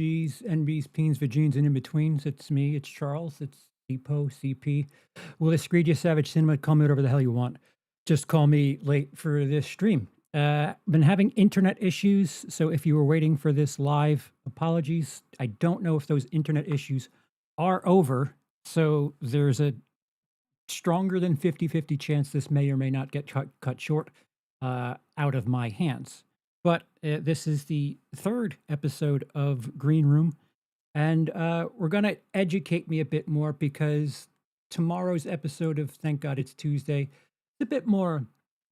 G's, NB's, P's, Vagines, and in-betweens. It's me, it's Charles, it's Depot, CP. WILIscredia, Savage Cinema, call me whatever the hell you want. Just call me late for this stream. Been having internet issues, so if you were waiting for this live, apologies. I don't know if those internet issues are over, so there's a stronger than 50-50 chance this may or may not get cut short out of my hands. But this is the third episode of Green Room, and we're going to educate me a bit more because tomorrow's episode of Thank God It's Tuesday is a bit more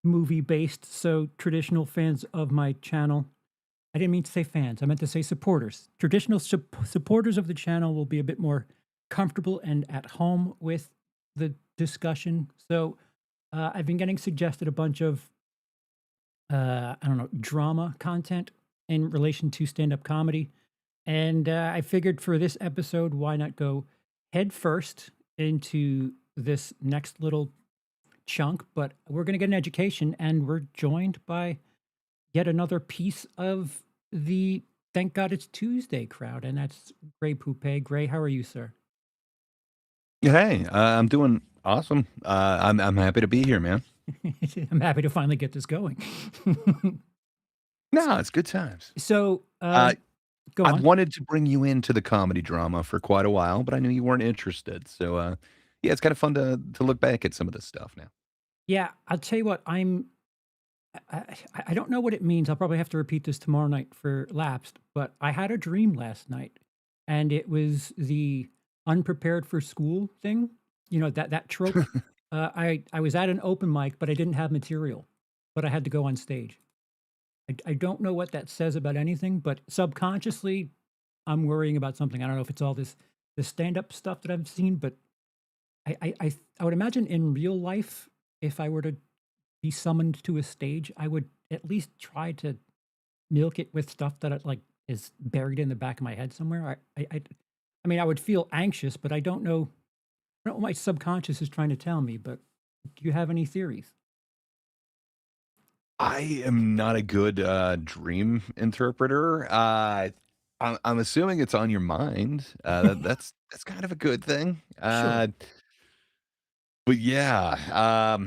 movie-based, so traditional fans of my channel, I didn't mean to say fans, I meant to say supporters. Traditional supporters of the channel will be a bit more comfortable and at home with the discussion. So I've been getting suggested a bunch of I don't know, drama content in relation to stand-up comedy. And I figured for this episode, why not go head first into this next little chunk? But we're going to get an education, and we're joined by yet another piece of the Thank God It's Tuesday crowd, and that's Grey Poupet. Grey, how are you, sir? Hey, I'm doing awesome. I'm happy to be here, man. I'm happy to finally get this going. No, it's good times. So, Uh, go I've on. wanted to bring you into the comedy drama for quite a while, but I knew you weren't interested. So, yeah, it's kind of fun to look back at some of this stuff now. Yeah, I'll tell you what, I don't know what it means. I'll probably have to repeat this tomorrow night for lapsed, but I had a dream last night, and it was the unprepared for school thing. You know, that trope. I was at an open mic, but I didn't have material, but I had to go on stage. I don't know what that says about anything, but subconsciously, I'm worrying about something. I don't know if it's all the stand-up stuff that I've seen, but I would imagine in real life, if I were to be summoned to a stage, I would at least try to milk it with stuff that like is buried in the back of my head somewhere. I mean, I would feel anxious, but I don't know. I don't know what my subconscious is trying to tell me. But do you have any theories? I am not a good dream interpreter. I'm assuming it's on your mind. That's kind of a good thing. Sure. But yeah,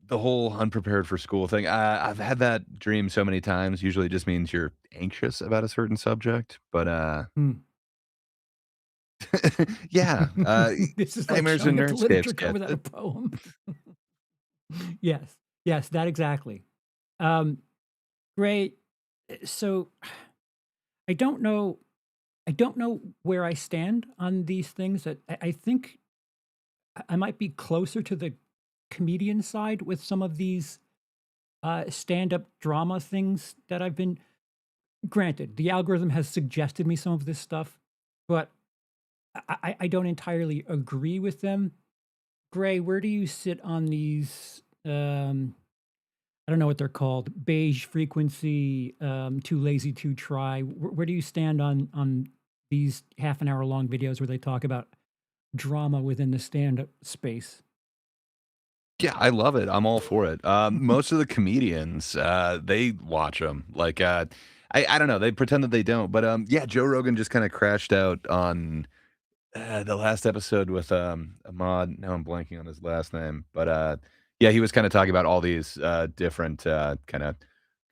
the whole unprepared for school thing, I've had that dream so many times. Usually it just means you're anxious about a certain subject, but, Hmm. yeah, This is like nightmares showing and up to literature nerdscapes club get without a it. poem. Yes, yes, that exactly. Um, Great. So I don't know. I don't know where I stand on these things. That I think I might be closer to the comedian side with some of these stand-up drama things that I've been. Granted, the algorithm has suggested me some of this stuff, but I don't entirely agree with them. Gray, where do you sit on these? I don't know what they're called. Beige frequency, too lazy to try. Where do you stand on these half an hour long videos where they talk about drama within the stand up space? Yeah, I love it. I'm all for it. Most of the comedians, they watch them. Like, I don't know, they pretend that they don't, but, yeah, Joe Rogan just kinda crashed out on, the last episode with, Ahmad. Now I'm blanking on his last name, but, yeah, he was kinda talking about all these, different, kinda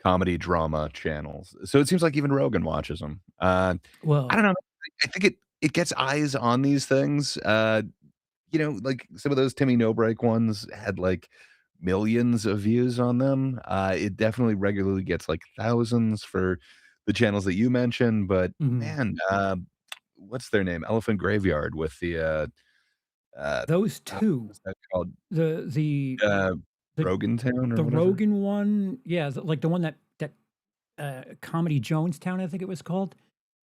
comedy drama channels. So it seems like even Rogan watches them. I Well, don't know. I think it gets eyes on these things. Like some of those Timmy No Break ones had like millions of views on them. It definitely regularly gets like thousands for the channels that you mentioned, but mhm. man, what's their name? Elephant Graveyard with the uh, Those two, what's that called? the the Uh, the Rogan Town or the whatever. Rogan one, yeah, like the one that Comedy Jonestown, I think it was called.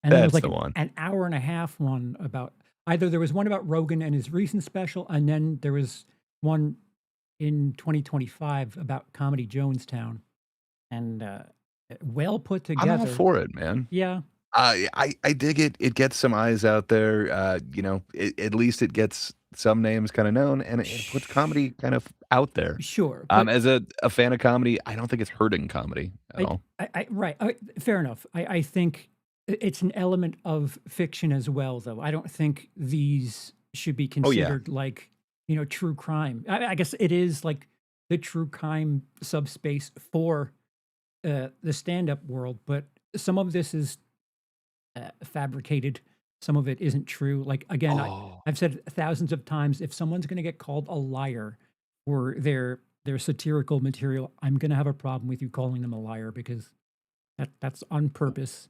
And then there was That's like the one. an hour and a half one about either there was one about Rogan and his recent special, and then there was one in 2025 about Comedy Jonestown, and well put I'm all together. for it, man. Yeah, I dig it. It gets some eyes out there. At least it gets some names kind of known, and it puts comedy kind of out there. sure, but As a fan of comedy, I don't think it's hurting comedy at I all. right, fair enough. I think. it's an element of fiction as well, though. I don't think these should be Oh, yeah. considered like, true crime. I guess it is like the true crime subspace for the stand-up world, but some of this is fabricated. Some of it isn't true. Like again, Oh, I've said thousands of times, if someone's going to get called a liar for their satirical material, I'm going to have a problem with you calling them a liar because that's on purpose.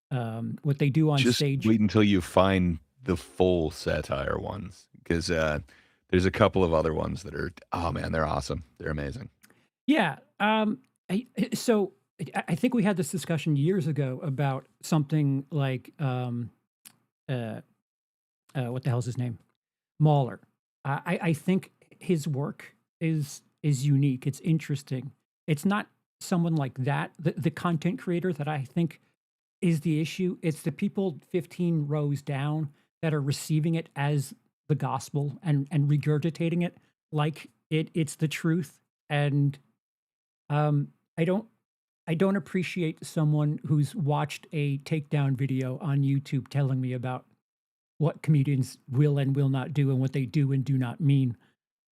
What they do on just stage. wait until you find the full satire ones, 'cause, there's a couple of other ones that are oh, man, they're awesome. They're amazing. Yeah. So I think we had this discussion years ago about something like uh, what the hell's his name? Mahler. I think his work is unique. It's interesting. It's not someone like that, the content creator that I think is the issue. It's the people 15 rows down that are receiving it as the gospel and regurgitating it like it's the truth. And um, I don't I don't appreciate someone who's watched a takedown video on YouTube telling me about what comedians will and will not do and what they do and do not mean.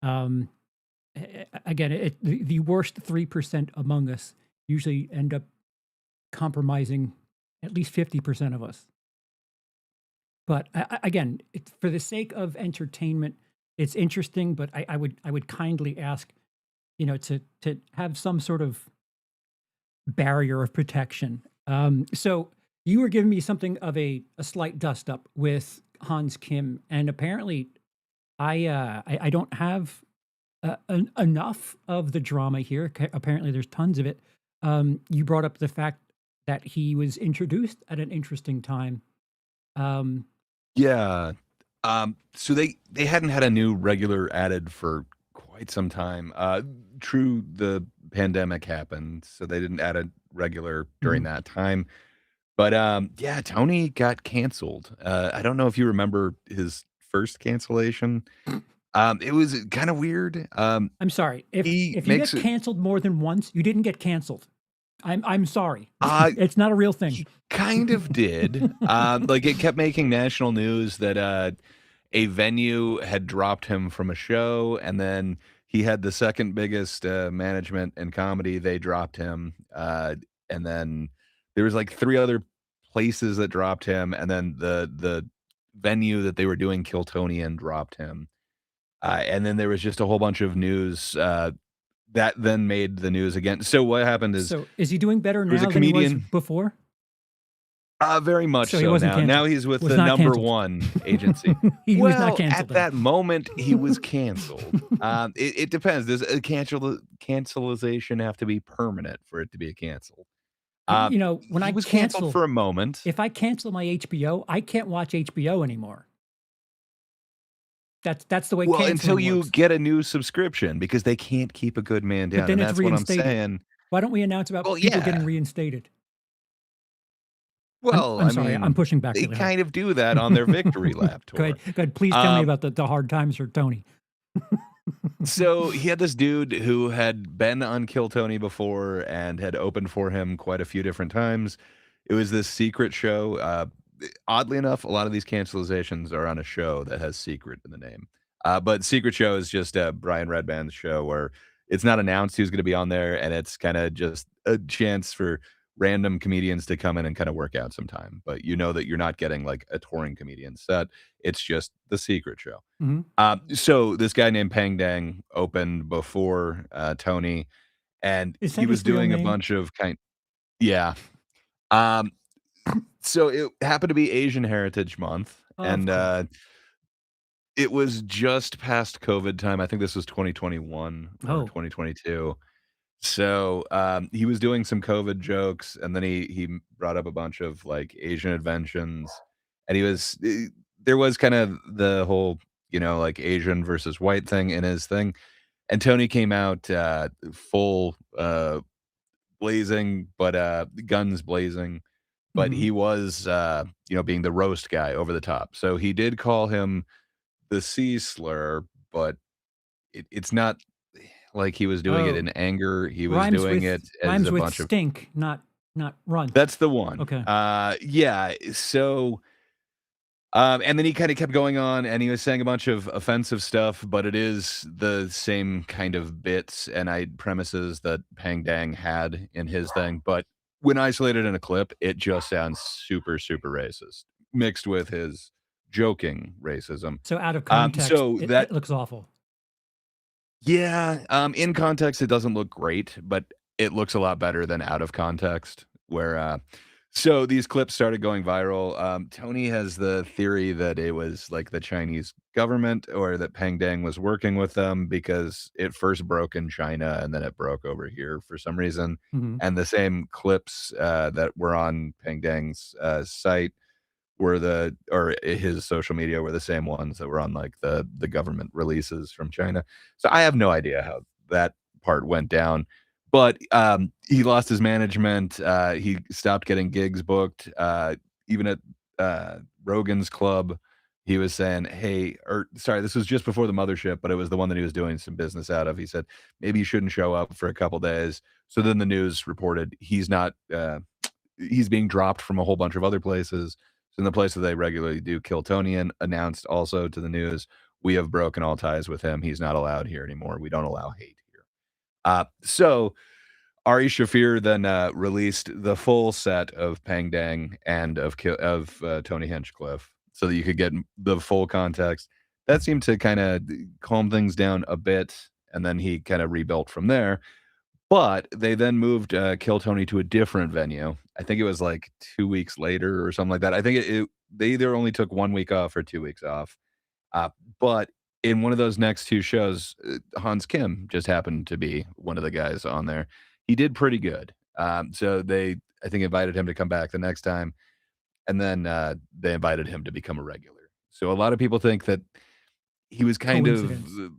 Um, Again, the worst 3% among us usually end up compromising at least 50% of us. But again, for the sake of entertainment, it's interesting. But I would kindly ask, to have some sort of barrier of protection. So you were giving me something of a slight dust up with Hans Kim, and apparently I don't have enough of the drama here. Apparently, there's tons of it. You brought up the fact that he was introduced at an interesting time. Um, Yeah. So they hadn't had a new regular added for quite some time. True, the pandemic happened, so they didn't add a regular during mhm. that time. But, yeah, Tony got canceled. I don't know if you remember his first cancellation. It was kinda weird. I'm sorry He if you makes get it canceled more than once, you didn't get canceled. I'm sorry. uh, It's not a real thing. he kind of did. Like, it kept making national news that, a venue had dropped him from a show, and then he had the second biggest, management in comedy, they dropped him, and then there was, like, 3 other places that dropped him, and then the venue that they were doing Kill Tony in dropped him, and then there was just a whole bunch of news, that then made the news again. So what happened is So is he doing better there was a now than he was comedian before? very much So he so wasn't now. Now canceled. he's with Was the not number canceled. 1 agency. He was not Well, at canceled then. that moment, he was canceled. It depends. Does a cancelization have to be permanent for it to be a cancel? When He I was canceled cancel for a moment. if I cancel my HBO, I can't watch HBO anymore. That's the way Well, until canceling you works. get a new subscription because they can't keep a good man But down, then and it's that's what I'm reinstated. saying. Why don't we announce about Well, people getting yeah. reinstated? I'm Well, I'm I sorry, I'm mean, pushing back they really hard. kind of do that on their victory lap Go ahead. tour. Go ahead. Please tell me Um about the hard times for Tony. So he had this dude who had been on Kill Tony before and had opened for him quite a few different times. It was this secret show. Oddly enough, a lot of these cancelizations are on a show that has secret in the name. But Secret Show is just Brian Redband's show where it's not announced who's going to be on there, and it's kind of just a chance for random comedians to come in and kind of work out some time. But you know that you're not getting like a touring comedian set. It's just the secret show. Mhm. So this guy named Pang Dang opened before, Tony, and Is he that was his real doing a name? bunch of yeah. Um, so it happened to be Asian Heritage Month, Of and, course. it was just past COVID time. I think this was 2021 or Oh. 2022. So, he was doing some COVID jokes, and then he brought up a bunch of, like, Asian inventions, and there was kind of the whole, like, Asian versus white thing in his thing, and Tony came out, full, blazing, but, guns blazing, but Mhm. he was, being the roast guy over the top. So he did call him the C slur, but it's not like he was doing it Oh. in anger. He was Rhymes doing with it as a bunch of stink, not not run. That's the one. Okay. Yeah, so, and then he kinda kept going on, and he was saying a bunch of offensive stuff, but it is the same kind of bits and premises that Pang Dang had in his thing, but when isolated in a clip, it just sounds super, super racist, mixed with his joking racism. So out of context, So it, that it looks awful. Yeah, in context, it doesn't look great, but it looks a lot better than out of context. So these clips started going viral. Tony has the theory that it was like the Chinese government or that Peng Dang was working with them because it first broke in China and then it broke over here for some reason. Mhm. And the same clips that were on Peng Dang's site his social media were the same ones that were on, like, the government releases from China. So I have no idea how that part went down, but, he lost his management, he stopped getting gigs booked, even at, Rogan's club, he was saying, "Hey," or sorry, this was just before the mothership, but it was the one that he was doing some business out of. He said, "Maybe you shouldn't show up for a couple days." So then the news reported he's being dropped from a whole bunch of other places. So in the place that they regularly do kill Tony and announced also to the news, we have broken all ties with him. He's not allowed here anymore. We don't allow hate here. So Ari Shafir then released the full set of Pang Dang and of Tony Hinchcliffe so that you could get the full context. That seemed to kind of calm things down a bit, and then he kind of rebuilt from there. But they then moved, Kill Tony to a different venue. I think it was, like, 2 weeks later or something like that. I think they either only took 1 week off or 2 weeks off. But in one of those next 2 shows, Hans Kim just happened to be one of the guys on there. He did pretty good. So they, I think, invited him to come back the next time, and then, they invited him to become a regular. So a lot of people think that he was kind of Coincidence.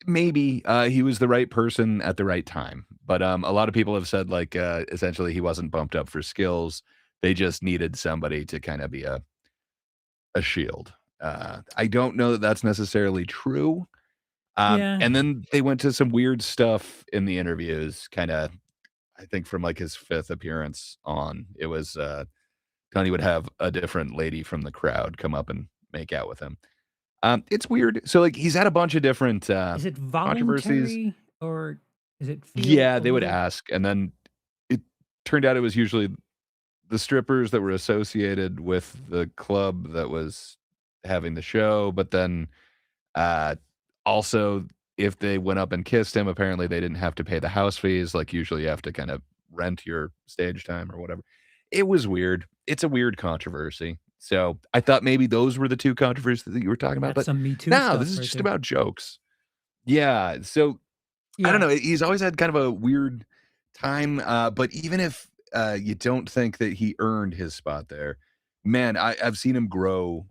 maybe, he was the right person at the right time, but, a lot of people have said, like, essentially, he wasn't bumped up for skills. They just needed somebody to kinda be a shield. I don't know that that's necessarily true, Yeah. and then they went to some weird stuff in the interviews, kinda, I think from, like, his 5th appearance on. It was, Tony would have a different lady from the crowd come up and make out with him. It's weird. So, like, he's had a bunch of different, Is it controversies. voluntary or does it feel Yeah, a they would little? ask, and then it turned out it was usually the strippers that were associated with the club that was having the show, but then, uh, also, if they went up and kissed him, apparently they didn't have to pay the house fees, like, usually you have to kind of rent your stage time or whatever. It was weird. It's a weird controversy. So, I thought maybe those were the 2 controversies that you were talking about, That's but some Me Too no, this stuff is right just there. about jokes. Yeah, so I don't Yeah. know, he's always had kind of a weird time, but even if, you don't think that he earned his spot there, man, I've seen him grow,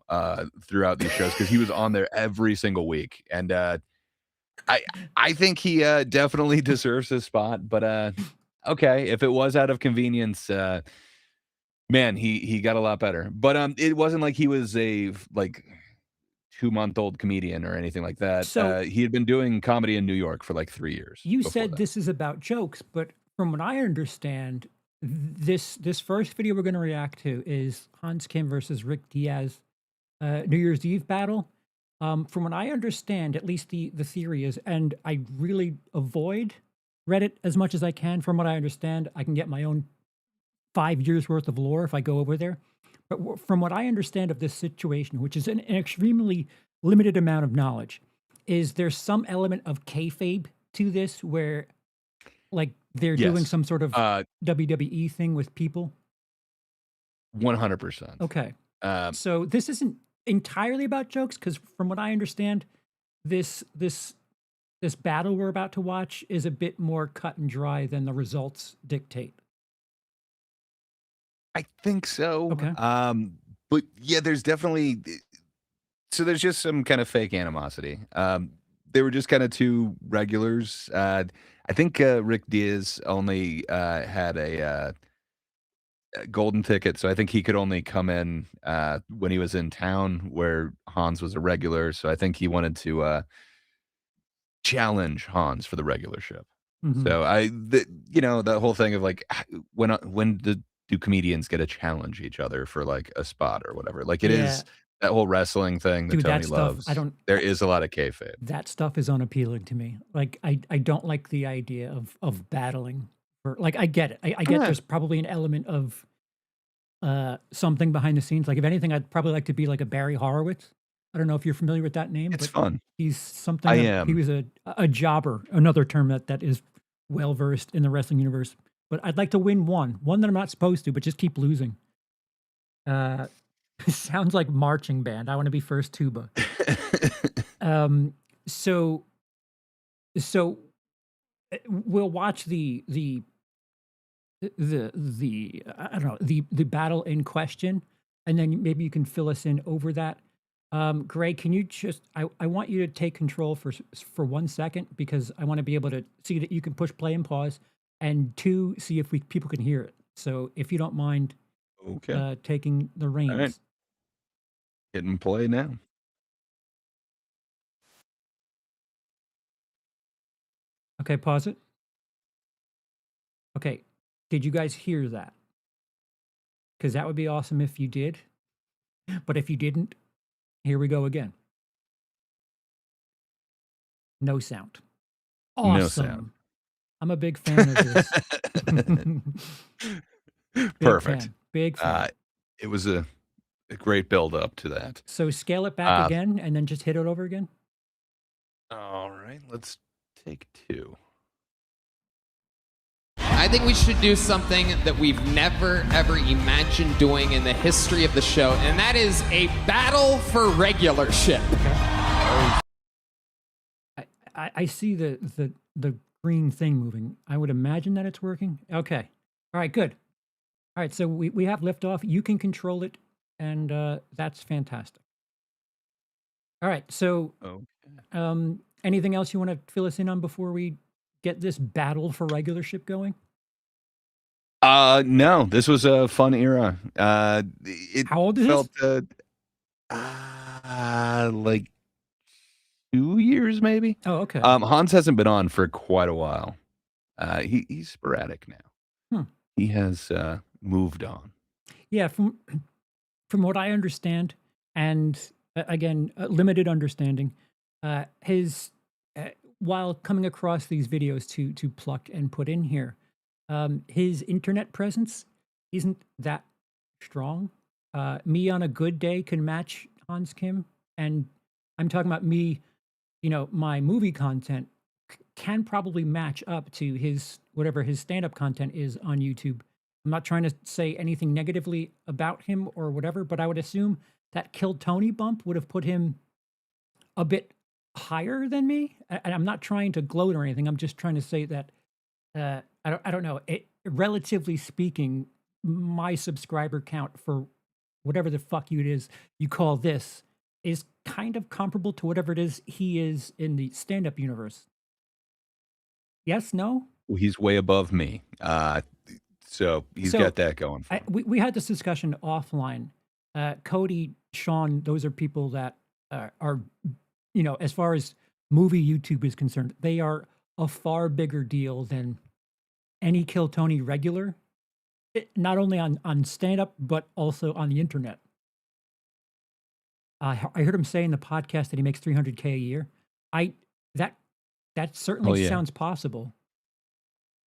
throughout these shows because he was on there every single week, and, I I think he, definitely deserves his spot, but, okay, if it was out of convenience, man, he got a lot better, but, it wasn't like he was like, 2-month-old comedian or anything like that. So He had been doing comedy in New York for, like, 3 years you before said that. this is about jokes, but from what I understand, this first video we're going to react to is Hans Kim versus Rick Diaz, New Year's Eve battle. From what I understand, at least the theory is, and I really avoid Reddit as much as I can. From what I understand, I can get my own 5 years worth of lore if I go over there. But from what I understand of this situation, which is an extremely limited amount of knowledge, is there some element of kayfabe to this where like they're doing Yes. some sort of WWE thing with people? 100%. Okay. Um, So this isn't entirely about jokes because from what I understand, this this battle we're about to watch is a bit more cut and dry than the results dictate. I think so, Okay. but yeah, there's definitely so there's just some kind of fake animosity. They were just kinda 2 regulars. I think, Rick Diaz only, had a golden ticket, so I think he could only come in, when he was in town where Hans was a regular, so I think he wanted to, challenge Hans for the regularship. Mhm. So the whole thing of like do comedians get to challenge each other for like a spot or whatever? Like it Yeah. is that whole wrestling thing that Dude, that Tony stuff, I loves. don't There is a lot of kayfabe. that stuff is unappealing to me. Like, I don't like the idea of battling for like, I get it. I get Eh, there's probably an element of, something behind the scenes. Like, if anything, I'd probably like to be like a Barry Horowitz. I don't know if you're familiar with that name, it's but fun. he's I something of he am. was a jobber, another term that is well-versed in the wrestling universe. But I'd like to win one that I'm not supposed to, but just keep losing. Uh, sounds like marching band. I wanna be first tuba. Um, so so, we'll watch the I don't know, the battle in question, and then maybe you can fill us in over that. Greg, can you just I want you to take control for 1 second because I wanna be able to see that you can push play and pause, and 2, see if we people can hear it. So, if you don't mind, Okay. taking the All right. reins. Hitting play now. Okay, pause it. Okay, did you guys hear that? Because that would be awesome if you did, but if you didn't, here we go again. No sound. No sound. Awesome. I'm a big fan of this. Big Perfect. fan, big Uh, fan. it was a great build up to that. So scale it back Uh, again and then just hit it over again? all right, let's take 2. I think we should do something that we've never ever imagined doing in the history of the show, and that is a battle for regularship. I see the green thing moving. I would imagine that it's working. Okay. All right, good. All right, so we have liftoff. You can control it, and, that's fantastic. All right, so, Okay. anything else you wanna fill us in on before we get this battle for regularship going? No, this was a fun era. It How old is felt this? like 2 years maybe. Oh, okay. Hans hasn't been on for quite a while. He's sporadic now. Hmm. He has moved on. Yeah, from what I understand, and again, limited understanding, his while coming across these videos to pluck and put in here, his internet presence isn't that strong. Me on a good day can match Hans Kim, and I'm talking about me. My movie content can probably match up to his whatever his stand-up content is on YouTube. I'm not trying to say anything negatively about him or whatever, but I would assume that Kill Tony bump would have put him a bit higher than me. And I'm not trying to gloat or anything. I'm just trying to say that I don't know. Relatively speaking, my subscriber count for whatever the fuck it is you call this is kind of comparable to whatever it is he is in the stand-up universe. Yes, no? Well, he's way above me. So he's got So that going for I, him. we had this discussion offline. Cody, Sean, those are people that are, as far as movie YouTube is concerned, they are a far bigger deal than any Kill Tony regular, not only on stand up, but also on the internet. I heard him say in the podcast that he makes 300K a year. I that that Oh certainly yeah. sounds possible.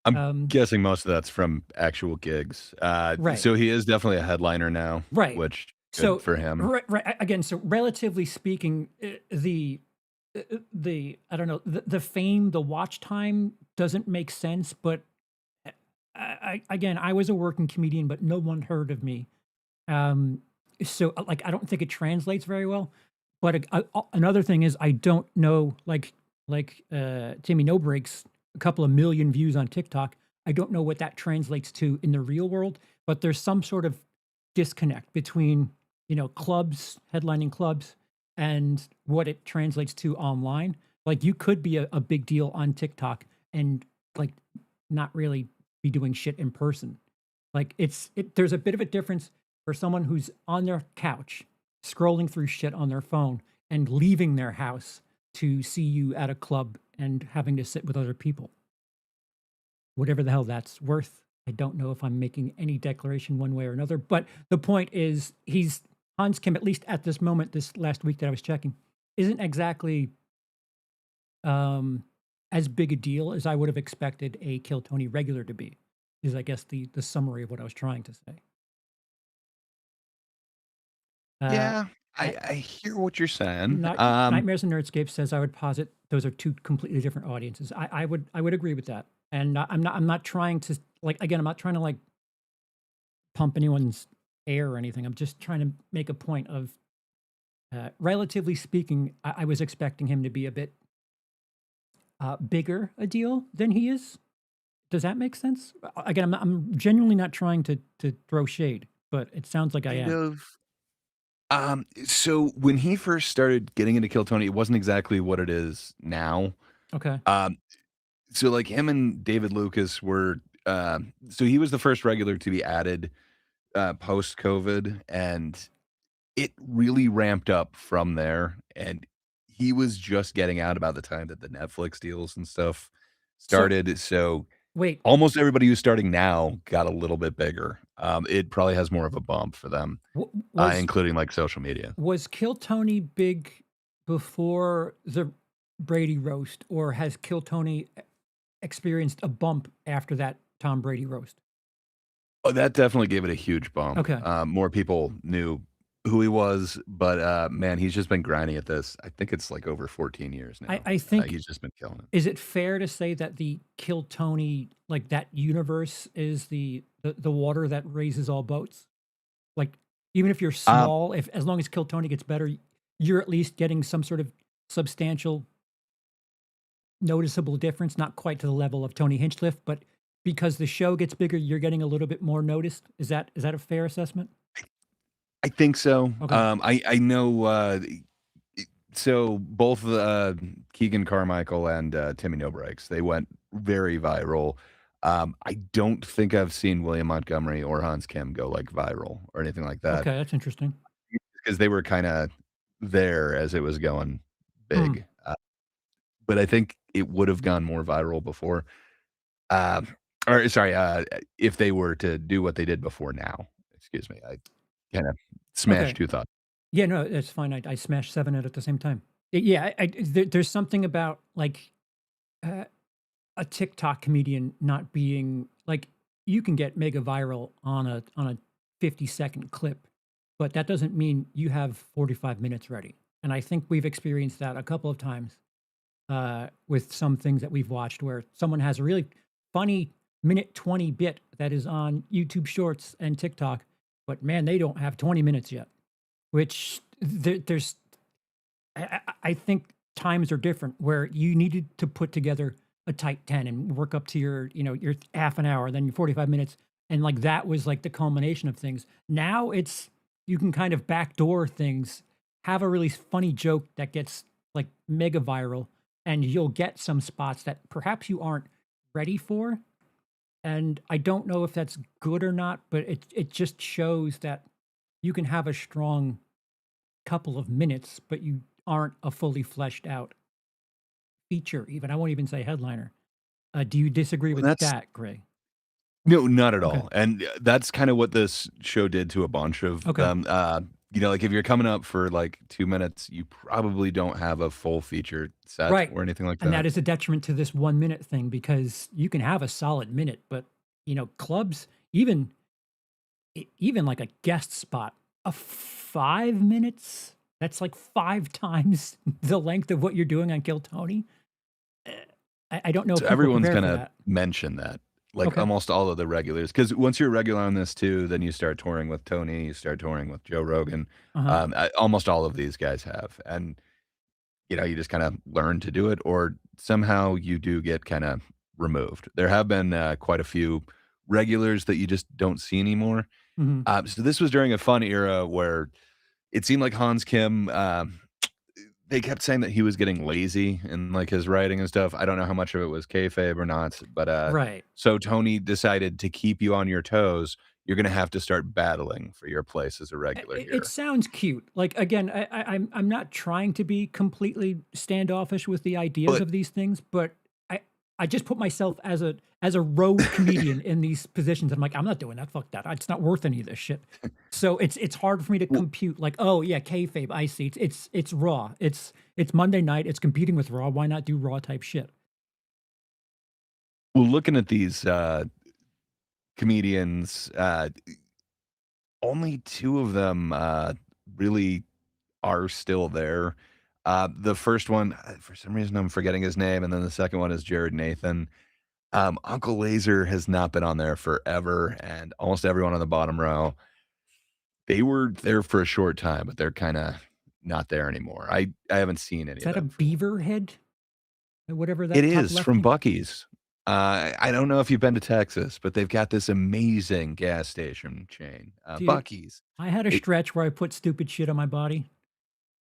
I'm Um, guessing most of that's from actual gigs. right, So he is definitely a headliner now, right. which good So for him. right again. So relatively speaking, the I don't know the fame, the watch time doesn't make sense. But again, I was a working comedian, but no one heard of me. Um, so like I don't think it translates very well. But another thing is I don't know like Timmy No Breaks a couple of million views on TikTok. I don't know what that translates to in the real world, but there's some sort of disconnect between clubs, headlining clubs, and what it translates to online. Like you could be a big deal on TikTok and like not really be doing shit in person. Like there's a bit of a difference for someone who's on their couch scrolling through shit on their phone and leaving their house to see you at a club and having to sit with other people. whatever the hell that's worth. I don't know if I'm making any declaration one way or another, but the point is Hans Kim, at least at this moment, this last week that I was checking, isn't exactly um, as big a deal as I would have expected a Kill Tony regular to be, is I guess the summary of what I was trying to say. Uh, Yeah, I, I hear what you're saying. Nightmares and Nerdscape says I would posit those are two completely different audiences. I would agree with that, and I'm not trying to like again I'm not trying to like pump anyone's air or anything. I'm just trying to make a point of relatively speaking, I was expecting him to be a bit bigger a deal than he is. Does that make sense? Again, I'm genuinely not trying to throw shade, but it sounds like I Kind am. of. So when he first started getting into Kill Tony, it wasn't exactly what it is now. Okay. Um, so like him and David Lucas were, so he was the first regular to be added post COVID, and it really ramped up from there. And he was just getting out about the time that the Netflix deals and stuff So started. So wait, almost everybody who's starting now got a little bit bigger. It probably has more of a bump for them, was including like social media. was Kill Tony big before the Brady roast, or has Kill Tony experienced a bump after that Tom Brady roast? Oh, that definitely gave it a huge bump. Okay. More people knew who he was, but man, he's just been grinding at this. I think it's like over 14 years now. I think He's just been killing it. is it fair to say that the Kill Tony, like that universe, is the water that raises all boats? Like, even if you're Um, small, if as long as Kill Tony gets better, you're at least getting some sort of substantial, noticeable difference. Not quite to the level of Tony Hinchcliffe, but because the show gets bigger, you're getting a little bit more noticed. Is that a fair assessment? I think so. Okay. I know. So both Keegan Carmichael and Timmy No Breaks, they went very viral. I don't think I've seen William Montgomery or Hans Kim go like viral or anything like that Okay, that's interesting. because they were kind of there as it was going Hmm. big. But I think it would have gone more viral before. Um, or sorry, if they were to do what they did before now. Excuse me. I kind of smashed Okay. two thoughts. Yeah, no, it's fine. I smashed 7 at the same time. Yeah, there's something about like uh, a TikTok comedian not being like you can get mega viral on a 50-second clip, but that doesn't mean you have 45 minutes ready. And I think we've experienced that a couple of times with some things that we've watched where someone has a really funny minute 20 bit that is on YouTube Shorts and TikTok, but man, they don't have 20 minutes yet. Which there's, I think times are different where you needed to put together a tight 10 and work up to your half an hour, then your 45 minutes. And like that was like the culmination of things. Now it's, you can kind of backdoor things, have a really funny joke that gets like mega viral, and you'll get some spots that perhaps you aren't ready for. And I don't know if that's good or not, but it just shows that you can have a strong couple of minutes, but you aren't a fully fleshed out feature. Even I won't even say headliner. Do you disagree Well, with that's that, Gray? no, not at Okay. all. And that's kind of what this show did to a bunch of Okay. them. Like if you're coming up for like 2 minutes, you probably don't have a full feature set Right. or anything like And that that. is a detriment to this 1 minute thing because you can have a solid minute, but clubs, even like a guest spot, a 5 minutes, that's like 5 times the length of what you're doing on Kill Tony. Uh, I don't know if So people everyone's prepare for gonna that. mention that. Like Okay. almost all of the regulars, because once you're a regular on this too, then you start touring with Tony, you start touring with Joe Rogan. Uh-huh. Almost all of these guys have, and you just kind of learn to do it, or somehow you do get kind of removed. There have been quite a few regulars that you just don't see anymore. Hmm. So this was during a fun era where it seemed like Hans Kim. They kept saying that he was getting lazy in like his writing and stuff. I don't know how much of it was kayfabe or not, but Right. so Tony decided to keep you on your toes. You're gonna have to start battling for your place as a regular It here. sounds cute. Like again, I'm not trying to be completely standoffish with the ideas But of these things, but I I just put myself as a rogue comedian in these positions. I'm like, I'm not doing that. Fuck that. It's not worth any of this shit. So it's hard for me to compute. Like, oh yeah, kayfabe. I see. It's Raw. It's Monday night. It's competing with Raw. Why not do Raw type shit? Well, looking at these comedians, only two of them really are still there. The first one, for some reason, I'm forgetting his name, and then the second one is Jared Nathan. Uncle Laser has not been on there forever, and almost everyone on the bottom row, they were there for a short time, but they're kind of not there anymore. I haven't seen any Is that of a them. beaver head? Whatever that It top is left from thing- Buc-ee's. I don't know if you've been to Texas, but they've got this amazing gas station chain, Dude, Buc-ee's. I had a It- stretch where I put stupid shit on my body.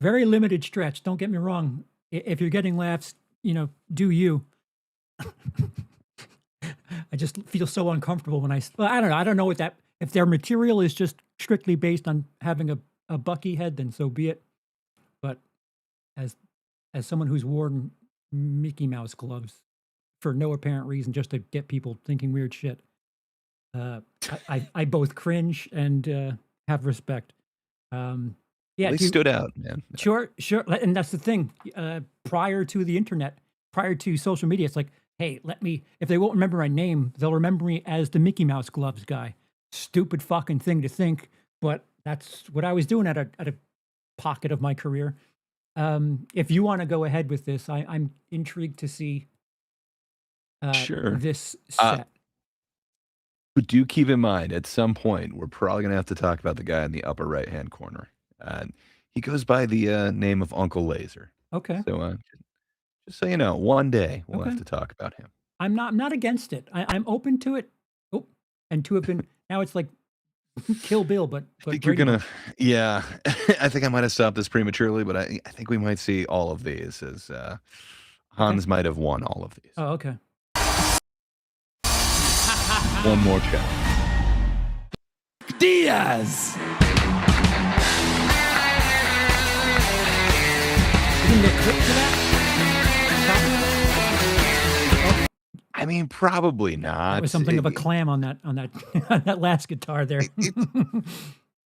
Very limited stretch. Don't get me wrong. If you're getting laughs, do you. I just feel so uncomfortable when well, I don't know. I don't know what that, if their material is just strictly based on having a Bucky head, then so be it. But as someone who's worn Mickey Mouse gloves for no apparent reason, just to get people thinking weird shit, I both cringe and have respect. Yeah, They dude, stood out, man. sure. And that's the thing. Prior to the internet, prior to social media, it's like, hey, if they won't remember my name, they'll remember me as the Mickey Mouse gloves guy. Stupid fucking thing to think, but that's what I was doing at a pocket of my career. If you want to go ahead with this, I'm intrigued to see Sure. this set. But do keep in mind, at some point, we're probably going to have to talk about the guy in the upper right-hand corner. He goes by the name of Uncle Laser. Okay. So just so you know, one day we'll Okay. have to talk about him. I'm not against it. I'm open to it. Oh, and to have been now it's like Kill Bill, but I think Brady you're Bunch. gonna, yeah. I think I might have stopped this prematurely, but I think we might see all of these as Hans might have won all of these. Oh, okay. One more challenge. Diaz. Isn't there a clip to that? I mean, probably not. That was something of a clam on that on that last guitar there.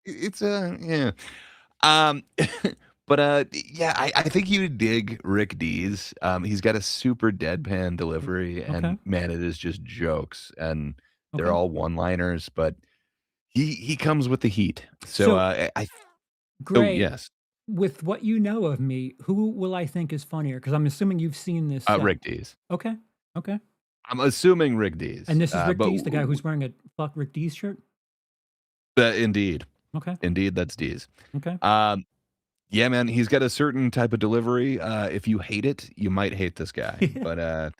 It's yeah. But yeah, I think you would dig Rick D's. He's got a super deadpan delivery, and Okay. man, it is just jokes, and they're Okay. all one-liners. But he comes with the heat. So, So, I oh Gray, yes, with what you know of me, who will I think is funnier? Because I'm assuming you've seen this set. Rick D's. Okay. Okay. I'm assuming Rick D's. And this is Rick but D's, the guy who's wearing a fuck Rick D's shirt? indeed, Okay. that's D's. Okay. Yeah, man, he's got a certain type of delivery. If you hate it, you might hate this guy, but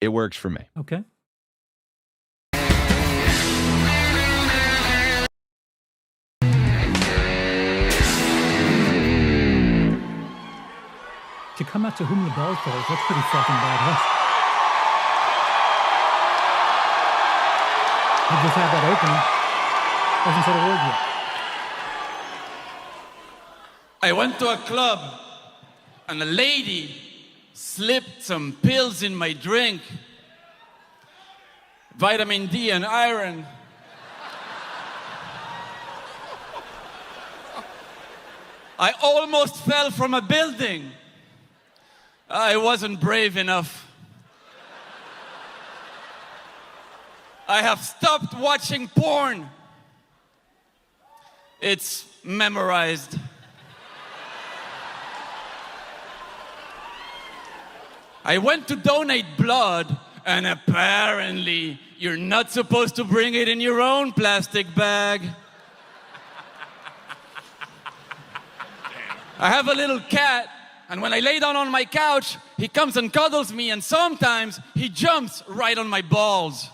it works for me. Okay. To come out to Whom the Bell Tolls, that's pretty fucking bad, huh? I just had that open. Hasn't said a word yet. I went to a club and a lady slipped some pills in my drink. Vitamin D and iron. I almost fell from a building. I wasn't brave enough. I have stopped watching porn. It's memorized. I went to donate blood, and apparently you're not supposed to bring it in your own plastic bag. I have a little cat, and when I lay down on my couch, he comes and cuddles me, and sometimes he jumps right on my balls.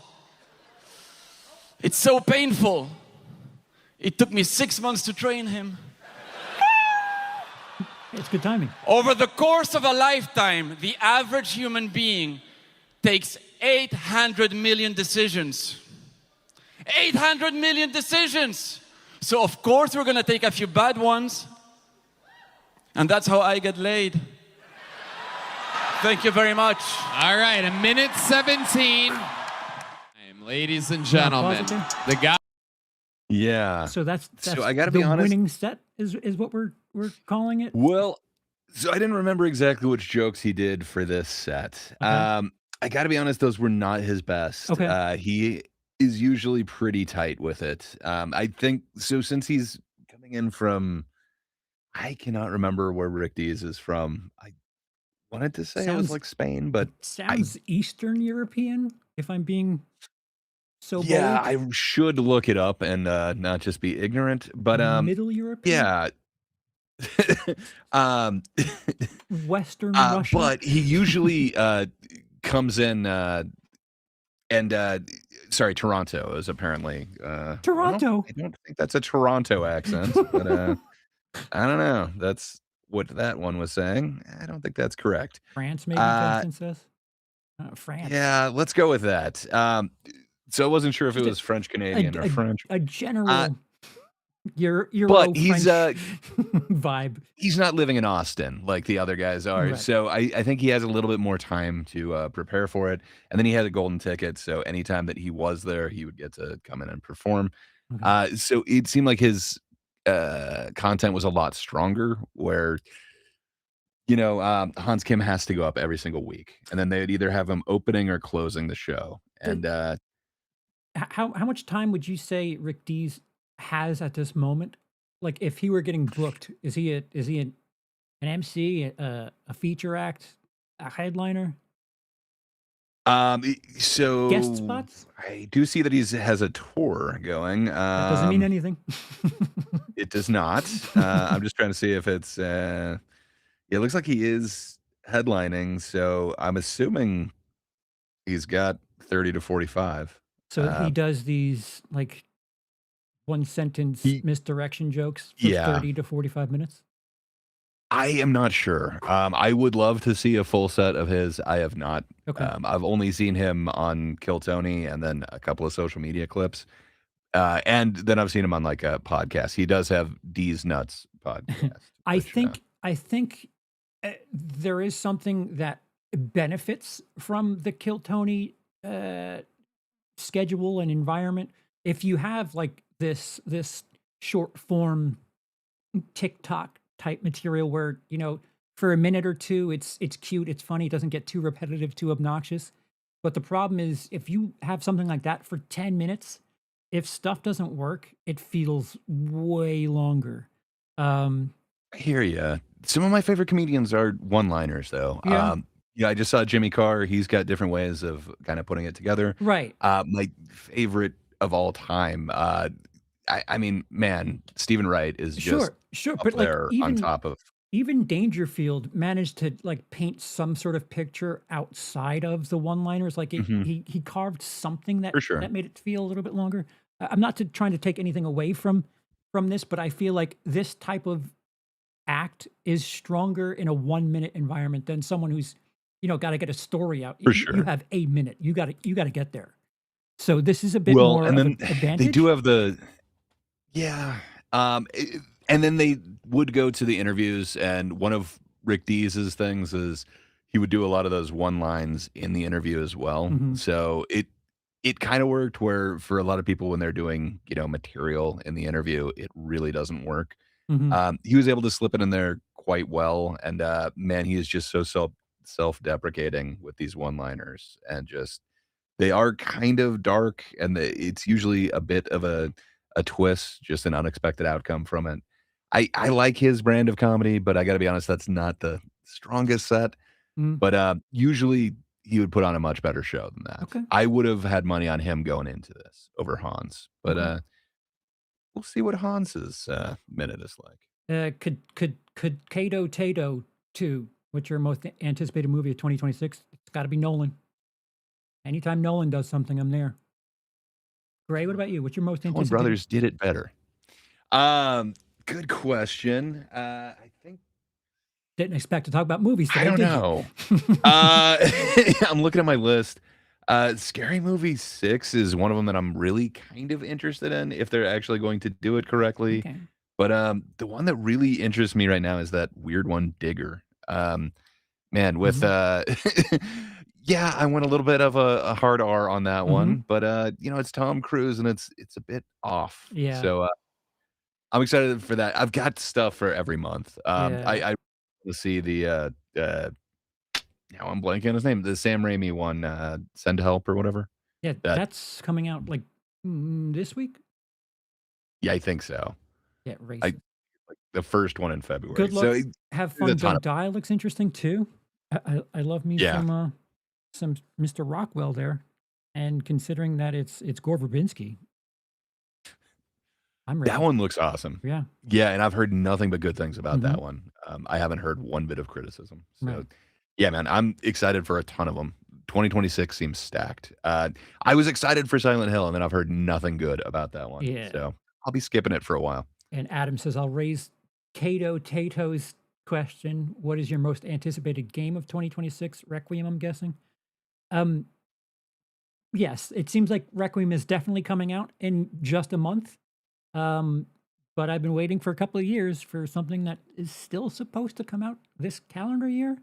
It's so painful. It took me 6 months to train him. It's good timing. Over the course of a lifetime, the average human being takes 800 million decisions. 800 million decisions! So of course we're gonna take a few bad ones. And that's how I get laid. Thank you very much. All right, 1:17. Ladies and gentlemen, the guy. Yeah. So that's So I gotta the be honest. winning set is what we're calling it. Well, so I didn't remember exactly which jokes he did for this set. Okay. I gotta be honest, those were not his best. Okay. He is usually pretty tight with it. I think so since he's coming in from, I cannot remember where Rick Dees is from. I wanted to say it was Sounds like Spain, but sounds Eastern European, if I'm being so yeah, bold. I should look it up and not just be ignorant. But Middle European, yeah. um Western Russia. but he usually comes in and sorry, Toronto is apparently Toronto. I don't think that's a Toronto accent, but I don't know. That's what that one was saying. I don't think that's correct. France, maybe Uh Justin says. France. yeah, let's go with that. So I wasn't sure if it Just was French Canadian or French. a general Euro But he's French vibe. he's not living in Austin like the other guys are. Right. So I think he has a little bit more time to prepare for it. And then he had a golden ticket. So anytime that he was there, he would get to come in and perform. Okay. So it seemed like his content was a lot stronger where, Hans Kim has to go up every single week. And then they would either have him opening or closing the show. And How much time would you say Rick Dees has at this moment? Like, if he were getting booked, is he an MC, a feature act, a headliner? so Guest spots? I do see that he has a tour going. That doesn't mean anything. It does not. I'm just trying to see if it's it looks like he is headlining, so I'm assuming he's got 30 to 45. So he does these like one sentence He misdirection jokes for Yeah. 30 to 45 minutes. I am not sure. I would love to see a full set of his. I have not. Okay. I've only seen him on Kill Tony and then a couple of social media clips. And then I've seen him on like a podcast. He does have D's Nuts podcast. I which, think there is something that benefits from the Kill Tony schedule and environment. If you have like this short form TikTok type material where, for a minute or two it's cute, it's funny, it doesn't get too repetitive, too obnoxious. But the problem is if you have something like that for 10 minutes, if stuff doesn't work, it feels way longer. I hear you. Some of my favorite comedians are one-liners, though. Yeah. Yeah, I just saw Jimmy Carr. He's got different ways of kind of putting it together. Right. My favorite of all time. I mean, man, Stephen Wright is just Sure. up But like there on top of. even Dangerfield managed to like paint some sort of picture outside of the one-liners. Like Mhm, he carved something that for sure. that made it feel a little bit longer. I'm not trying to take anything away from this, but I feel like this type of act is stronger in a 1 minute environment than someone who's got to get a story out. For You sure. have a minute. You got to get there. So this is a bit Well, more and of an then they advantage. do have the yeah. And then they would go to the interviews, and one of Rick Dees's things is he would do a lot of those one lines in the interview as well. Mhm. So it kind of worked where for a lot of people when they're doing material in the interview, it really doesn't work. Mhm. He was able to slip it in there quite well, and man, he is just so self-deprecating with these one-liners, and just they are kind of dark, and it's usually a bit of a twist, just an unexpected outcome from it. I like his brand of comedy, but I got to be honest, that's not the strongest set. Mm. But usually he would put on a much better show than that. Okay. I would have had money on him going into this over Hans, but Okay. we'll see what Hans's minute is like. Could Kato Tato 2, what's your most anticipated movie of 2026? It's got to be Nolan. Anytime Nolan does something, I'm there. Gray, what about you? What's your most Coen anticipated? Brothers did it better. Good question. I think Didn't expect to talk about movies today, I don't did know. you? I'm looking at my list. Scary Movie 6 is one of them that I'm really kind of interested in if they're actually going to do it correctly. Okay. But the one that really interests me right now is that weird one, Digger. Man, with yeah, I went a little bit of a hard R on that Mm-hmm. one, but you know, it's Tom Cruise and it's a bit off. Yeah. So I'm excited for that. I've got stuff for every month. Yeah. I to see the now I'm blanking on his name, the Sam Raimi one, Send Help or whatever. Yeah. That That's coming out like this week. yeah, I think so. Yeah. I Racist. like the first one in February. Good So luck. Have there's a fun. ton of Don't die looks interesting too. I love me yeah. some Mr. Rockwell there, and considering that it's Gore Verbinski, I'm That ready. one looks awesome. Yeah. Yeah, and I've heard nothing but good things about Mm-hmm. that one. I haven't heard one bit of criticism. Right. So, yeah, man, I'm excited for a ton of them. 2026 seems stacked. I was excited for Silent Hill, and then I've heard nothing good about that one. Yeah. So I'll be skipping it for a while. And Adam says, I'll raise Cato Tato's question. What is your most anticipated game of 2026? Requiem, I'm guessing. Um, yes, it seems like Requiem is definitely coming out in just a month. But I've been waiting for a couple of years for something that is still supposed to come out this calendar year.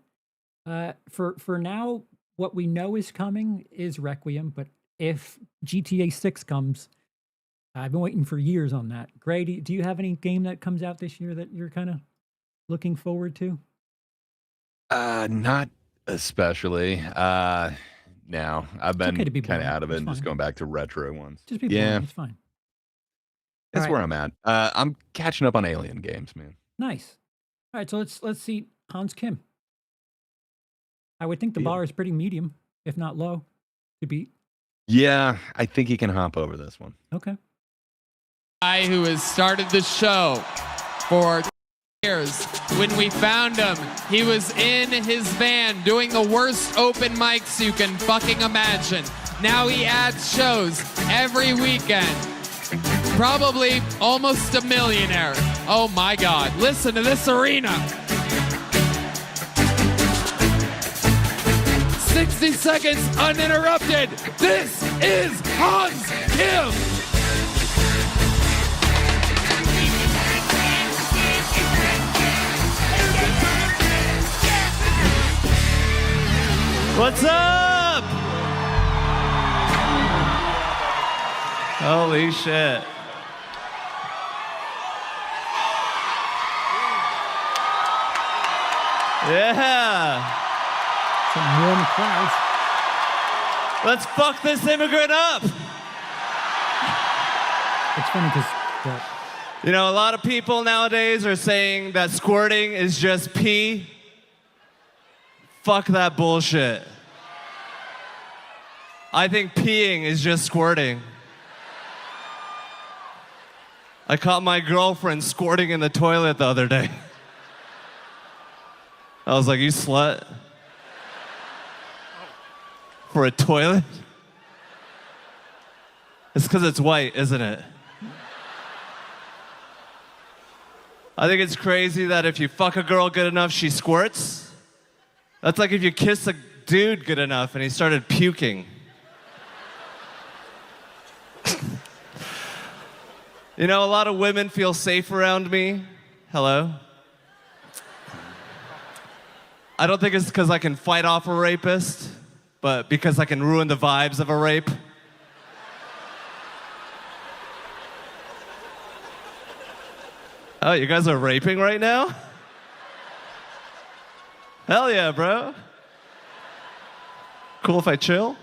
For now, what we know is coming is Requiem. But if GTA 6 comes, I've been waiting for years on that. Gray, do you have any game that comes out this year that you're kind of looking forward to? Not especially. No, I've It's okay been to be kind of boring. out of it It's and just fine. going back to retro ones. Just be Yeah, boring. It's fine. All that's right. where I'm at. I'm catching up on Alien games, man. Nice. All right. So let's see Hans Kim. I would think the Yeah. bar is pretty medium, if not low, to beat. Yeah, I think he can hop over this one. Okay. Guy who has started the show for years. When we found him, he was in his van doing the worst open mics you can fucking imagine. Now he adds shows every weekend. Probably almost a millionaire. Oh my God. Listen to this arena. 60 seconds uninterrupted. This is Hans Kim. What's up? Holy shit. Yeah. Some warm crowds. Let's fuck this immigrant up. It's funny because You know, a lot of people nowadays are saying that squirting is just pee. Fuck that bullshit. I think peeing is just squirting. I caught my girlfriend squirting in the toilet the other day. I was like, you slut. For a toilet? It's because it's white, isn't it? I think it's crazy that if you fuck a girl good enough, she squirts. That's like if you kiss a dude good enough and he started puking. You know, a lot of women feel safe around me. Hello? I don't think it's because I can fight off a rapist, but because I can ruin the vibes of a rape. Oh, you guys are raping right now? Hell yeah, bro. Cool if I chill?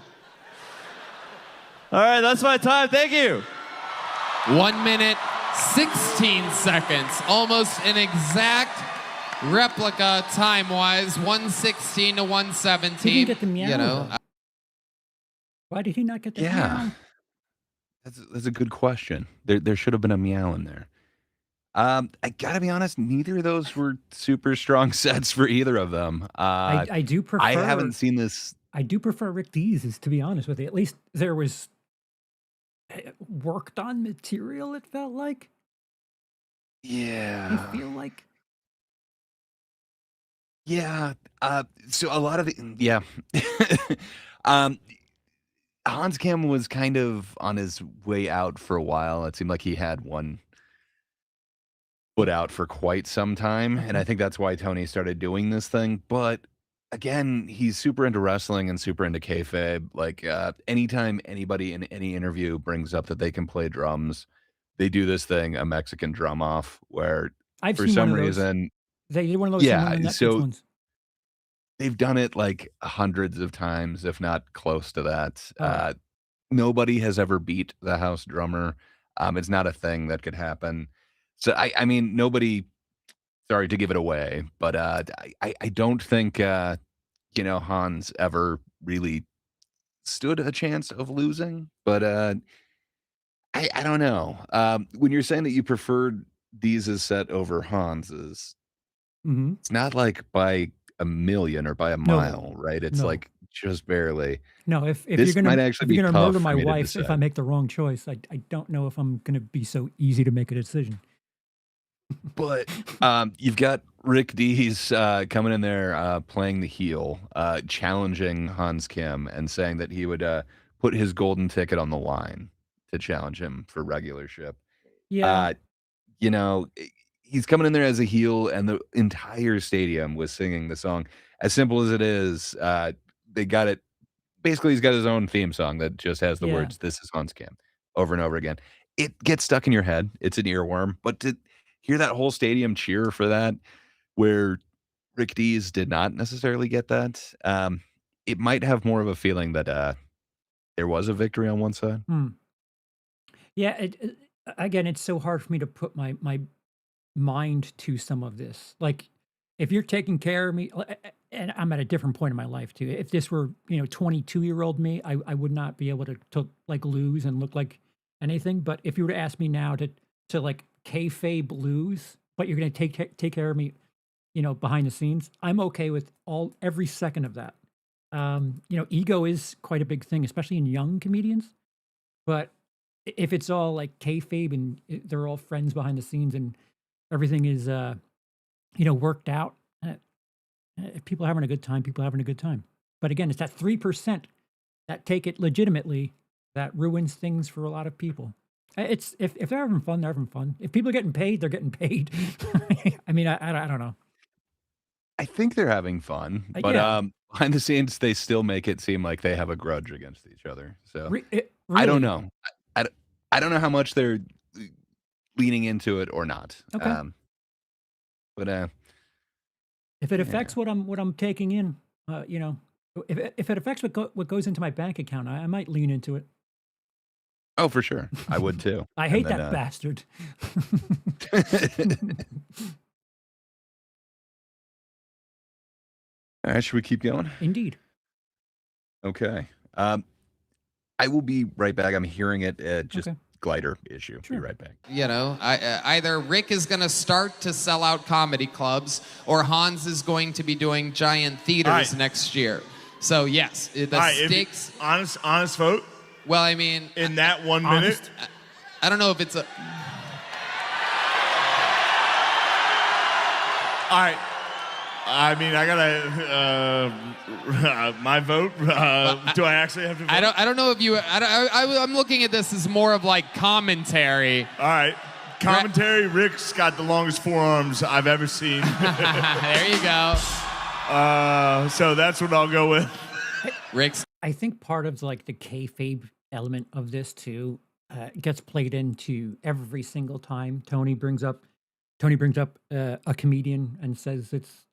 All right, that's my time. Thank you. 1 minute, 16 seconds. Almost an exact replica time-wise. 116 to 117. he didn't get the meow. You know, though. Why did he not get the Yeah. meow? That's a good question. There should have been a meow in there. I gotta be honest, neither of those were super strong sets for either of them. I do prefer. I haven't seen this. I do prefer Rick Dees, to be honest with you. At least there was worked on material. It felt like. Yeah. I feel like. Yeah. So a lot of the yeah. um, Hans Kim was kind of on his way out for a while. It seemed like he had one foot out for quite some time, and I think that's why Tony started doing this thing. But again, he's super into wrestling and super into kayfabe. Like, anytime anybody in any interview brings up that they can play drums, they do this thing, a Mexican drum off, where I've for seen one some of those. reason, They did one of those in one yeah, of the Netflix so ones. they've done it like hundreds of times, if not close to that. Oh, yeah. Nobody has ever beat the house drummer. It's not a thing that could happen. So I mean, nobody. Sorry to give it away, but I don't think Hans ever really stood a chance of losing. But I don't know. When you're saying that you preferred these as set over Hans's, Mm-hmm. it's not like by a million or by a No, mile, right? It's no. like just barely. No, if This might if actually you're be gonna tough murder for my me to wife if I decide. make the wrong choice, I don't know if I'm gonna be so easy to make a decision. But you've got Rick Dees coming in there playing the heel, challenging Hans Kim and saying that he would put his golden ticket on the line to challenge him for regularship. Yeah. Uh, he's coming in there as a heel, and the entire stadium was singing the song. As simple as it is, they got it. Basically, he's got his own theme song that just has the Yeah. words "This is Hans Kim" over and over again. It gets stuck in your head. It's an earworm. But to hear that whole stadium cheer for that, where Rick Dees did not necessarily get that, it might have more of a feeling that there was a victory on one side. Hmm. Yeah, again, it's so hard for me to put my mind to some of this. Like, if you're taking care of me, and I'm at a different point in my life too. If this were, 22-year-old me, I would not be able to like lose and look like anything. But if you were to ask me now to like kayfabe lose, but you're going to take care of me, behind the scenes, I'm okay with every second of that. Ego is quite a big thing, especially in young comedians. But if it's all like kayfabe and they're all friends behind the scenes and everything is, worked out, if people are having a good time, people are having a good time. But again, it's that 3% that take it legitimately that ruins things for a lot of people. It's if they're having fun, they're having fun. If people are getting paid, they're getting paid. I mean, I don't know. I think they're having fun, but Yeah. behind the scenes, they still make it seem like they have a grudge against each other. So I don't Really? know. I don't know how much they're leaning into it or not. Okay. But If it affects yeah. what I'm taking in, if it affects what goes into my bank account, I might lean into it. Oh, for sure. I would too. I And hate then, that bastard. all right, should we keep going? Indeed. Okay. I will be right back. I'm hearing it. Just Okay. glider issue. Be Sure. right back. Either Rick is going to start to sell out comedy clubs, or Hans is going to be doing giant theaters All right. next year. So yes, the All right, stakes. honest vote Well, I mean, in that 1 minute. Honest? I don't know if it's a. All right. I mean, I gotta my vote. Do I actually have to vote? I don't know if you. I'm looking at this as more of like commentary. All right. Commentary. Rick's got the longest forearms I've ever seen. There you go. So that's what I'll go with. Rick's. I think part of like the kayfabe element of this too gets played into every single time Tony brings up a comedian and says it's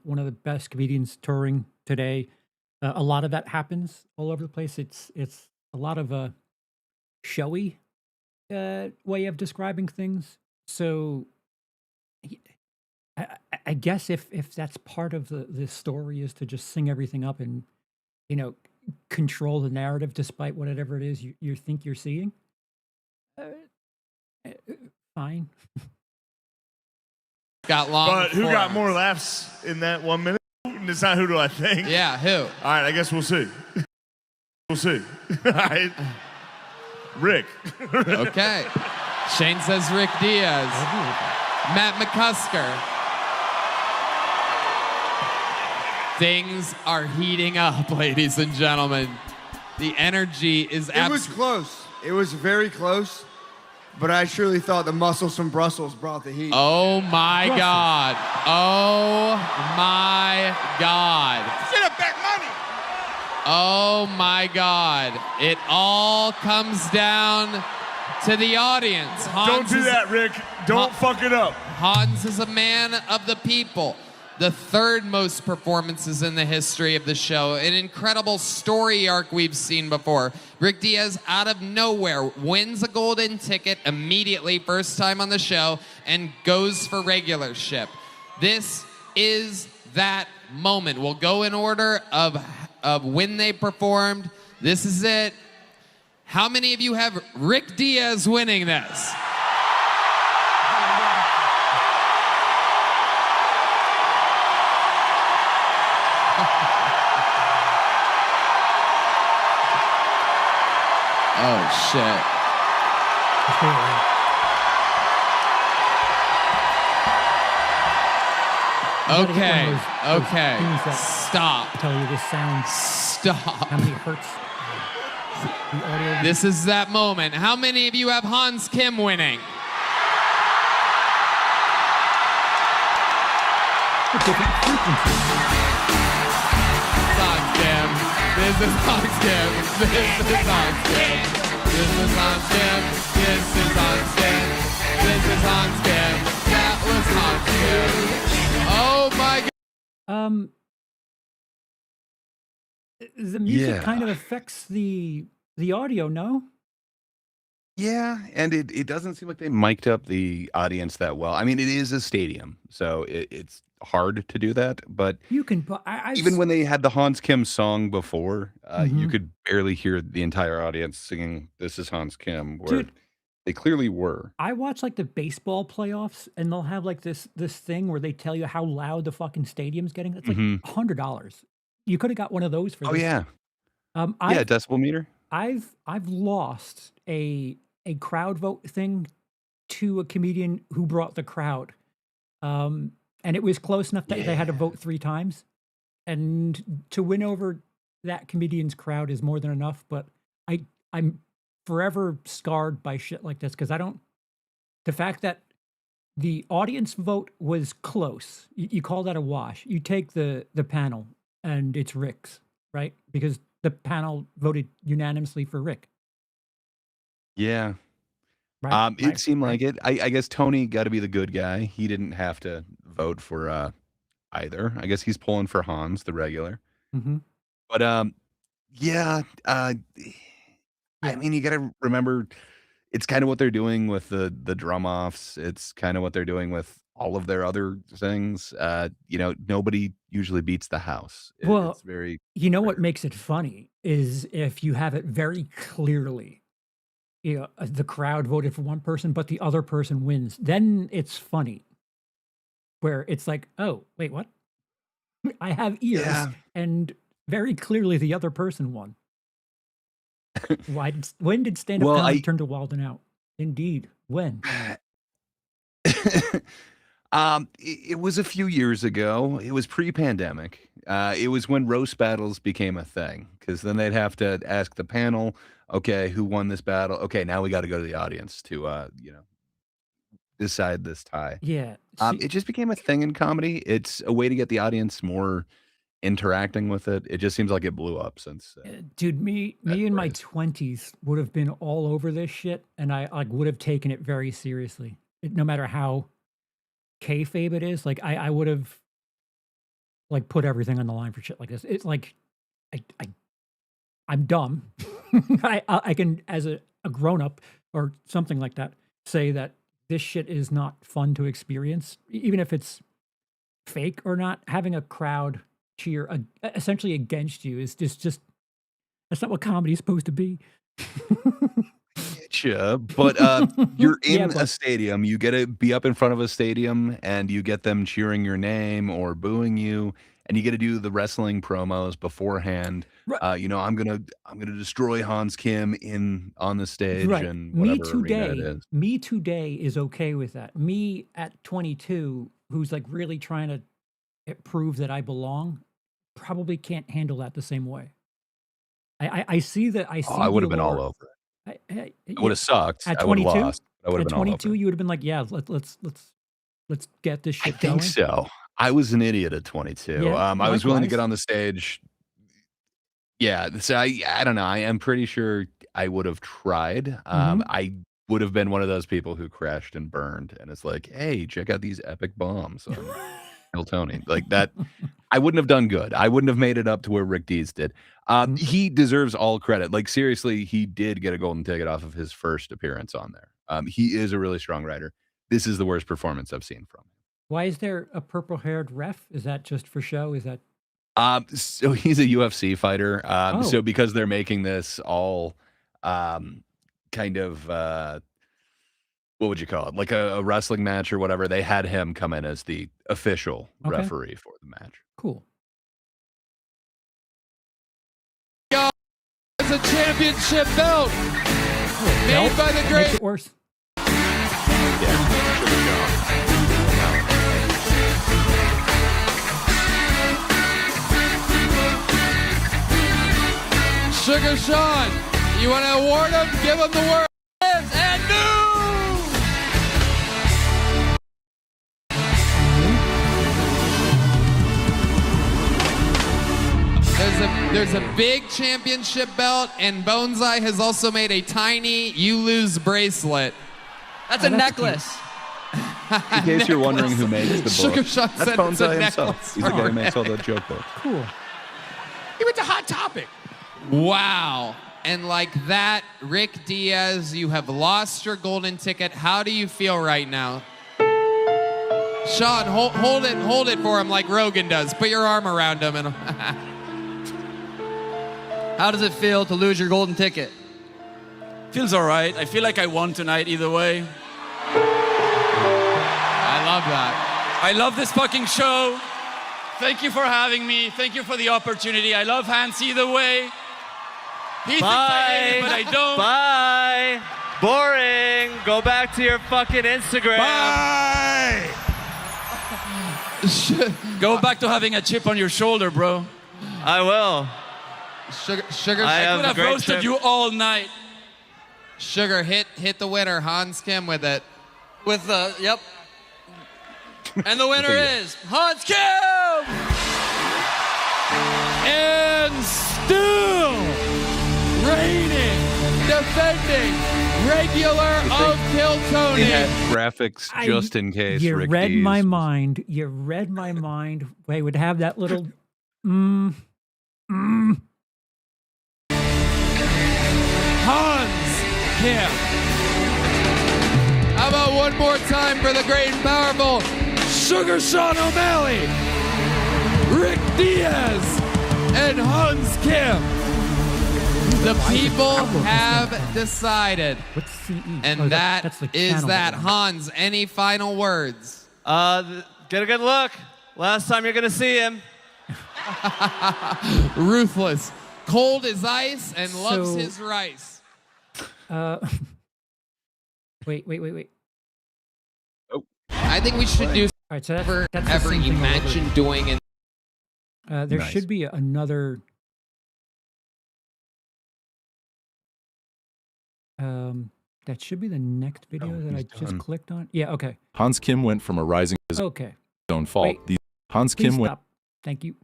one of the best comedians touring today. A lot of that happens all over the place. It's a lot of a showy way of describing things. So I guess if that's part of the story is to just sing everything up and control the narrative despite whatever it is you think you're seeing, fine. Got long. But who got forearms. more laughs in that 1 minute? It's not who do I think. Yeah, who? All right, I guess we'll see. We'll see. All right. Rick. Okay. Shane says Rick Diaz. Matt McCusker. Things are heating up, ladies and gentlemen. The energy is It was close. It was very close. But I surely thought the muscles from Brussels brought the heat. Oh my God. Oh my God. Oh my God. It all comes down to the audience. Don't do that, Rick. Don't fuck it up. Hans is a man of the people. The third most performances in the history of the show. An incredible story arc we've seen before. Rick Diaz, out of nowhere, wins a golden ticket immediately, first time on the show, and goes for regularship. This is that moment. We'll go in order of when they performed. This is it. How many of you have Rick Diaz winning this? Oh, shit. Okay, okay. Stop. Tell you this sound. Stop. How many hertz? The audio. This is that moment. How many of you have Hans Kim winning? Different frequencies. Hans Kim. This is Hans Kim. This is Hans Kim. This is Hans Kim. This is Hans Kim. This is Hans Kim. That was Hans Kim. Oh my God. The music Yeah. kind of affects the audio, no? Yeah, and it doesn't seem like they mic'd up the audience that well. I mean, it is a stadium, so it's hard to do that. But You can, but even when they had the Hans Kim song before, you Mhm. could barely hear the entire audience singing "This is Hans Kim," where Dude. they clearly were. I watch like the baseball playoffs, and they'll have like this thing where they tell you how loud the fucking stadium's getting. It's like Mhm. $100. You could have got one of those for Oh this. yeah, yeah, I've decibel meter. I've lost a crowd vote thing to a comedian who brought the crowd, and it was close enough that they had to Yeah. vote 3 times, and to win over that comedian's crowd is more than enough. But I'm forever scarred by shit like this because I don't. The fact that the audience vote was close, you call that a wash. You take the panel, and it's Rick's, right? Because the panel voted unanimously for Rick, Yeah. right? It seemed like it. I guess Tony got to be the good guy. He didn't have to vote for either. I guess he's pulling for Hans, the regular. Hmm. But yeah. I Yeah. mean, you got to remember, it's kind of what they're doing with the drum offs. It's kind of what they're doing with all of their other things. Nobody usually beats the house. Well, It's very You know what rare. makes it funny is if you have it very clearly, the crowd voted for one person, but the other person wins. Then it's funny, where it's like, oh, wait, what? I have ears, Yeah. and very clearly the other person won. When did stand-up Well, comedy turn to Wild 'N Out? Indeed, when? It was a few years ago. It was pre-pandemic. It was when roast battles became a thing, because then they'd have to ask the panel, okay, who won this battle? Okay, now we got to go to the audience to decide this tie. Yeah, It just became a thing in comedy. It's a way to get the audience more interacting with it. It just seems like it blew up since. dude, me that in my phrase. 20s would have been all over this shit, and I like would have taken it very seriously, no matter how kayfabe it is. Like I would have like put everything on the line for shit like this. It's like I'm dumb. I can, as a grown up or something like that, say that this shit is not fun to experience, even if it's fake or not. Having a crowd cheer essentially against you is just that's not what comedy's supposed to be. Getcha, but you're in Yeah, a but stadium. You get to be up in front of a stadium, and you get them cheering your name or booing you, and you get to do the wrestling promos beforehand. Ri- I'm gonna destroy Hans Kim on the stage right. and Me whatever arena it today, is. me today is okay with that. Me at 22, who's like really trying to prove that I belong, probably can't handle that the same way. I see that. I see Oh, I would the have been all allure. over it. It It would have sucked. At I would have 22, lost. But I would have at been all over 22, it. you would have been like, yeah, let's get this I shit going. think so. I was an idiot at 22. Yeah, I was willing to get likewise. on the stage. Yeah, so I don't know. I am pretty sure I would have tried. I would have been one of those people who crashed and burned, and it's like, hey, check out these epic bombs on Hill Tony. Like that, I wouldn't have done good. I wouldn't have made it up to where Rick Dees did. He deserves all credit. Like seriously, he did get a golden ticket off of his first appearance on there. He is a really strong writer. This is the worst performance I've seen from him. Why is there a purple-haired ref? Is that just for show? Is that So he's a UFC fighter. Oh. So because they're making this all kind of what would you call it? Like a wrestling match or whatever, they had him come in as the official Okay. referee for the match. cool? It's a championship belt made Belt by the makes great. it worse. Sugar Sean, you want to award him? Give him the word. And new. There's a big championship belt, and Boneseye has also made a tiny you lose bracelet. That's Oh, a that's necklace. In case you're wondering who makes the book, Sugar Sean that's said it's a Bonsai himself. necklace. He's the guy who makes all the joke books. Cool. He went to Hot Topic. Wow. And like that, Rick Diaz, you have lost your golden ticket. How do you feel right now? Sean, hold it for him like Rogan does. Put your arm around him and How does it feel to lose your golden ticket? Feels all right. I feel like I won tonight either way. I love that. I love this fucking show. Thank you for having me. Thank you for the opportunity. I love Hans either way. He thinks I hate it, but I don't. Bye. Boring. Go back to your fucking Instagram. Bye. Go back to having a chip on your shoulder, bro. I will. Sugar, I I have could a have great roasted chip. you all night. Sugar, hit the winner, Hans Kim with it. With the, yep. And the winner There you go. is Hans Kim! And still reigning, defending, regular of Kill They Tony. had graphics just in case. You Rick read Dees my was- mind. You read my mind. They would have that little Hans Kim. How about one more time for the great and powerful Sugar Sean O'Malley, Rick Diaz, and Hans Kim. The people have decided, What's CE? and Oh, that that's the is channel that. name. Hans, any final words? Get a good look. Last time you're gonna see him. Ruthless, cold as ice, and loves So- his rice. Wait. I think we should do All right, so ever that's the ever same thing all over. imagine doing in There Nice. should be another. That should be the next video Oh, that I he's just done. clicked on. Yeah. Okay. Hans Kim went from a rising to his Okay. own fall. Wait. Hans Please Kim went. stop. Thank you.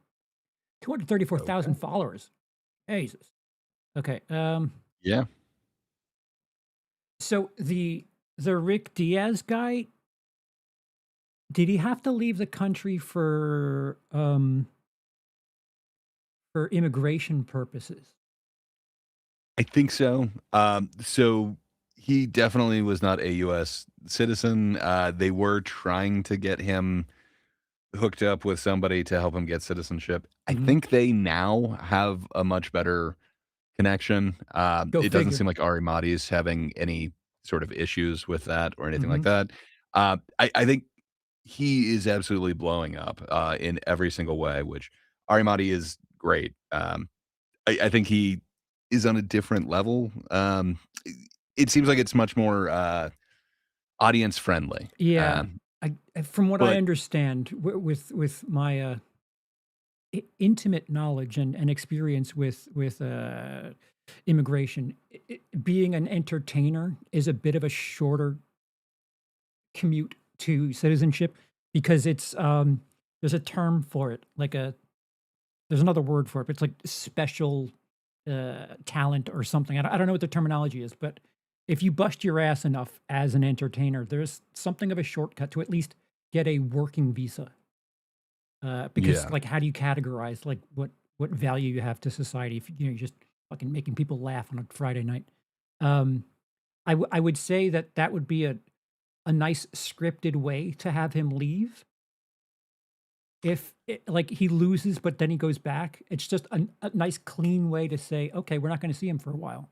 234,000 followers. Jesus. Okay. Yeah. So the Rick Diaz guy, did he have to leave the country for immigration purposes? I think so. So he definitely was not a U.S. citizen. They were trying to get him hooked up with somebody to help him get citizenship. I think they now have a much better connection. Go It doesn't figure. seem like Ari Mahdi's having any sort of issues with that or anything like that. I think he is absolutely blowing up in every single way, which Ari Mahdi is great. I think he is on a different level. It seems like it's much more audience friendly. Yeah. From what I but- understand, with my intimate knowledge and experience with immigration, being an entertainer is a bit of a shorter commute to citizenship because it's there's a term for it, there's another word for it, but it's like special talent or something. I don't know what the terminology is, but if you bust your ass enough as an entertainer, there's something of a shortcut to at least get a working visa. Because Yeah. like, how do you categorize like what value you have to society if you're just fucking making people laugh on a Friday night? Um, I would say that that would be a nice scripted way to have him leave. If like he loses, but then he goes back, it's just a nice clean way to say, okay, we're not going to see him for a while.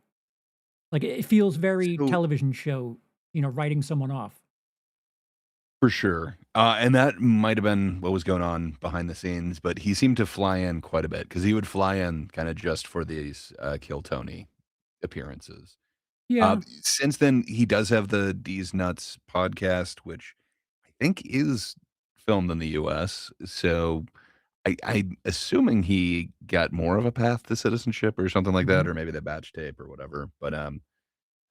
Like it feels very So television show, writing someone off. for sure. And that might have been what was going on behind the scenes, but he seemed to fly in quite a bit because he would fly in kind of just for these Kill Tony appearances. Yeah. Since then, he does have the D's Nuts podcast, which I think is filmed in the US. So I'm assuming he got more of a path to citizenship or something like that, Mhm. or maybe the batch tape or whatever. But I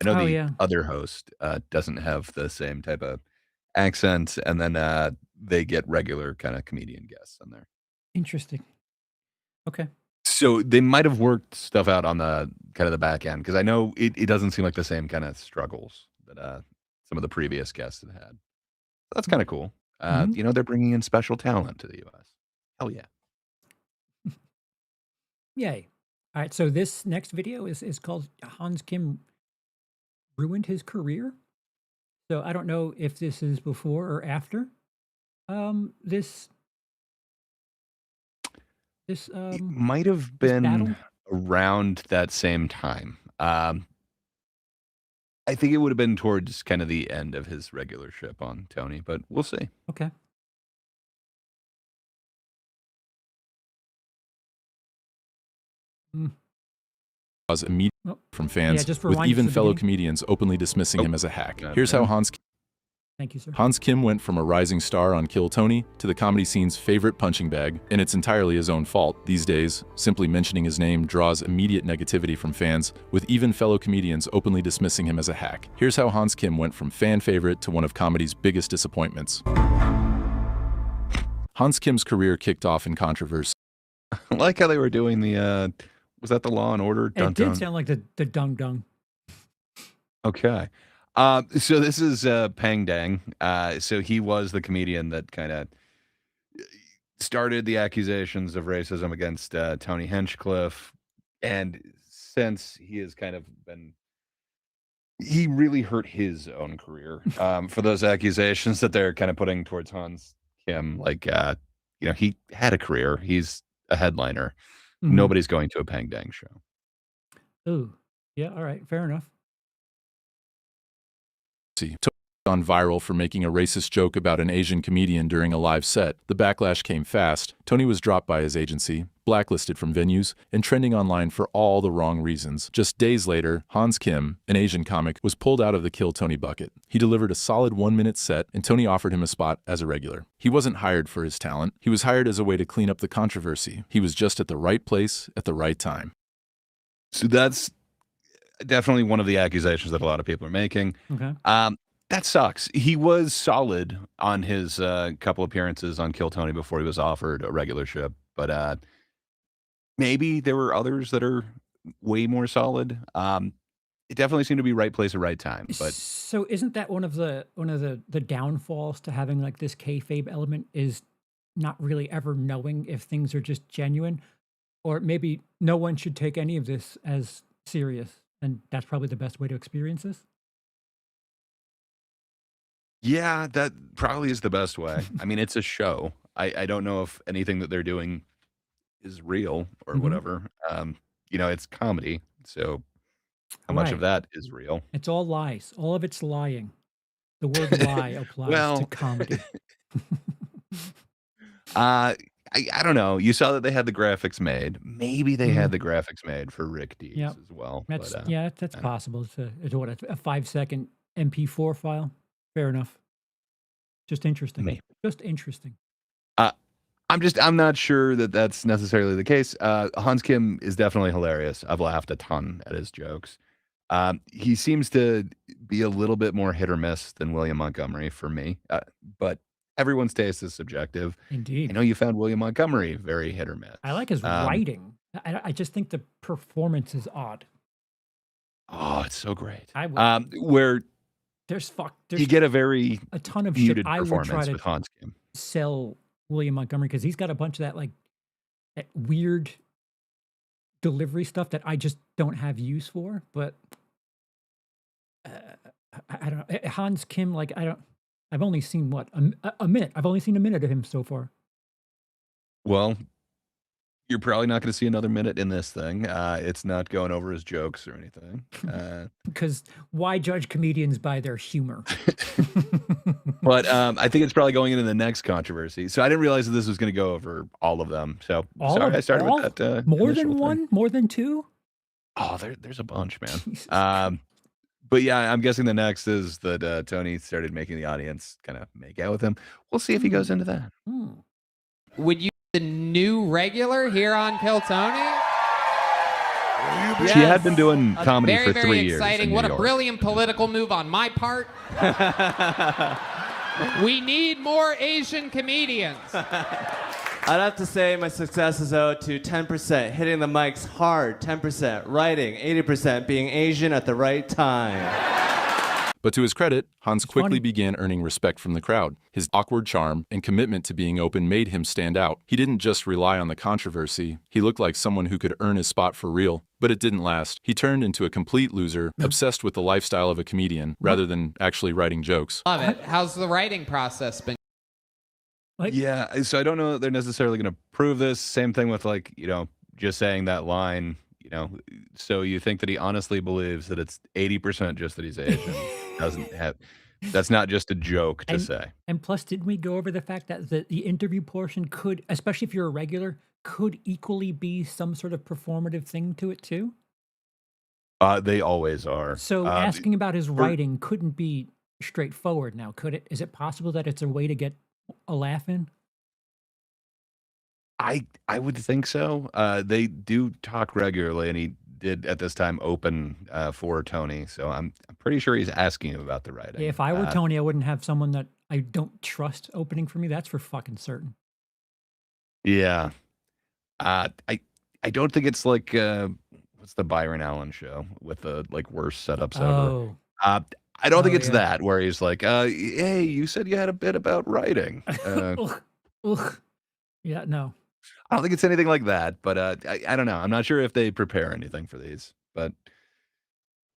know Oh the yeah. other host doesn't have the same type of accent, and then they get regular kind of comedian guests on there. Interesting. Okay. So they might have worked stuff out on the kind of the back end because I know it doesn't seem like the same kind of struggles that some of the previous guests had had. That's kind of cool. Mhm. They're bringing in special talent to the U.S. Hell yeah. Yay. All right. So this next video is called Hans Kim ruined his career. So I don't know if this is before or after this this It might have this been battle. around that same time. I think it would have been towards kind of the end of his regular ship on Tony, but we'll see. Okay. Mm. Cause immediate Well, from yeah, fans, just with rewind to even the fellow beginning. comedians openly dismissing Oh, him as a hack. okay. Here's how Thank you, sir. Hans Kim went from a rising star on Kill Tony to the comedy scene's favorite punching bag, and it's entirely his own fault. These days, simply mentioning his name draws immediate negativity from fans, with even fellow comedians openly dismissing him as a hack. Here's how Hans Kim went from fan favorite to one of comedy's biggest disappointments. Hans Kim's career kicked off in controversy. I like how they were doing the was that the Law and Order? Dun, It did dun. sound like the dung dung. Okay. So this is Pang Dang. So he was the comedian that kind of started the accusations of racism against Tony Hinchcliffe. And since he has kind of been, he really hurt his own career for those accusations that they're kind of putting towards Hans Kim. Like, he had a career. He's a headliner. Mhm. Nobody's going to a Pang Dang show. Ooh. Yeah. All right. Fair enough. Tony gone viral for making a racist joke about an Asian comedian during a live set. The backlash came fast. Tony was dropped by his agency, blacklisted from venues, and trending online for all the wrong reasons. Just days later, Hans Kim, an Asian comic, was pulled out of the Kill Tony bucket. He delivered a solid 1-minute set, and Tony offered him a spot as a regular. He wasn't hired for his talent. He was hired as a way to clean up the controversy. He was just at the right place at the right time. So that's definitely one of the accusations that a lot of people are making. Okay. That sucks. He was solid on his couple appearances on Kill Tony before he was offered a regular ship, but maybe there were others that are way more solid. It definitely seemed to be right place at right time. But So isn't that one of the downfalls to having like this kayfabe element is not really ever knowing if things are just genuine, or maybe no one should take any of this as serious, and that's probably the best way to experience this. yeah, that probably is the best way. I mean, it's a show. I don't know if anything that they're doing is real or Mhm. whatever. It's comedy, so how much of Right. that is real? It's all lies. All of it's lying. The word lie applies to Well, comedy. I don't know. You saw that they had the graphics made. Maybe they had Mhm. the graphics made for Rick Dees Yep. as well. That's But yeah, that's I don't know. possible. It's what a 5-second MP4 file. Fair enough. Just interesting. Maybe. Just interesting. Uh, I'm not sure that that's necessarily the case. Hans Kim is definitely hilarious. I've laughed a ton at his jokes. He seems to be a little bit more hit or miss than William Montgomery for me. But everyone's taste is subjective. I Indeed. know you found William Montgomery very hit or miss. I like his Um, writing. I just think the performance is odd. Oh, it's so great. I would Where there's you get a very a ton of shit muted I would try performance to with Hans Kim. sell William Montgomery because he's got a bunch of that like that weird delivery stuff that I just don't have use for. But I don't know. Hans Kim, like I've only seen what a minute. I've only seen a minute of him so far. Well, you're probably not going to see another minute in this thing. It's not going over his jokes or anything. Because why judge comedians by their humor? But I think it's probably going into the next controversy. So I didn't realize that this was going to go over all of them. So sorry, I started with that. More initial than thing. one? More than two? Oh, there's a bunch, man. Jesus Christ. But yeah, I'm guessing the next is that Tony started making the audience kind of make out with him. We'll see if he goes into that. Would you be the new regular here on Kill Tony? She had been doing comedy Very, for very 3 years. exciting. in What New a York. brilliant political move on my part. We need more Asian comedians. I'd have to say my success is owed to 10% hitting the mics hard, 10% writing, 80% being Asian at the right time. But to his credit, Hans quickly funny. began earning respect from the crowd. His awkward charm and commitment to being open made him stand out. He didn't just rely on the controversy. He looked like someone who could earn his spot for real. But it didn't last. He turned into a complete loser, obsessed with the lifestyle of a comedian rather than actually writing jokes. Love it. How's the writing process been? Like, Yeah, so I don't know that they're necessarily going to prove this. Same thing with like, just saying that line, so you think that he honestly believes that it's 80% just that he's Asian. That's not just a joke to say. And plus, didn't we go over the fact that the interview portion could, especially if you're a regular, could equally be some sort of performative thing to it too? They always are. So asking about his writing couldn't be straightforward now, could it? Is it possible that it's a way to get a laugh in? I would think so. They do talk regularly, and he did at this time open for Tony. So I'm pretty sure he's asking him about the writing. Yeah, if I were Tony, I wouldn't have someone that I don't trust opening for me. That's for fucking certain. Yeah. I don't think it's like what's the Byron Allen show with the like worst setups ever. I don't think it's that where he's like, hey, you said you had a bit about writing. Ugh. Yeah, no. I don't think it's anything like that, but I don't know. I'm not sure if they prepare anything for these, but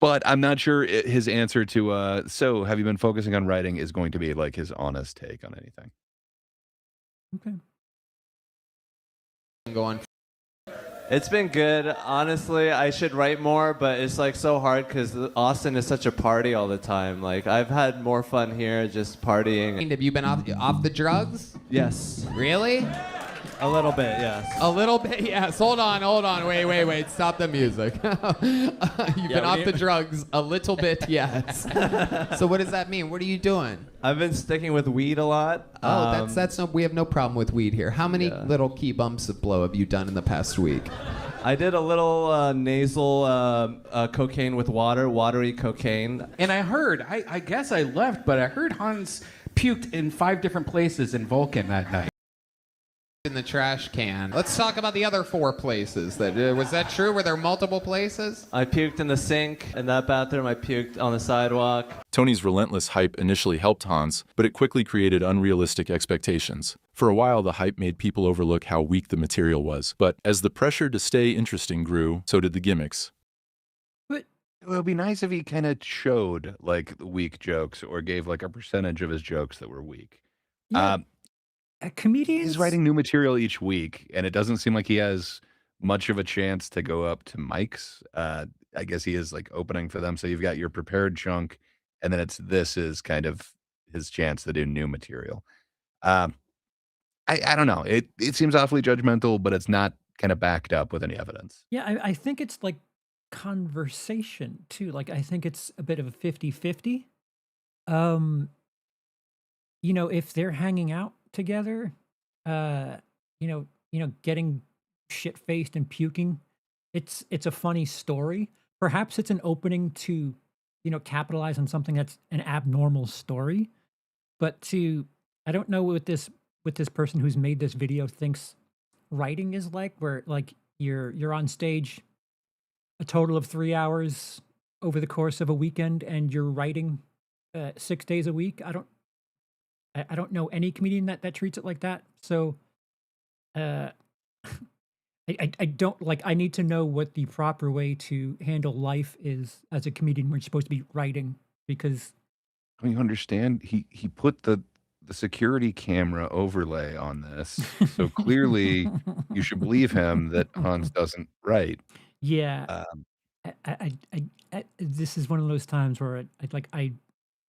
I'm not sure his answer to so have you been focusing on writing is going to be like his honest take on anything. Okay. Going. It's been good. Honestly, I should write more, but it's like so hard because Austin is such a party all the time. Like I've had more fun here just partying. Have you been off the drugs? Yes. Really? A little bit, yes. A little bit, yes. Hold on. Wait. Stop the music. You've been off the drugs a little bit, yes. So what does that mean? What are you doing? I've been sticking with weed a lot. Oh, that's no. We have no problem with weed here. How many little key bumps of blow have you done in the past week? I did a little nasal cocaine with watery cocaine. And I heard, I guess I left, but I heard Hans puked in 5 different places in Vulcan that night. In the trash can. Let's talk about the other 4 places. Was that true? Were there multiple places? I puked in the sink in that bathroom. I puked on the sidewalk. Tony's relentless hype initially helped Hans, but it quickly created unrealistic expectations. For a while, the hype made people overlook how weak the material was. But as the pressure to stay interesting grew, so did the gimmicks. But it would be nice if he kind of showed like weak jokes or gave like a percentage of his jokes that were weak. Yeah. Comedians? He's writing new material each week, and it doesn't seem like he has much of a chance to go up to mics. I guess he is like opening for them. So you've got your prepared chunk, and then this is kind of his chance to do new material. I don't know. It seems awfully judgmental, but it's not kind of backed up with any evidence. Yeah, I think it's like conversation too. Like I think it's a bit of a 50-50. If they're hanging out together, getting shit-faced and puking, it's a funny story. Perhaps it's an opening to, capitalize on something that's an abnormal story. But I don't know what this person who's made this video thinks writing is like, where like you're on stage a total of 3 hours over the course of a weekend, and you're writing 6 days a week. I don't know any comedian that treats it like that. So uh, I don't like. I need to know what the proper way to handle life is as a comedian when you're supposed to be writing, because Don't you understand? He put the security camera overlay on this, so clearly you should believe him that Hans doesn't write. yeah, Um, this is one of those times where I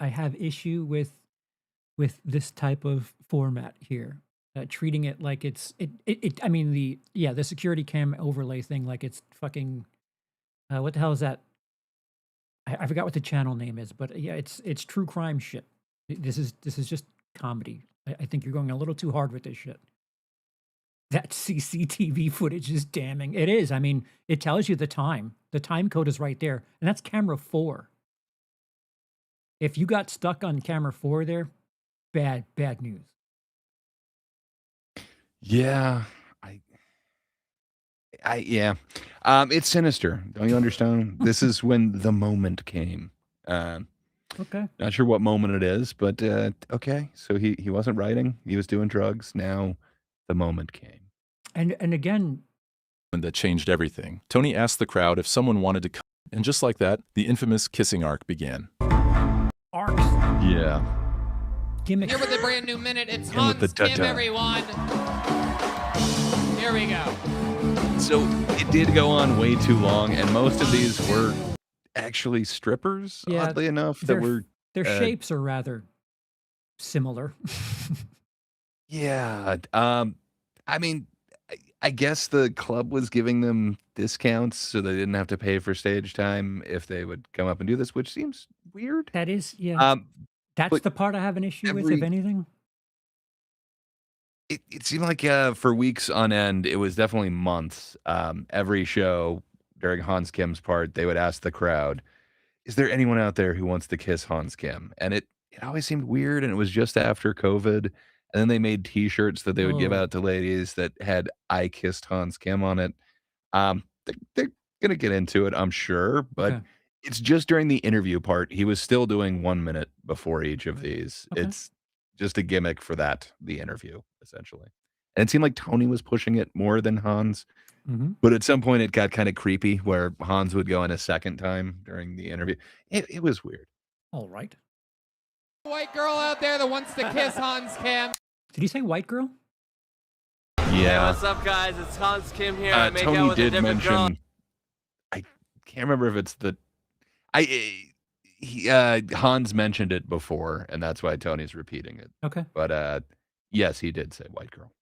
have issue with this type of format here, treating it like I mean the security cam overlay thing like it's fucking what the hell is that? I forgot what the channel name is, but yeah, it's true crime shit. This is just comedy. I think you're going a little too hard with this shit. That CCTV footage is damning. It is. I mean, it tells you the time. The time code is right there, and that's camera 4. If you got stuck on camera 4 there, bad news. yeah, yeah. It's sinister. Don't you understand? This is when the moment came. Okay. Not sure what moment it is, but okay. So he wasn't writing. He was doing drugs. Now the moment came. And again, That changed everything. Tony asked the crowd if someone wanted to come, and just like that, the infamous kissing arc began. arcs, Yeah. gimmicks. Here with a brand new minute, it's And with Hans the Kim, ta-ta. everyone. Here we go. So it did go on way too long, and most of these were actually strippers, Yeah, oddly enough, that their were their uh, shapes are rather similar. yeah. I mean, I guess the club was giving them discounts so they didn't have to pay for stage time if they would come up and do this, which seems weird. That is, yeah. Um, That's but the part I have an issue with, if every anything. it seemed like for weeks on end, it was definitely months. Every show during Hans Kim's part, they would ask the crowd, "Is there anyone out there who wants to kiss Hans Kim?" And it always seemed weird, and it was just after COVID. And then they made T-shirts that they would give Oh, out to ladies that had "I kissed Hans Kim" on it. They're gonna get into it, I'm sure, but okay, it's just during the interview part. He was still doing 1 minute before each of these. okay. It's just a gimmick for the interview, essentially. And it seemed like Tony was pushing it more than Hans, Mhm. but at some point it got kind of creepy where Hans would go in a second time during the interview. It was weird. All right. White girl out there that wants to kiss Hans Kim. Did he say white girl? Yeah. What's up, guys? It's Hans Kim here. I make out Tony with a did different girl. mention. I can't remember if it's the. Hans mentioned it before, and that's why Tony's repeating it. Okay. But yes, he did say white girl.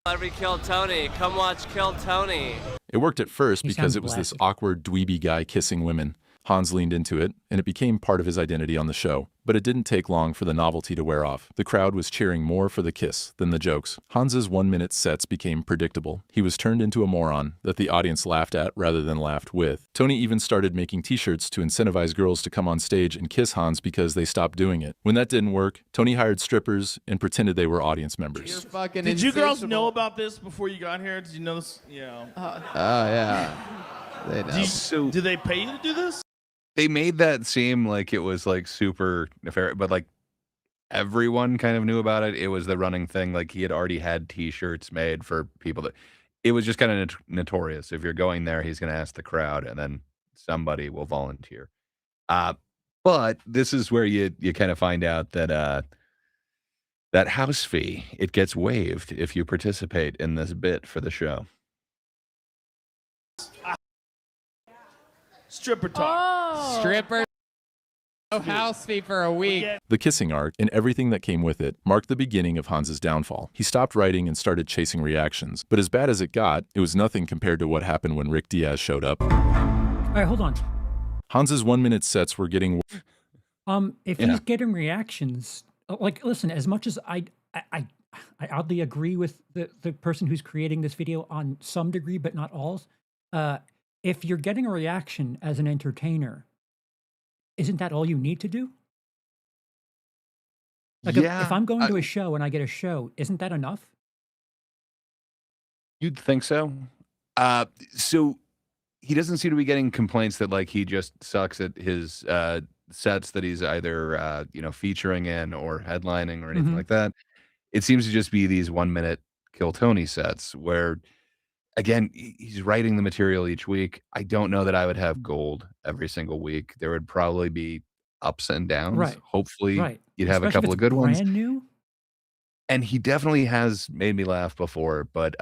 Let me kill Tony. Come watch Kill Tony. It worked at first He because sounds it was this blasted. awkward dweeby guy kissing women. Hans leaned into it, and it became part of his identity on the show. But it didn't take long for the novelty to wear off. The crowd was cheering more for the kiss than the jokes. Hans's 1-minute sets became predictable. He was turned into a moron that the audience laughed at rather than laughed with. Tony even started making t-shirts to incentivize girls to come on stage and kiss Hans because they stopped doing it. When that didn't work, Tony hired strippers and pretended they were audience members. You're fucking Did you girls insatiable. know about this before you got here? Did you know this? Yeah. Oh yeah, they know. So Did they pay you to do this? they made that seem like it was like super nefarious, but like everyone kind of knew about it. It was the running thing. Like he had already had T-shirts made for people that. It was just kind of notorious. If you're going there, he's going to ask the crowd, and then somebody will volunteer. But this is where you kind of find out that that house fee, it gets waived if you participate in this bit for the show. Stripper talk. Stripper. No house fee for a week. The kissing arc and everything that came with it marked the beginning of Hans's downfall. He stopped writing and started chasing reactions. But as bad as it got, it was nothing compared to what happened when Rick Diaz showed up. All right, hold on. Hans's 1-minute sets were getting If Yeah. he's getting reactions, like, listen, as much as I oddly agree with the person who's creating this video on some degree, but not all. If you're getting a reaction as an entertainer, isn't that all you need to do? Like, if I'm going to a show and I get a show, isn't that enough? You'd think so. So he doesn't seem to be getting complaints that like he just sucks at his sets that he's either featuring in or headlining or anything Mhm. like that. It seems to just be these 1 minute Kill Tony sets where again he's writing the material each week. I don't know that I would have gold every single week. There would probably be ups and downs. Right. Hopefully Right. you'd have a Especially if couple it's of good ones. brand new. And he definitely has made me laugh before, but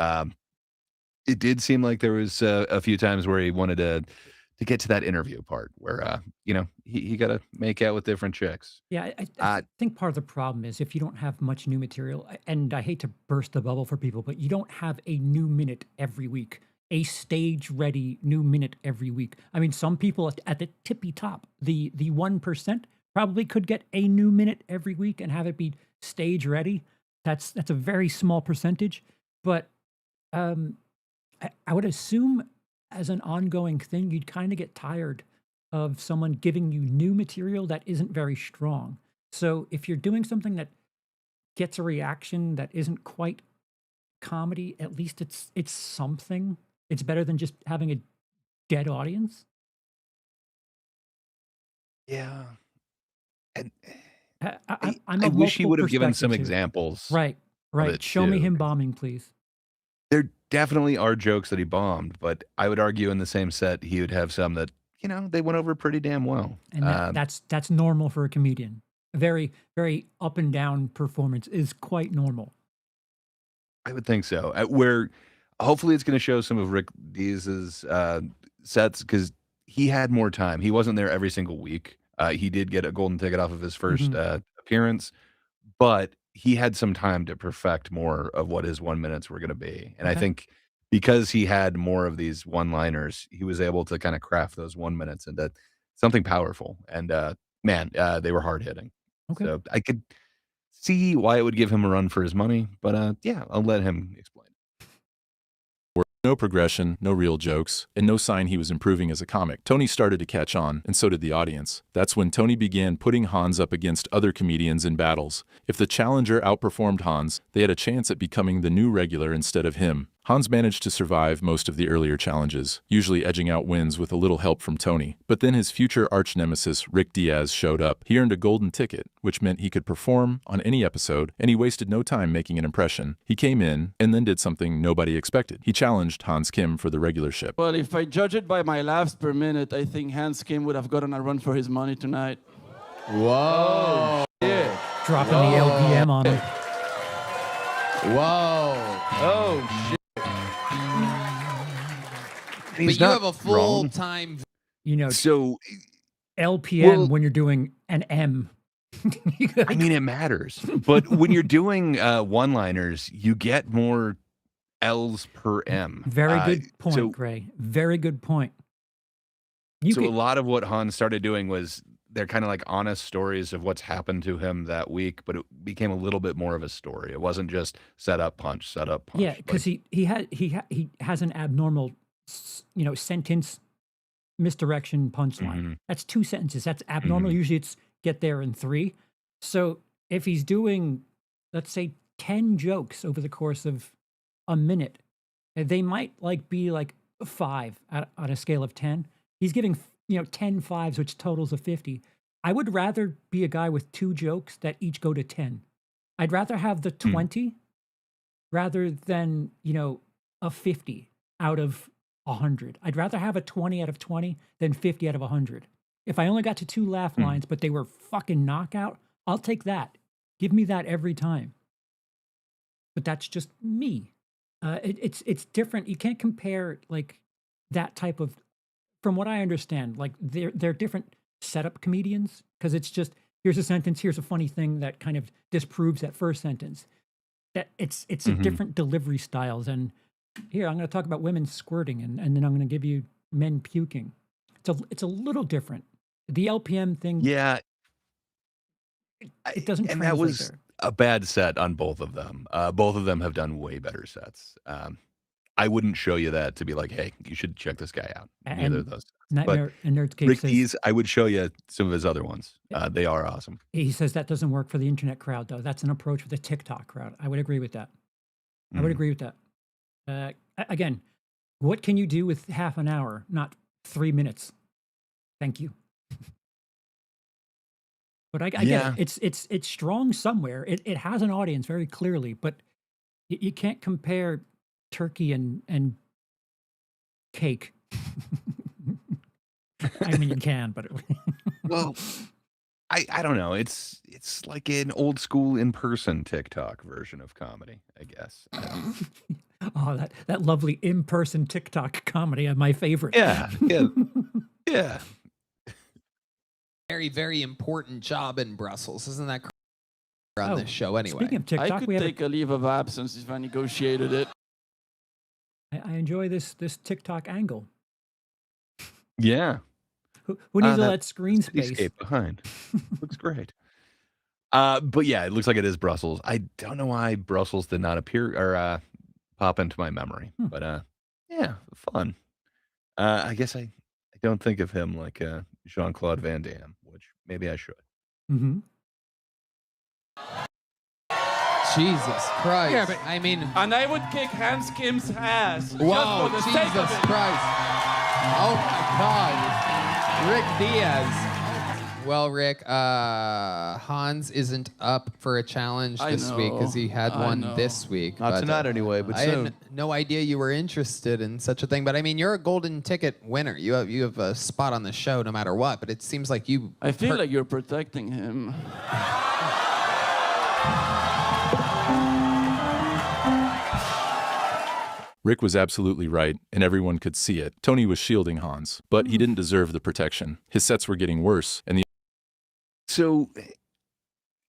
it did seem like there was a few times where he wanted to get to that interview part where he got to make out with different chicks. Yeah, I Uh, think part of the problem is if you don't have much new material, and I hate to burst the bubble for people, but you don't have a new minute every week, a stage ready new minute every week. I mean, some people at the tippy top, the 1% probably could get a new minute every week and have it be stage ready. That's a very small percentage, but um, I would assume as an ongoing thing, you'd kind of get tired of someone giving you new material that isn't very strong. So if you're doing something that gets a reaction that isn't quite comedy, at least it's something. It's better than just having a dead audience. yeah. And I'm I of wish he multiple would have given some perspectives here. examples Right, of right. it Show me too. him bombing, please. There definitely are jokes that he bombed, but I would argue in the same set he would have some that they went over pretty damn well. And that's normal for a comedian. A very, very up and down performance is quite normal. I would think so. Where hopefully it's going to show some of Rick Dees's sets because he had more time. He wasn't there every single week. He did get a golden ticket off of his first Mhm. appearance, but he had some time to perfect more of what his 1 minutes were going to be. And I Okay. think because he had more of these one-liners, he was able to kind of craft those 1 minutes into something powerful. And man, they were hard hitting. Okay. So I could see why it would give him a run for his money, but yeah, I'll let him explain. No progression, no real jokes, and no sign he was improving as a comic. Tony started to catch on, and so did the audience. That's when Tony began putting Hans up against other comedians in battles. If the challenger outperformed Hans, they had a chance at becoming the new regular instead of him. Hans managed to survive most of the earlier challenges, usually edging out wins with a little help from Tony. But then his future arch-nemesis, Rick Diaz, showed up. He earned a golden ticket, which meant he could perform on any episode, and he wasted no time making an impression. He came in, and then did something nobody expected. He challenged Hans Kim for the regularship. Well, if I judge it by my laughs per minute, I think Hans Kim would have gotten a run for his money tonight. Whoa. Yeah. Dropping the LPM on him. Whoa. Oh, shit. But He's you not have a wrong. full-time You know, So LPM Well- when you're doing an M. I mean, it matters. But when you're doing one-liners, you get more L's per M. Very good point, So, Gray. Very good point. You so a could, lot of what Hans started doing was they're kind of like honest stories of what's happened to him that week, but it became a little bit more of a story. It wasn't just set up, punch, set up, punch. yeah, because he has an abnormal, sentence misdirection punchline. Mhm. That's 2 sentences. That's abnormal. Usually it's get there in 3. So if he's doing, let's say, 10 jokes over the course of a minute, they might be like 5 on a scale of 10. He's giving 10 fives, which totals a 50. I would rather be a guy with 2 jokes that each go to 10. I'd rather have the 20 rather than a 50 out of 100. I'd rather have a 20 out of 20 than 50 out of 100. If I only got to 2 laugh lines, but they were fucking knockout, I'll take that. Give me that every time. But that's just me. It's different. You can't compare that type of. From what I understand, they're different setup comedians because it's just here's a sentence, here's a funny thing that kind of disproves that first sentence. That it's a different delivery styles. And here I'm going to talk about women squirting, and then I'm going to give you men puking. It's a little different. The LPM thing, Yeah, it doesn't and translate that was there. a bad set on both of them. Both of them have done way better sets. I wouldn't show you that to be like, hey, you should check this guy out. Neither And of those. Nightmare and Nerdscape Rick says Dees, I would show you some of his other ones. They are awesome. he says that doesn't work for the internet crowd though. That's an approach for the TikTok crowd. I would agree with that. I would Mhm. agree with that. Again, what can you do with half an hour, not 3 minutes? Thank you. But I Yeah. get it. It's strong somewhere. It has an audience very clearly, but you can't compare turkey and cake. I mean, you can, but Well, I don't know. It's like an old school in person TikTok version of comedy, I guess. oh, that lovely in person TikTok comedy, my favorite. Yeah, yeah, yeah. Very, very important job in Brussels. Isn't that on Oh, this show anyway? Speaking of TikTok, we have a leave of absence if I negotiated it. I enjoy this TikTok angle. Yeah. Who needs all That that screen space? cityscape behind. Looks great. But yeah, it looks like it is Brussels. I don't know why Brussels did not appear or pop into my memory. But yeah, fun. I guess I don't think of him like Jean-Claude Van Damme, which maybe I should. Mm-hmm. Jesus Christ. Yeah, but- I mean, And I would kick Hans Kim's ass. wow, just for the sake Jesus of it. Christ. Oh my God. Rick Diaz. Well, Rick, Hans isn't up for a challenge I this week because know. he had I one know. this week. Not but, tonight anyway, but I soon. had no idea you were interested in such a thing. But I mean, you're a golden ticket winner. You have a spot on the show no matter what. But it seems like you. I feel like you're protecting him. Rick was absolutely right, and everyone could see it. Tony was shielding Hans, but he didn't deserve the protection. His sets were getting worse, and the So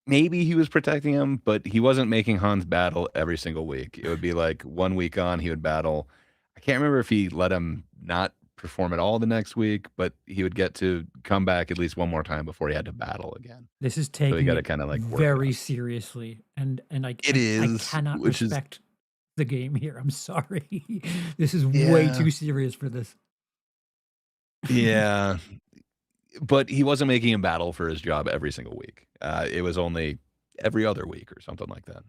maybe he was protecting him, but he wasn't making Hans battle every single week. It would be like 1 week on, he would battle. I can't remember if he let him not perform at all the next week, but he would get to come back at least one more time before he had to battle again. This is So taking you got to it kind of like work it very out. seriously, and I It is, I cannot which is respect the game here. I'm sorry. This is way yeah, too serious for this. yeah. But he wasn't making him battle for his job every single week. It was only every other week or something like that.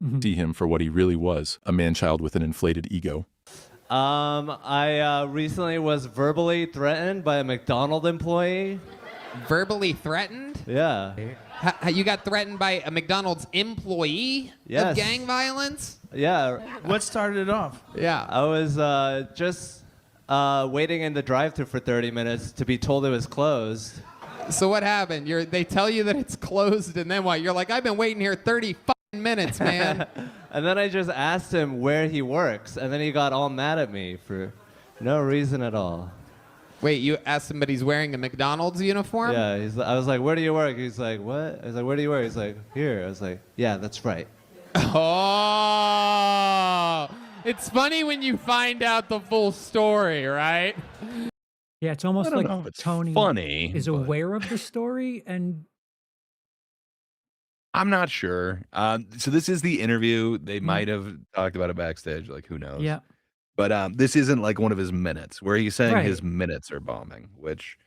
Mhm. see him for what he really was, a man-child with an inflated ego. I recently was verbally threatened by a McDonald's employee. Verbally threatened? Yeah. You got threatened by a McDonald's employee Yes. of gang violence? Yeah. What started it off? Yeah. I was just waiting in the drive-thru for 30 minutes to be told it was closed. So what happened? They tell you that it's closed, and then what? You're like, I've been waiting here 30 fucking minutes, man. And then I just asked him where he works, and then he got all mad at me for no reason at all. Wait, you asked him, but he's wearing a McDonald's uniform? Yeah, I was like, where do you work? He's like, what? I was like, where do you work? He's like, here. I was like, yeah, that's right. Oh, it's funny when you find out the full story, right? Yeah, it's I almost don't like know if it's Tony funny, is but aware of the story, and I'm not sure. So this is the interview. They Mm. might have talked about it backstage, like who knows. yeah, But this isn't like one of his minutes where he's saying his right. minutes are bombing, which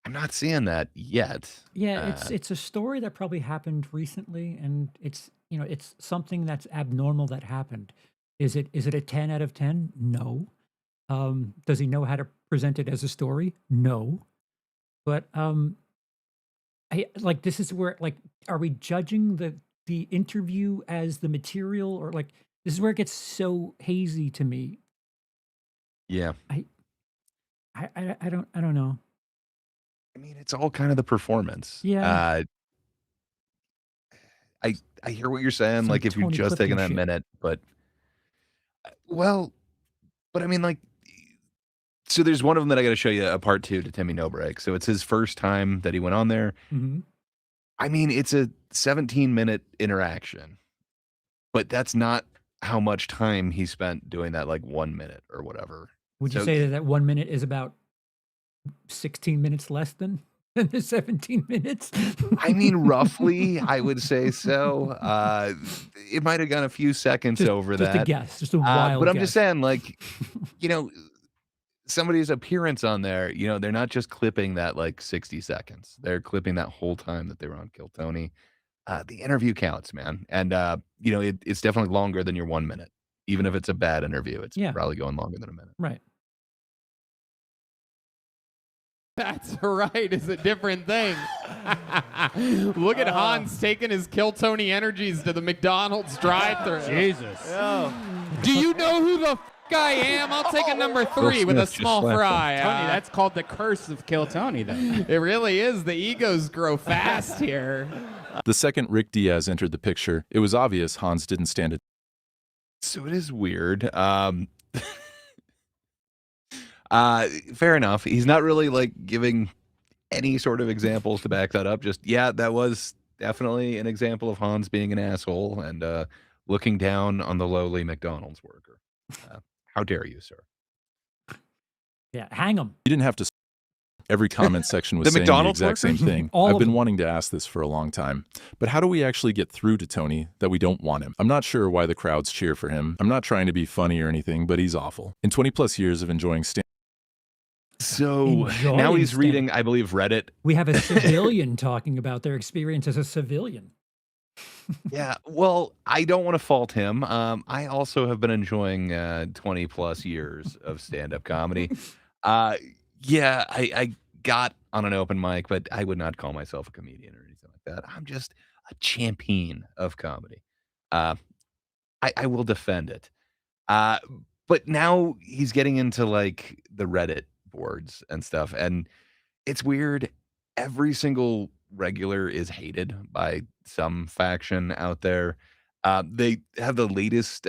I'm not seeing that yet. Yeah, Uh, it's a story that probably happened recently, and it's it's something that's abnormal that happened. Is it a 10 out of 10? No. Does he know how to present it as a story? No. But I like this is where like are we judging the interview as the material, or like this is where it gets so hazy to me. yeah. I don't know. I mean, it's all kind of the performance. Yeah, I hear what you're saying. some Like if you're Tony just taking Clifton that shit. minute, but well, but I mean, like, so there's one of them that I got to show you a part two to Timmy No Break. So it's his first time that he went on there. Hmm. I mean, it's a 17-minute interaction, but that's not how much time he spent doing that, like 1 minute or whatever. Would you So say that 1 minute is about 16 minutes less than the 17 minutes? I mean, roughly, I would say so. It might have gone a few seconds just over just a that. guess, just a wild But I'm just guess. saying, like, you know, somebody's appearance on there, they're not just clipping that like 60 seconds. They're clipping that whole time that they were on Kill Tony. The interview counts, man. And, it's definitely longer than your 1 minute, even if it's a bad interview, it's Yeah. probably going longer than a minute. Right. That's right, is a different thing. Look at Hans taking his Kill Tony energies to the McDonald's drive-thru. Jesus. Do you know who the I am? I'll take a number 3 with a Smith just small slapped him. fry. Tony, that's called the curse of Kill Tony, then. It really is. The egos grow fast here. The second Rick Diaz entered the picture, it was obvious Hans didn't stand it. So it is weird. Fair enough. He's not really like giving any sort of examples to back that up. Just, yeah, that was definitely an example of Hans being an asshole and looking down on the lowly McDonald's worker. How dare you, sir? Yeah, hang him. You didn't have to. Every comment section was The saying McDonald's the exact same workers? thing. All I've of been them. wanting to ask this for a long time. But how do we actually get through to Tony that we don't want him? I'm not sure why the crowds cheer for him. I'm not trying to be funny or anything, but he's awful. In 20 plus years of enjoying stand. So Enjoying now he's stand- reading, I believe, Reddit. We have a civilian talking about their experience as a civilian. Yeah, well, I don't want to fault him. I also have been enjoying 20 plus years of stand-up comedy. Yeah, I got on an open mic, but I would not call myself a comedian or anything like that. I'm just a champion of comedy. I will defend it. But now he's getting into like the Reddit boards and stuff, and it's weird. Every single regular is hated by some faction out there. They have the latest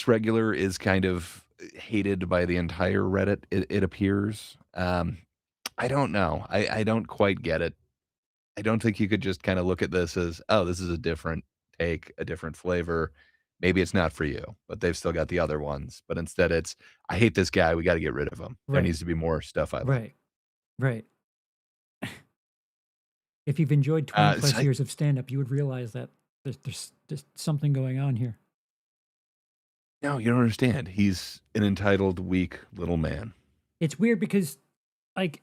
regular is kind of hated by the entire Reddit, it appears. I don't know. I don't quite get it. I don't think you could just kind of look at this as, oh, this is a different take, a different flavor. Maybe it's not for you, but they've still got the other ones. But instead it's, I hate this guy. We got to get rid of him. There Right. needs to be more stuff I like. Right. Right. If you've enjoyed 20 it's plus like- years of stand-up, you would realize that there's something going on here. No, you don't understand. He's an entitled, weak little man. It's weird because, like,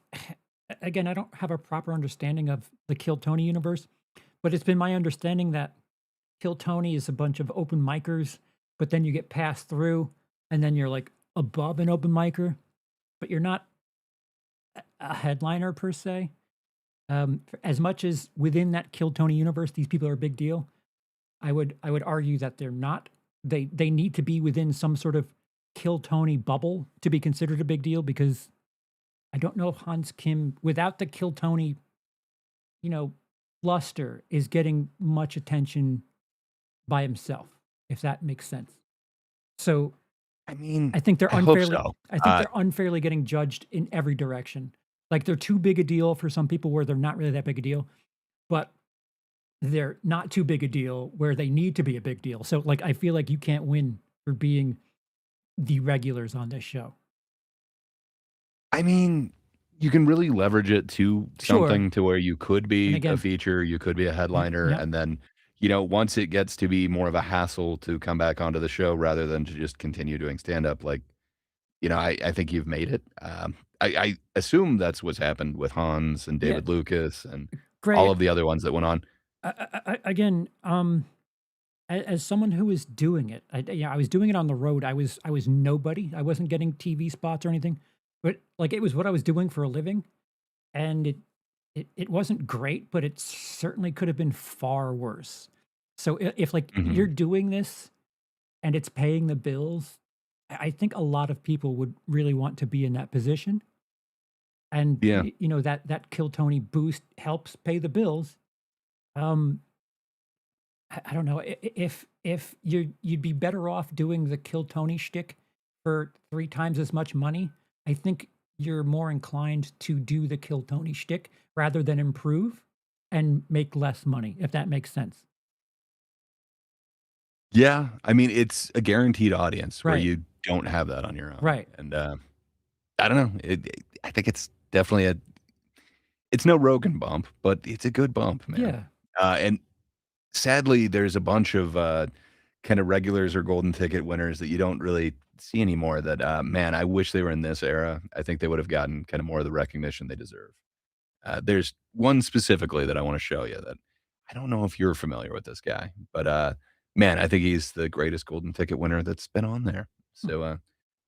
again, I don't have a proper understanding of the Kill Tony universe, but it's been my understanding that Kill Tony is a bunch of open micers, but then you get passed through, and then you're like above an open micer, but you're not a headliner per se. As much as within that Kill Tony universe, these people are a big deal, I would argue that they're not. They need to be within some sort of Kill Tony bubble to be considered a big deal, because I don't know if Hans Kim, without the Kill Tony, luster, is getting much attention by himself, if that makes sense. So I mean, I think they're I hope unfairly. so. I think they're unfairly getting judged in every direction. Like, they're too big a deal for some people where they're not really that big a deal, but they're not too big a deal where they need to be a big deal. So, like, I feel like you can't win for being the regulars on this show. I mean, you can really leverage it to Sure. something to where you could be And again- a feature, you could be a headliner, Yep. and then, once it gets to be more of a hassle to come back onto the show rather than to just continue doing stand-up, like, I think you've made it. I assume that's what's happened with Hans and Yeah. David Lucas and Great. all of the other ones that went on. Again, as someone who is doing it, I was doing it on the road. I was nobody. I wasn't getting TV spots or anything, but like, it was what I was doing for a living, and it wasn't great, but it certainly could have been far worse. So if like Mhm. you're doing this and it's paying the bills, I think a lot of people would really want to be in that position. And Yeah. that Kill Tony boost helps pay the bills. I don't know if you'd be better off doing the Kill Tony shtick for 3 times as much money. I think you're more inclined to do the Kill Tony shtick rather than improve and make less money, if that makes sense. Yeah, I mean, it's a guaranteed audience where Right. you don't have that on your own. Right. And I don't know. I think it's definitely it's no Rogan bump, but it's a good bump, man. Yeah. And sadly, there's a bunch of kind of regulars or golden ticket winners that you don't really see anymore that, man, I wish they were in this era. I think they would have gotten kind of more of the recognition they deserve. There's one specifically that I want to show you that I don't know if you're familiar with this guy, but man, I think he's the greatest golden ticket winner that's been on there. So I'm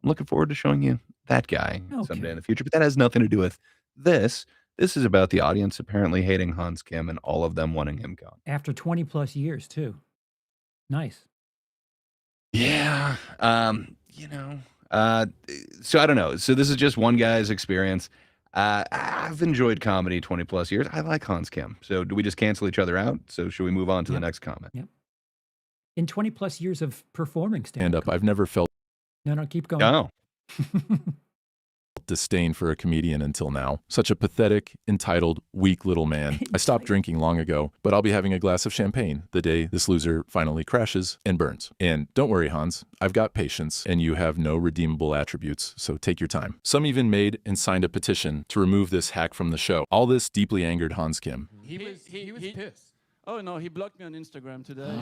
looking forward to showing you that guy someday in the future. But that has nothing to do with this. This is about the audience apparently hating Hans Kim and all of them wanting him gone. After 20 plus years, too. Nice. Yeah. So I don't know. So this is just one guy's experience. I've enjoyed comedy 20 plus years. I like Hans Kim. So do we just cancel each other out? So should we move on to the next comment? Yep. In 20 plus years of performing Stand-up, I've never felt No, keep going. Oh. disdain for a comedian until now. Such a pathetic, entitled, weak little man. I stopped drinking long ago, but I'll be having a glass of champagne the day this loser finally crashes and burns. And don't worry, Hans, I've got patience, and you have no redeemable attributes, so take your time. Some even made and signed a petition to remove this hack from the show. All this deeply angered Hans Kim. He was pissed. Oh no, he blocked me on Instagram today.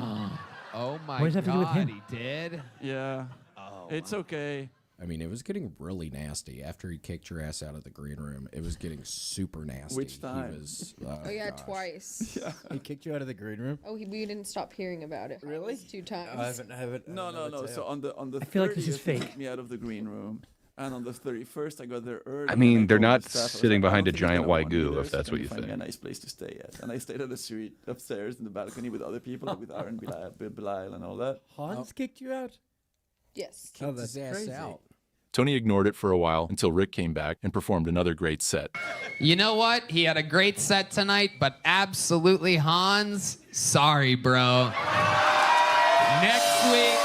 Oh my What does that have to do with him? he did? Yeah. Oh, It's okay. I mean, it was getting really nasty after he kicked your ass out of the green room. It was getting super nasty. Which time? He was, Oh yeah, gosh. twice. He kicked you out of the green room? Oh, we didn't stop hearing about it. Really? It was 2 times. I haven't. No. So on the I feel like this is 30th, he fake. kicked me out of the green room, and on the 31st, I got there early. I and mean, they're told not the staff, I was sitting like, I behind don't a think he's giant gonna white want me goo, there, if so that's can what you you find me think. a nice place to stay at. And I stayed on the street upstairs in the balcony with other people, like with Aaron Bilal and all that. Hans kicked you out? Yes. Kicked his ass out. Tony ignored it for a while until Rick came back and performed another great set. You know what? He had a great set tonight, but absolutely, Hans, sorry, bro. Next week,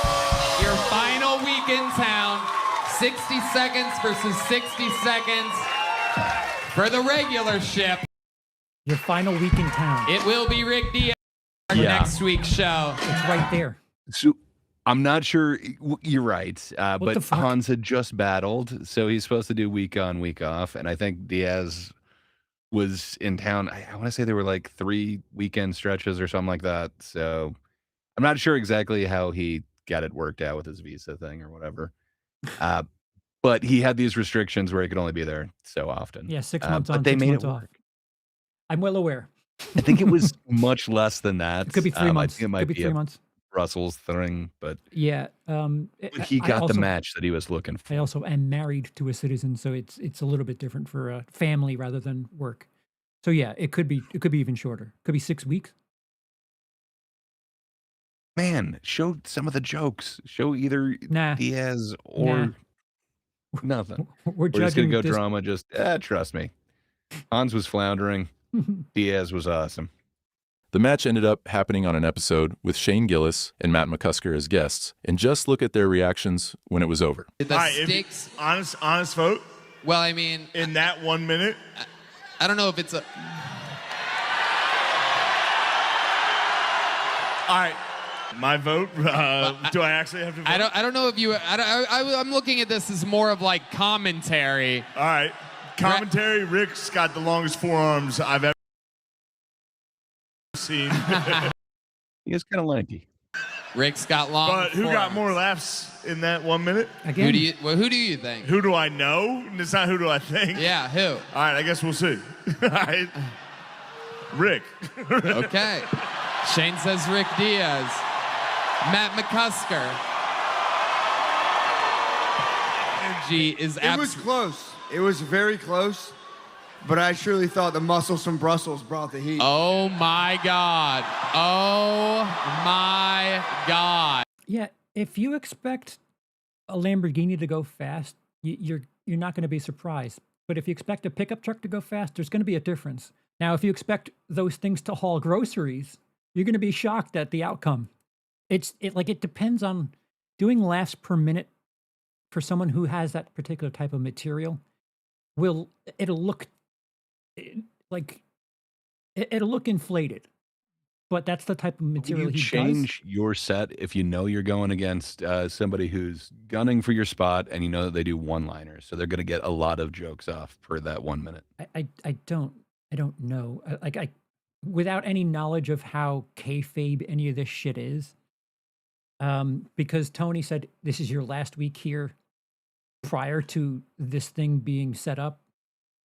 your final week in town, 60 seconds versus 60 seconds for the regular ship. Your final week in town. It will be Rick Diaz next week's show. It's right there. So I'm not sure. You're right. the But fuck? Hans had just battled, so he's supposed to do week on, week off. And I think Diaz was in town. I want to say there were like 3 weekend stretches or something like that. So I'm not sure exactly how he got it worked out with his visa thing or whatever. But he had these restrictions where he could only be there so often. Yeah, 6 months but on, they 6 made months it off. work. I'm well aware. I think it was much less than that. It could be 3 I months. think it might Could be 3 a months. Brussels thing, but Yeah. he I got also, the match that he was looking for. I also am married to a citizen, so it's a little bit different for a family rather than work. So yeah, it could be even shorter. Could be 6 weeks. Man, show some of the jokes. Show either Nah. Diaz or nothing. We're just gonna judging go this. drama. Just trust me. Hans was floundering. Diaz was awesome. The match ended up happening on an episode with Shane Gillis and Matt McCusker as guests, and just look at their reactions when it was over. The All right, stakes. honest vote Well, I mean, in that 1 minute. I don't know if it's a. All right, my vote. Do I actually have to vote? I don't know if you. I'm looking at this as more of like commentary. All right, commentary. Rick's got the longest forearms I've ever seen. He is kind of lanky. Rick's got long. But who got forearms. more laughs in that 1 minute? Again. Who do you think? Who do I know? It's not who do I think. Yeah, who? All right, I guess we'll see. All right. Rick. Okay. Shane says Rick Diaz. Matt McCusker. Energy is It was close. It was very close. But I surely thought the muscles from Brussels brought the heat. Oh my God. Oh my God. Yeah, if you expect a Lamborghini to go fast, you're not going to be surprised. But if you expect a pickup truck to go fast, there's going to be a difference. Now, if you expect those things to haul groceries, you're going to be shocked at the outcome. It depends on doing laughs per minute for someone who has that particular type of material. It'll look inflated, but that's the type of material Will you he change your set if you know you're going against somebody who's gunning for your spot and you know that they do one-liners, so they're going to get a lot of jokes off per that 1 minute. I don't know. Without any knowledge of how kayfabe any of this shit is, because Tony said this is your last week here prior to this thing being set up.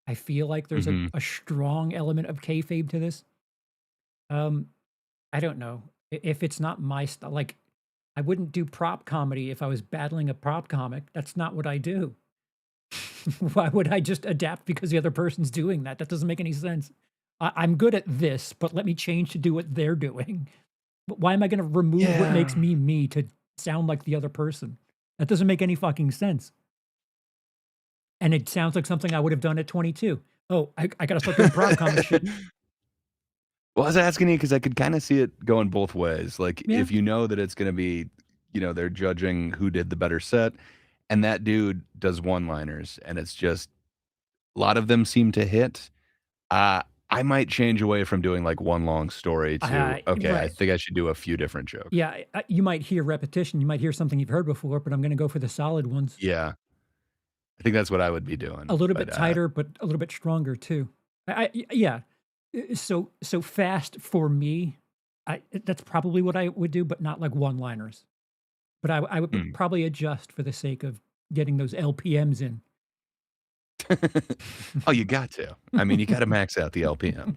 I feel like there's a strong element of kayfabe to this. I don't know if it's not my style. Like I wouldn't do prop comedy if I was battling a prop comic. That's not what I do. Why would I just adapt because the other person's doing that? That doesn't make any sense. I'm good at this, but let me change to do what they're doing. But why am I going to remove what makes me me to sound like the other person? That doesn't make any fucking sense. And it sounds like something I would have done at 22. Oh, I got to start doing prop comedy shit. Well, I was asking you because I could kind of see it going both ways. Like, Yeah. if you know that it's going to be, they're judging who did the better set, and that dude does one-liners, and it's just a lot of them seem to hit. I might change away from doing like one long story to, okay, I right. think I should do a few different jokes. Yeah, you might hear repetition. You might hear something you've heard before, but I'm going to go for the solid ones. Yeah. I think that's what I would be doing. A little bit tighter, but a little bit stronger too. Yeah. So fast for me, that's probably what I would do, but not like one-liners. But I would probably adjust for the sake of getting those LPMs in. Oh, you got to. I mean, you got to max out the LPMs.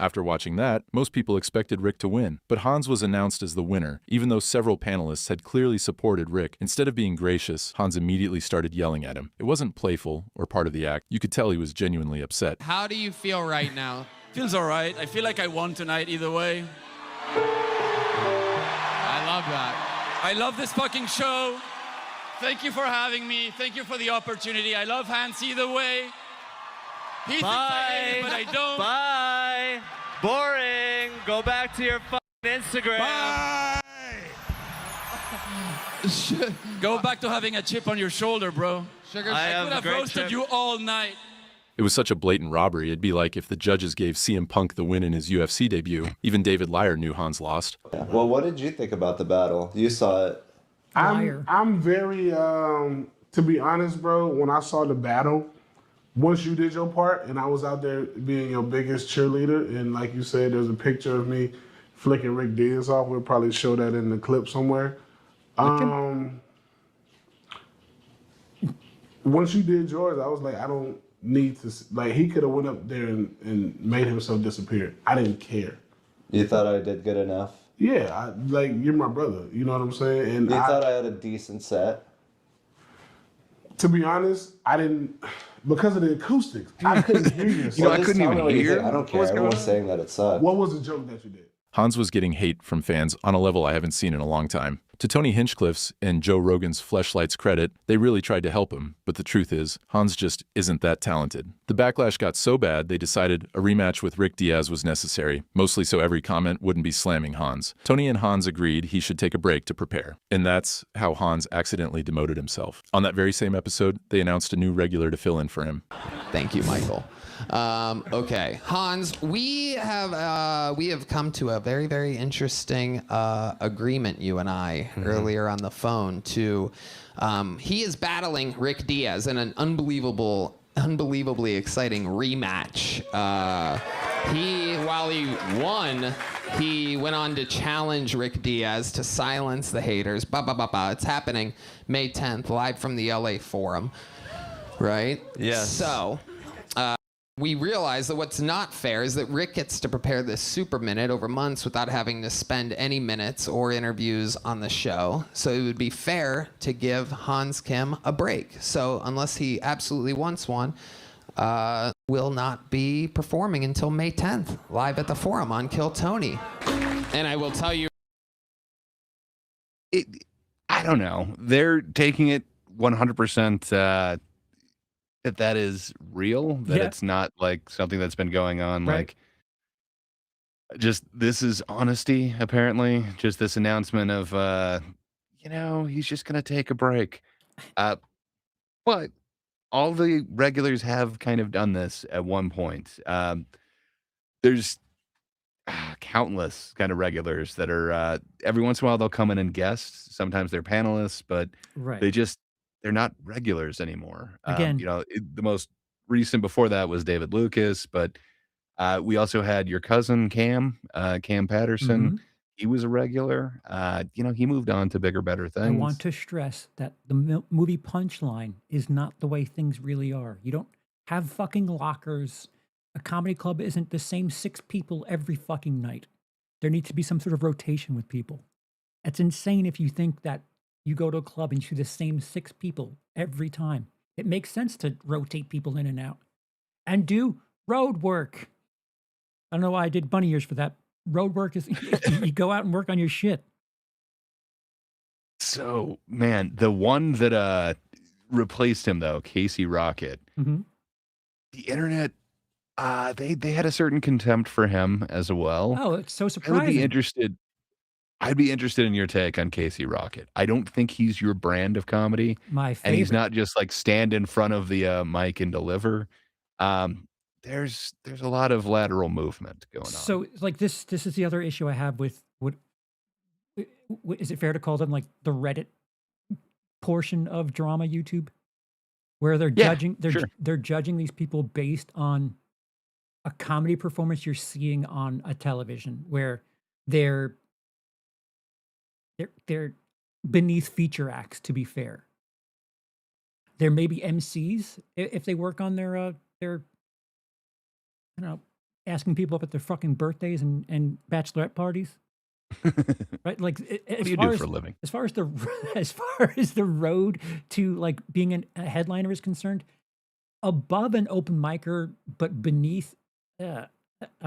After watching that, most people expected Rick to win, but Hans was announced as the winner, even though several panelists had clearly supported Rick. Instead of being gracious, Hans immediately started yelling at him. It wasn't playful or part of the act. You could tell he was genuinely upset. How do you feel right now? Feels all right. I feel like I won tonight either way. I love that. I love this fucking show. Thank you for having me. Thank you for the opportunity. I love HANS either way. He thinks I hate it, but I don't. Bye. Boring. Go back to your fucking Instagram. Bye. Go back to having a chip on your shoulder, bro. Sugar, I could have roasted you all night. It was such a blatant robbery, it'd be like if the judges gave CM Punk the win in his UFC debut. Even David Lyer knew Hans lost. Well, what did you think about the battle? You saw it. I'm very, to be honest, bro, when I saw the battle, once you did your part and I was out there being your biggest cheerleader, and like you said, there's a picture of me flicking Rick Diaz off. We'll probably show that in the clip somewhere. Once you did yours, I was like, I don't need to, like, he could have went up there and made himself disappear. I didn't care. You thought I did good enough? Yeah, like, you're my brother, you know what I'm saying? And you thought I had a decent set? To be honest, I didn't, because of the acoustics, I couldn't hear you. I couldn't even hear. I don't care. Everyone's saying that it sucked. What was the joke that you did? Hans was getting hate from fans on a level I haven't seen in a long time. To Tony Hinchcliffe's and Joe Rogan's Fleshlight's credit, they really tried to help him, but the truth is, Hans just isn't that talented. The backlash got so bad, they decided a rematch with Rick Diaz was necessary, mostly so every comment wouldn't be slamming Hans. Tony and Hans agreed he should take a break to prepare, and that's how Hans accidentally demoted himself. On that very same episode, they announced a new regular to fill in for him. Thank you, Michael. Okay, Hans, we have come to a very, very interesting agreement, you and I, earlier on the phone. He is battling Rick Diaz in an unbelievably exciting rematch. While he won, he went on to challenge Rick Diaz to silence the haters. It's happening May 10th, live from the LA Forum, right? Yes. So. We realize that what's not fair is that Rick gets to prepare this super minute over months without having to spend any minutes or interviews on the show. So it would be fair to give Hans Kim a break. So unless he absolutely wants one, will not be performing until May 10th, live at the Forum on Kill Tony. And I will tell you, I don't know. They're taking it 100%. That is real, that it's not like something that's been going on. Right. Like, just this is honesty, apparently. Just this announcement of, he's just going to take a break. But all the regulars have kind of done this at one point. There's countless kind of regulars that are, every once in a while they'll come in and guest. Sometimes they're panelists, but Right. they're not regulars anymore. Again. The most recent before that was David Lucas, but we also had your cousin Cam Patterson. Mhm. He was a regular. He moved on to bigger, better things. I want to stress that the movie Punchline is not the way things really are. You don't have fucking lockers. A comedy club isn't the same 6 people every fucking night. There needs to be some sort of rotation with people. It's insane if you think that you go to a club and you see the same 6 people every time. It makes sense to rotate people in and out and do road work. I don't know why I did bunny ears for that. Road work is you go out and work on your shit. So, man, the one that replaced him though, Casey Rocket, Mhm. the internet, they had a certain contempt for him as well. Oh, it's so I would surprising. be interested. I'd be interested in your take on Casey Rocket. I don't think he's your brand of comedy, My and he's favorite. not just like stand in front of the mic and deliver. There's a lot of lateral movement going on. So, like this is the other issue I have with what is it fair to call them like the Reddit portion of drama YouTube, where they're Yeah, judging sure. they're judging these people based on a comedy performance you're seeing on a television, where they're they're beneath feature acts. To be fair, there may be MCs if they work on their I don't know, asking people up at their fucking birthdays and bachelorette parties. Right, like What do you do for a living? as far as the as far as the road to like being a headliner is concerned, above an open micer but beneath a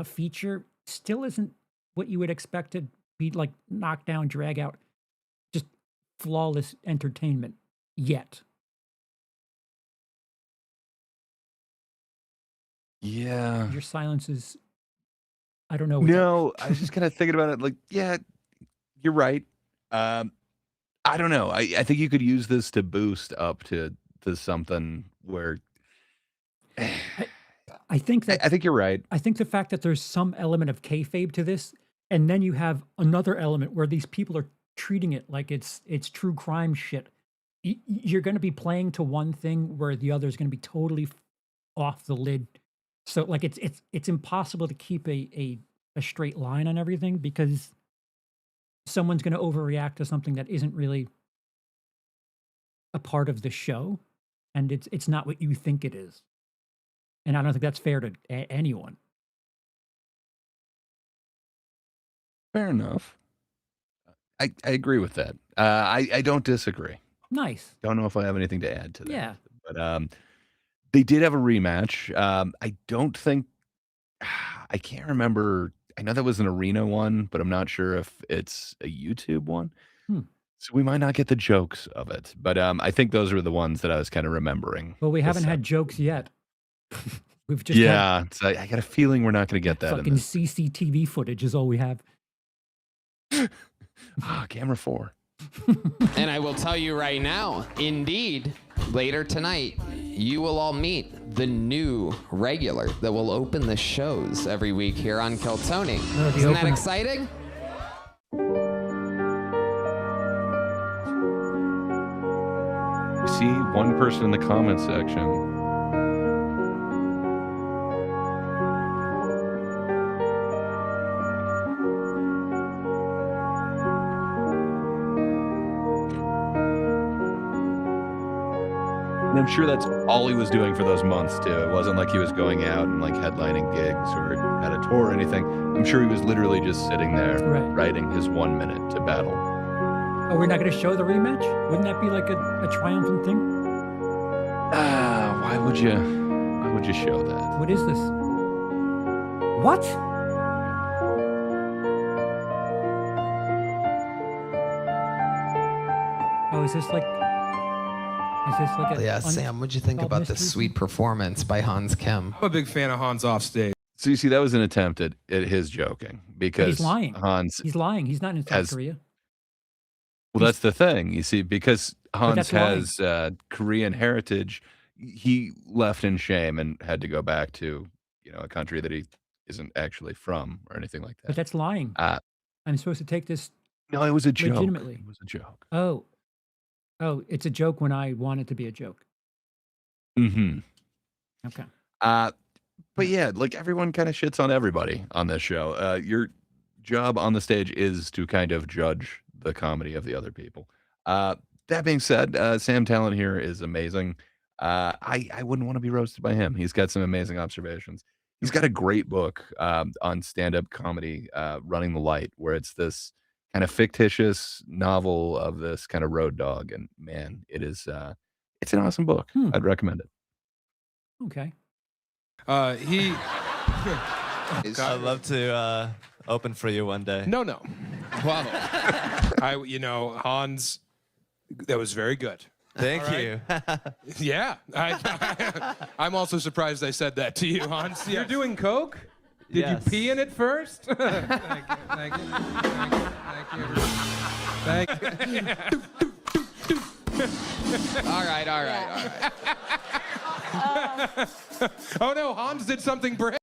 feature still isn't what you would expect to be like knockdown, drag out, just flawless entertainment yet. Yeah. Your silence is, I don't know. What No, I was just kind of thinking about it. Like, yeah, you're right. I don't know. I think you could use this to boost up to something where I think that I think you're right. I think the fact that there's some element of kayfabe to this, and then you have another element where these people are treating it like it's true crime shit. You're going to be playing to one thing where the other is going to be totally off the lid. So like it's impossible to keep a straight line on everything because someone's going to overreact to something that isn't really a part of the show, and it's not what you think it is. And I don't think that's fair to anyone. Fair enough. I agree with that. I don't disagree. Nice. Don't know if I have anything to add to that. Yeah. But they did have a rematch. I don't think I can't remember. I know that was an arena one, but I'm not sure if it's a YouTube one. Hmm. So we might not get the jokes of it. But I think those were the ones that I was kind of remembering. Well, we haven't had jokes yet. We've just Yeah, it's I got a feeling we're not going to get that. fucking In this. CCTV footage is all we have. Camera 4. And I will tell you right now, indeed, later tonight, you will all meet the new regular that will open the shows every week here on Kill Tony. Isn't that opener. exciting? I see one person in the comment section. And I'm sure that's all he was doing for those months too. It wasn't like he was going out and like headlining gigs or at a tour or anything. I'm sure he was literally just sitting there writing his 1 minute to battle. Oh, we're not going to show the rematch? Wouldn't that be like a triumphant thing? Why would you show that? What is this? What? Oh, is this like a Yeah, Sam, what'd you think about the sweet performance by Hans Kim? I'm a big fan of Hans off stage. So you see, that was an attempt at his joking because He's lying. Hans. He's lying. He's not in South Korea. Well, that's the thing. You see, because Hans that's has Korean heritage, he left in shame and had to go back to a country that he isn't actually from or anything like that. But that's lying. I'm supposed to take this No, it was a joke. legitimately. It was a joke. Oh, it's a joke when I want it to be a joke. Mm-hmm. Okay. But yeah, like everyone kind of shits on everybody on this show. Your job on the stage is to kind of judge the comedy of the other people. That being said, Sam Talent here is amazing. I wouldn't want to be roasted by him. He's got some amazing observations. He's got a great book on stand-up comedy, Running the Light, where it's this kind of fictitious novel of this kind of road dog, and man, it's an awesome book. I'd recommend it. Okay. I'd love to open for you one day. No. Wow. Hans, that was very good. Thank All you. Yeah. I'm also surprised I said that to you, Hans. You're doing coke? Did Yes. you pee in it first? Thank you. All right. Oh no, Hans did something brave.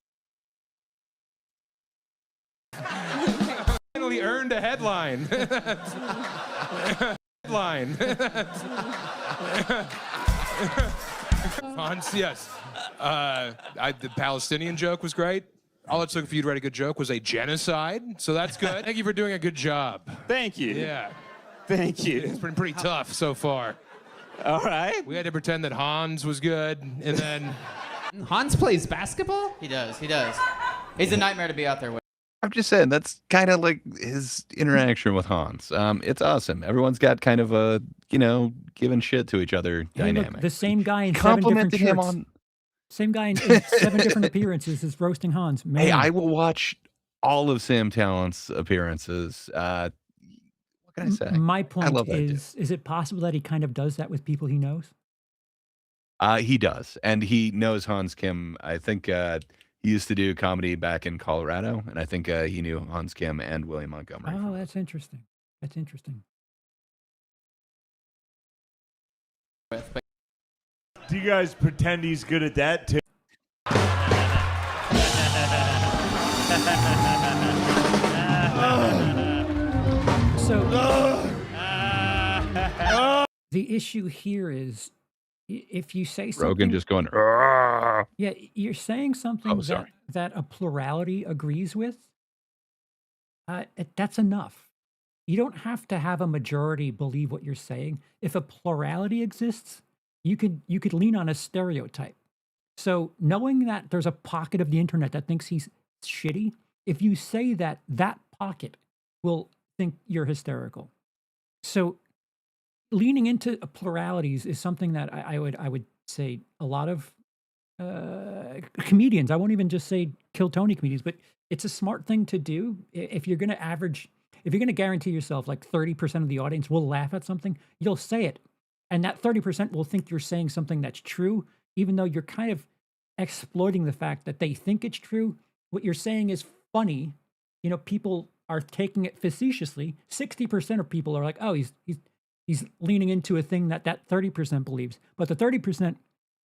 Finally earned a headline. Hans, yes. The Palestinian joke was great. All it took for you to write a good joke was a genocide, so that's good. Thank you for doing a good job. Thank you. Yeah. Thank you. It's been pretty tough so far. All right. We had to pretend that Hans was good, and then... Hans plays basketball? He does. He's a nightmare to be out there with. I'm just saying, that's kind of like his interaction with Hans. It's awesome. Everyone's got kind of a, giving shit to each other Hey, dynamic. look, the same guy in 7 different Complimented him shirts. on... Same guy in 7 different appearances is roasting Hans. Man. Hey, I will watch all of Sam Tallent's appearances. What can I say? My I point love that dude. is it possible that he kind of does that with people he knows? He does, and he knows Hans Kim. I think he used to do comedy back in Colorado, and I think he knew Hans Kim and William Montgomery. Oh, that's interesting. That's interesting. Do you guys pretend he's good at that too? So the issue here is if you say something, Rogan just going, "Argh." yeah, you're saying something Oh, sorry. that a plurality agrees with. That's enough. You don't have to have a majority believe what you're saying. If a plurality exists, you could lean on a stereotype. So knowing that there's a pocket of the internet that thinks he's shitty, if you say that, that pocket will think you're hysterical. So leaning into pluralities is something that I would say a lot of comedians, I won't even just say kill Tony comedians, but it's a smart thing to do. If you're going to guarantee yourself like 30% of the audience will laugh at something, you'll say it. And that 30% will think you're saying something that's true, even though you're kind of exploiting the fact that they think it's true. What you're saying is funny. People are taking it facetiously. 60% of people are like, oh, he's leaning into a thing that 30% believes. But the 30%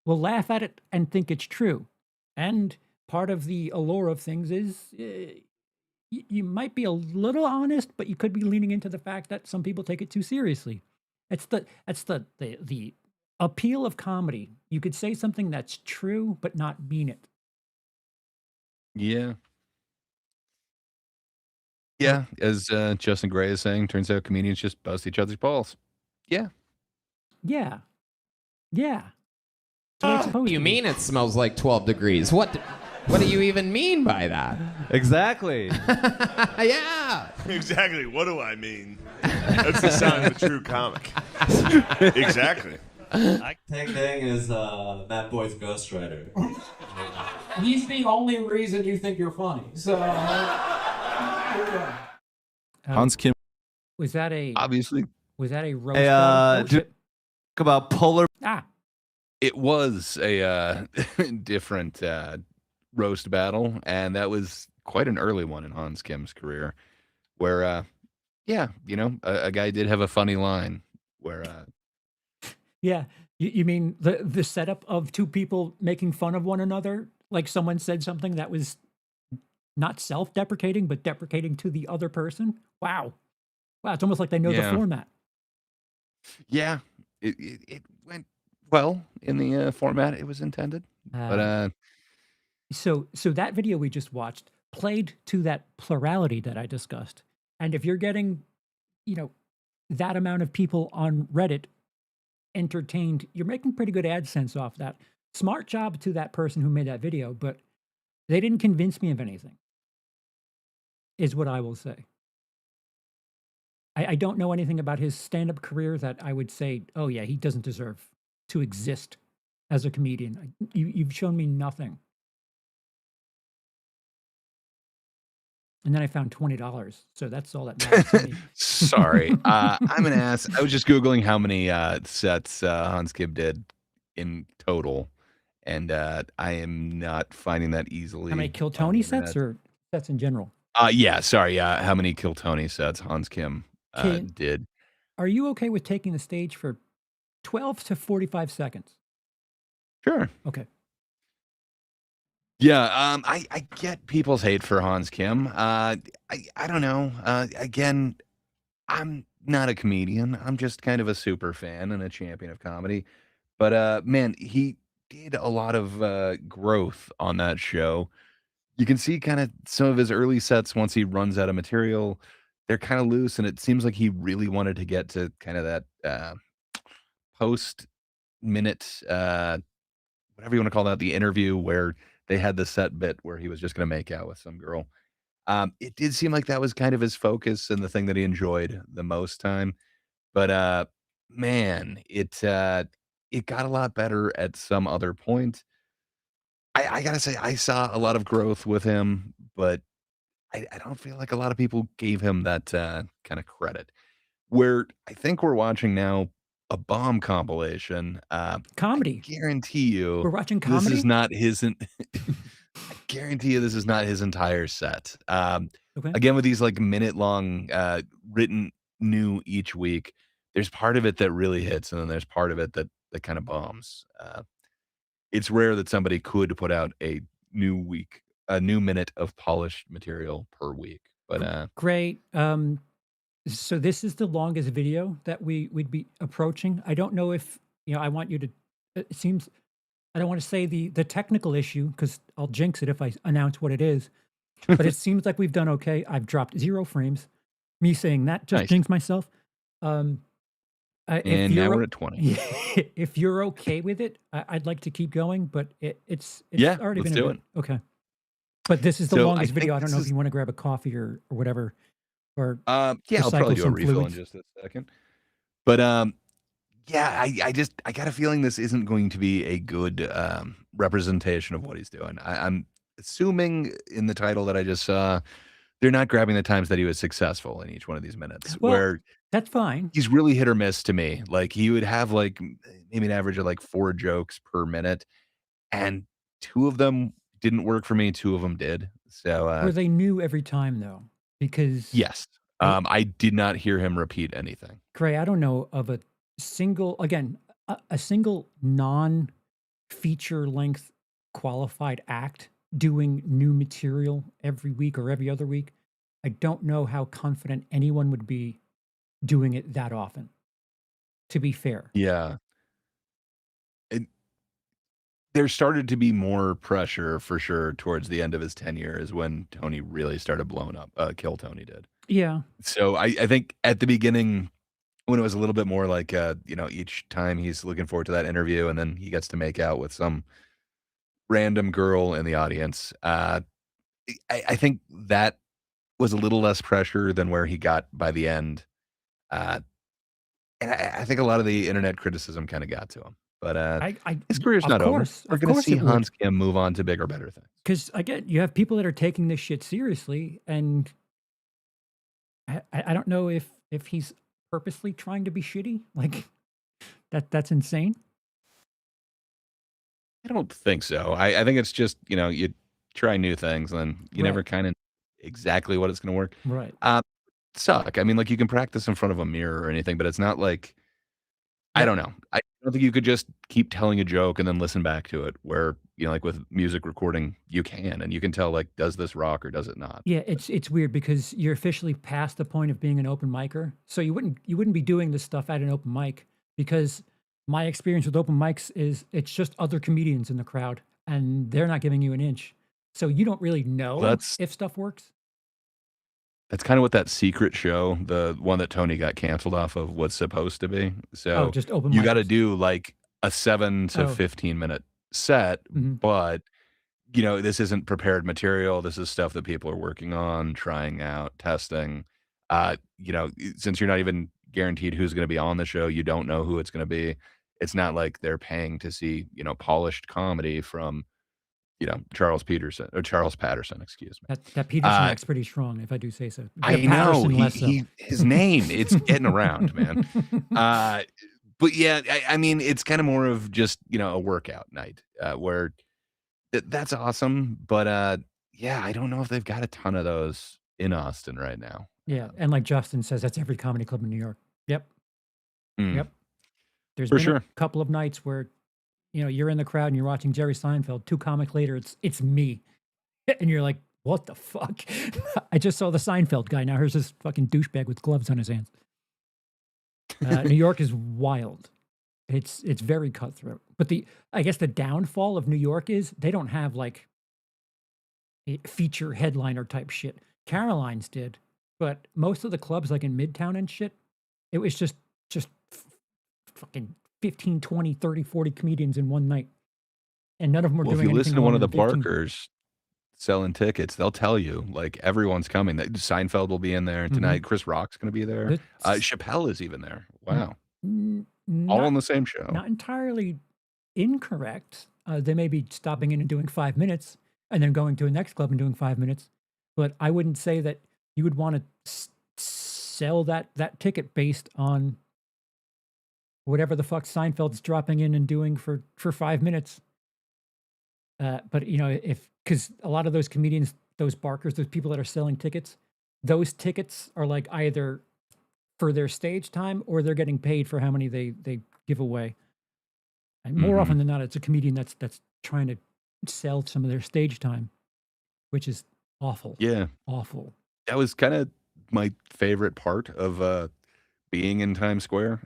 will laugh at it and think it's true. And part of the allure of things is you might be a little honest, but you could be leaning into the fact that some people take it too seriously. That's the appeal of comedy. You could say something that's true, but not mean it. Yeah. Yeah, as Justin Gray is saying, turns out comedians just bust each other's balls. Yeah. Yeah. Yeah. That's what it's supposed What do you to be. mean it smells like 12 degrees? What do you even mean by that? Exactly. Yeah. Exactly. What do I mean? That's the sound of a true comic. Exactly. Tang Tang is that boy's ghostwriter. He's the only reason you think you're funny. So. Hans Kim. Was that a Obviously. Was that a roast? Hey, battle? Oh, shit. talk about polar. It was a different roast battle, and that was quite an early one in Hans Kim's career, where, a guy did have a funny line where... Yeah, you mean the setup of two people making fun of one another? Like someone said something that was not self-deprecating, but deprecating to the other person? Wow. It's almost like they know the format. Yeah, it went well in the format it was intended. So that video we just watched played to that plurality that I discussed. And if you're getting, that amount of people on Reddit entertained, you're making pretty good AdSense off that. Smart job to that person who made that video, but They didn't convince me of anything, is what I will say. I don't know anything about his stand-up career that I would say, oh yeah, he doesn't deserve to exist as a comedian. You've shown me nothing. And then I found $20, so that's all that matters to me. Sorry. I'm an ass. I was just Googling how many sets Hans Kim did in total, and I am not finding that easily. How many Kill Tony sets or sets in general? Yeah, sorry. How many Kill Tony sets Hans Kim did? Are you okay with taking the stage for 12 to 45 seconds? Sure. Okay. Yeah, I get people's hate for Hans Kim. I don't know. Again, I'm not a comedian. I'm just kind of a super fan and a champion of comedy. But man, he did a lot of growth on that show. You can see kind of some of his early sets once he runs out of material. They're kind of loose, and it seems like he really wanted to get to kind of that post-minute, whatever you want to call that, the interview where they had the set bit where he was just going to make out with some girl. It did seem like that was kind of his focus and the thing that he enjoyed the most time. But man, it got a lot better at some other point. I gotta say, I saw a lot of growth with him, but I don't feel like a lot of people gave him that kind of credit. Where I think we're watching now a bomb compilation. Comedy. I guarantee you, We're watching this comedy? is not his. I guarantee you, this is not his entire set. Okay. Again, with these like minute-long written new each week, there's part of it that really hits, and then there's part of it that kind of bombs. It's rare that somebody could put out a new minute of polished material per week. But Great. So this is the longest video that we'd be approaching. I don't know if, I want you to, it seems, I don't want to say the technical issue because I'll jinx it if I announce what it is, but it seems like we've done okay. I've dropped 0 frames. Me saying that just Nice. jinxed myself. And now we're at 20. If you're okay with it, I'd like to keep going, but it's Yeah, already let's been do a bit. Okay. But this is the So I longest video. think I don't this know is- if you want to grab a coffee or whatever. Or Yeah, I'll recycle probably do a some refill fluids. in just a second. But yeah, I got a feeling this isn't going to be a good representation of what he's doing. I'm assuming in the title that I just saw, they're not grabbing the times that he was successful in each one of these minutes. Well, where that's fine. he's really hit or miss to me. Like he would have like maybe an average of like 4 jokes per minute, and 2 of them didn't work for me. 2 of them did. So Were they new every time though? Because yes, I did not hear him repeat anything. Gray, I don't know of a single, again, a single non-feature length qualified act doing new material every week or every other week. I don't know how confident anyone would be doing it that often, to be fair. Yeah. There started to be more pressure for sure towards the end of his tenure is when Tony really started blowing up. Kill Tony did. Yeah. So I think at the beginning, when it was a little bit more like, each time he's looking forward to that interview and then he gets to make out with some random girl in the audience. I think that was a little less pressure than where he got by the end. And I think a lot of the internet criticism kind of got to him. But his career's not over. We're going to see Hans Kim move on to bigger, better things. Because again, you have people that are taking this shit seriously, and I don't know if he's purposely trying to be shitty. Like that's insane. I don't think so. I think it's just, you try new things and you never kind of exactly what it's going to work. Right. Suck. I mean, like you can practice in front of a mirror or anything, but it's not like, I don't know. I don't think you could just keep telling a joke and then listen back to it where, like with music recording, you can, and you can tell like, does this rock or does it not? Yeah, it's weird because you're officially past the point of being an open micer. So you wouldn't be doing this stuff at an open mic, because my experience with open mics is it's just other comedians in the crowd and they're not giving you an inch. So you don't really know if stuff works. That's kind of what that secret show, the one that Tony got canceled off of, was supposed to be. So just open you got to mics. do like a 7 to 15 minute set, but this isn't prepared material. This is stuff that people are working on, trying out, testing. Since you're not even guaranteed who's going to be on the show, you don't know who it's going to be. It's not like they're paying to see, polished comedy from, Charles Patterson, excuse me. That Peterson act's pretty strong, if I do say so. I know. His name, it's getting around, man. But yeah, I mean, it's kind of more of just, a workout night where that's awesome. But yeah, I don't know if they've got a ton of those in Austin right now. Yeah, and like Justin says, that's every comedy club in New York. Yep. Yep. There's For been sure. a couple of nights where, you're in the crowd and you're watching Jerry Seinfeld. 2 comics later, it's me. And you're like, what the fuck? I just saw the Seinfeld guy. Now here's this fucking douchebag with gloves on his hands. New York is wild. It's very cutthroat. But I guess the downfall of New York is they don't have like a feature headliner type shit. Caroline's did, but most of the clubs like in Midtown and shit, it was just fucking 15, 20, 30, 40 comedians in one night. And none of them were doing If you anything listen to one of longer the than 15. Barkers selling tickets, they'll tell you like everyone's coming. Seinfeld will be in there tonight. Chris Rock's going to be there. Chappelle is even there. Wow. All on the same show. Not entirely incorrect. They may be stopping in and doing 5 minutes and then going to a next club and doing 5 minutes. But I wouldn't say that you would want to sell that ticket based on whatever the fuck Seinfeld's dropping in and doing for 5 minutes. But because a lot of those comedians, those Barkers, those people that are selling tickets, those tickets are like either for their stage time or they're getting paid for how many they give away. And more often than not, it's a comedian that's trying to sell some of their stage time, which is awful. Yeah. Awful. That was kind of my favorite part of being in Times Square.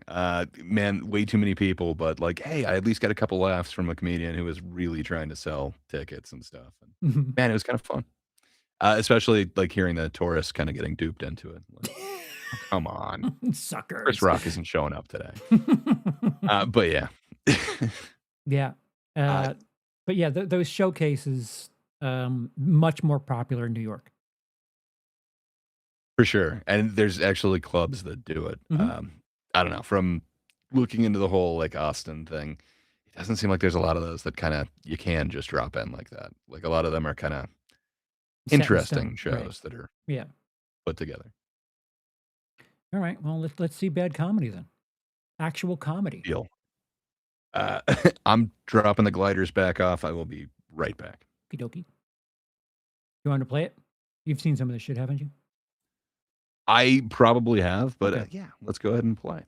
Man, way too many people, but like, hey, I at least got a couple laughs from a comedian who was really trying to sell tickets and stuff. And man, it was kind of fun. Especially like hearing the tourists kind of getting duped into it. Like, come on. Suckers. Chris Rock isn't showing up today. But yeah. Yeah. But yeah, those showcases, much more popular in New York. For sure. And there's actually clubs that do it. I don't know. From looking into the whole like Austin thing, it doesn't seem like there's a lot of those that kind of you can just drop in like that. Like a lot of them are kind of Set in interesting stone, right. shows that are Yeah. put together. All right. Well, let's see bad comedy then. Actual comedy. Deal. I'm dropping the gliders back off. I will be right back. Okie dokie. You want to play it? You've seen some of this shit, haven't you? I probably have, but yeah, let's go ahead and play.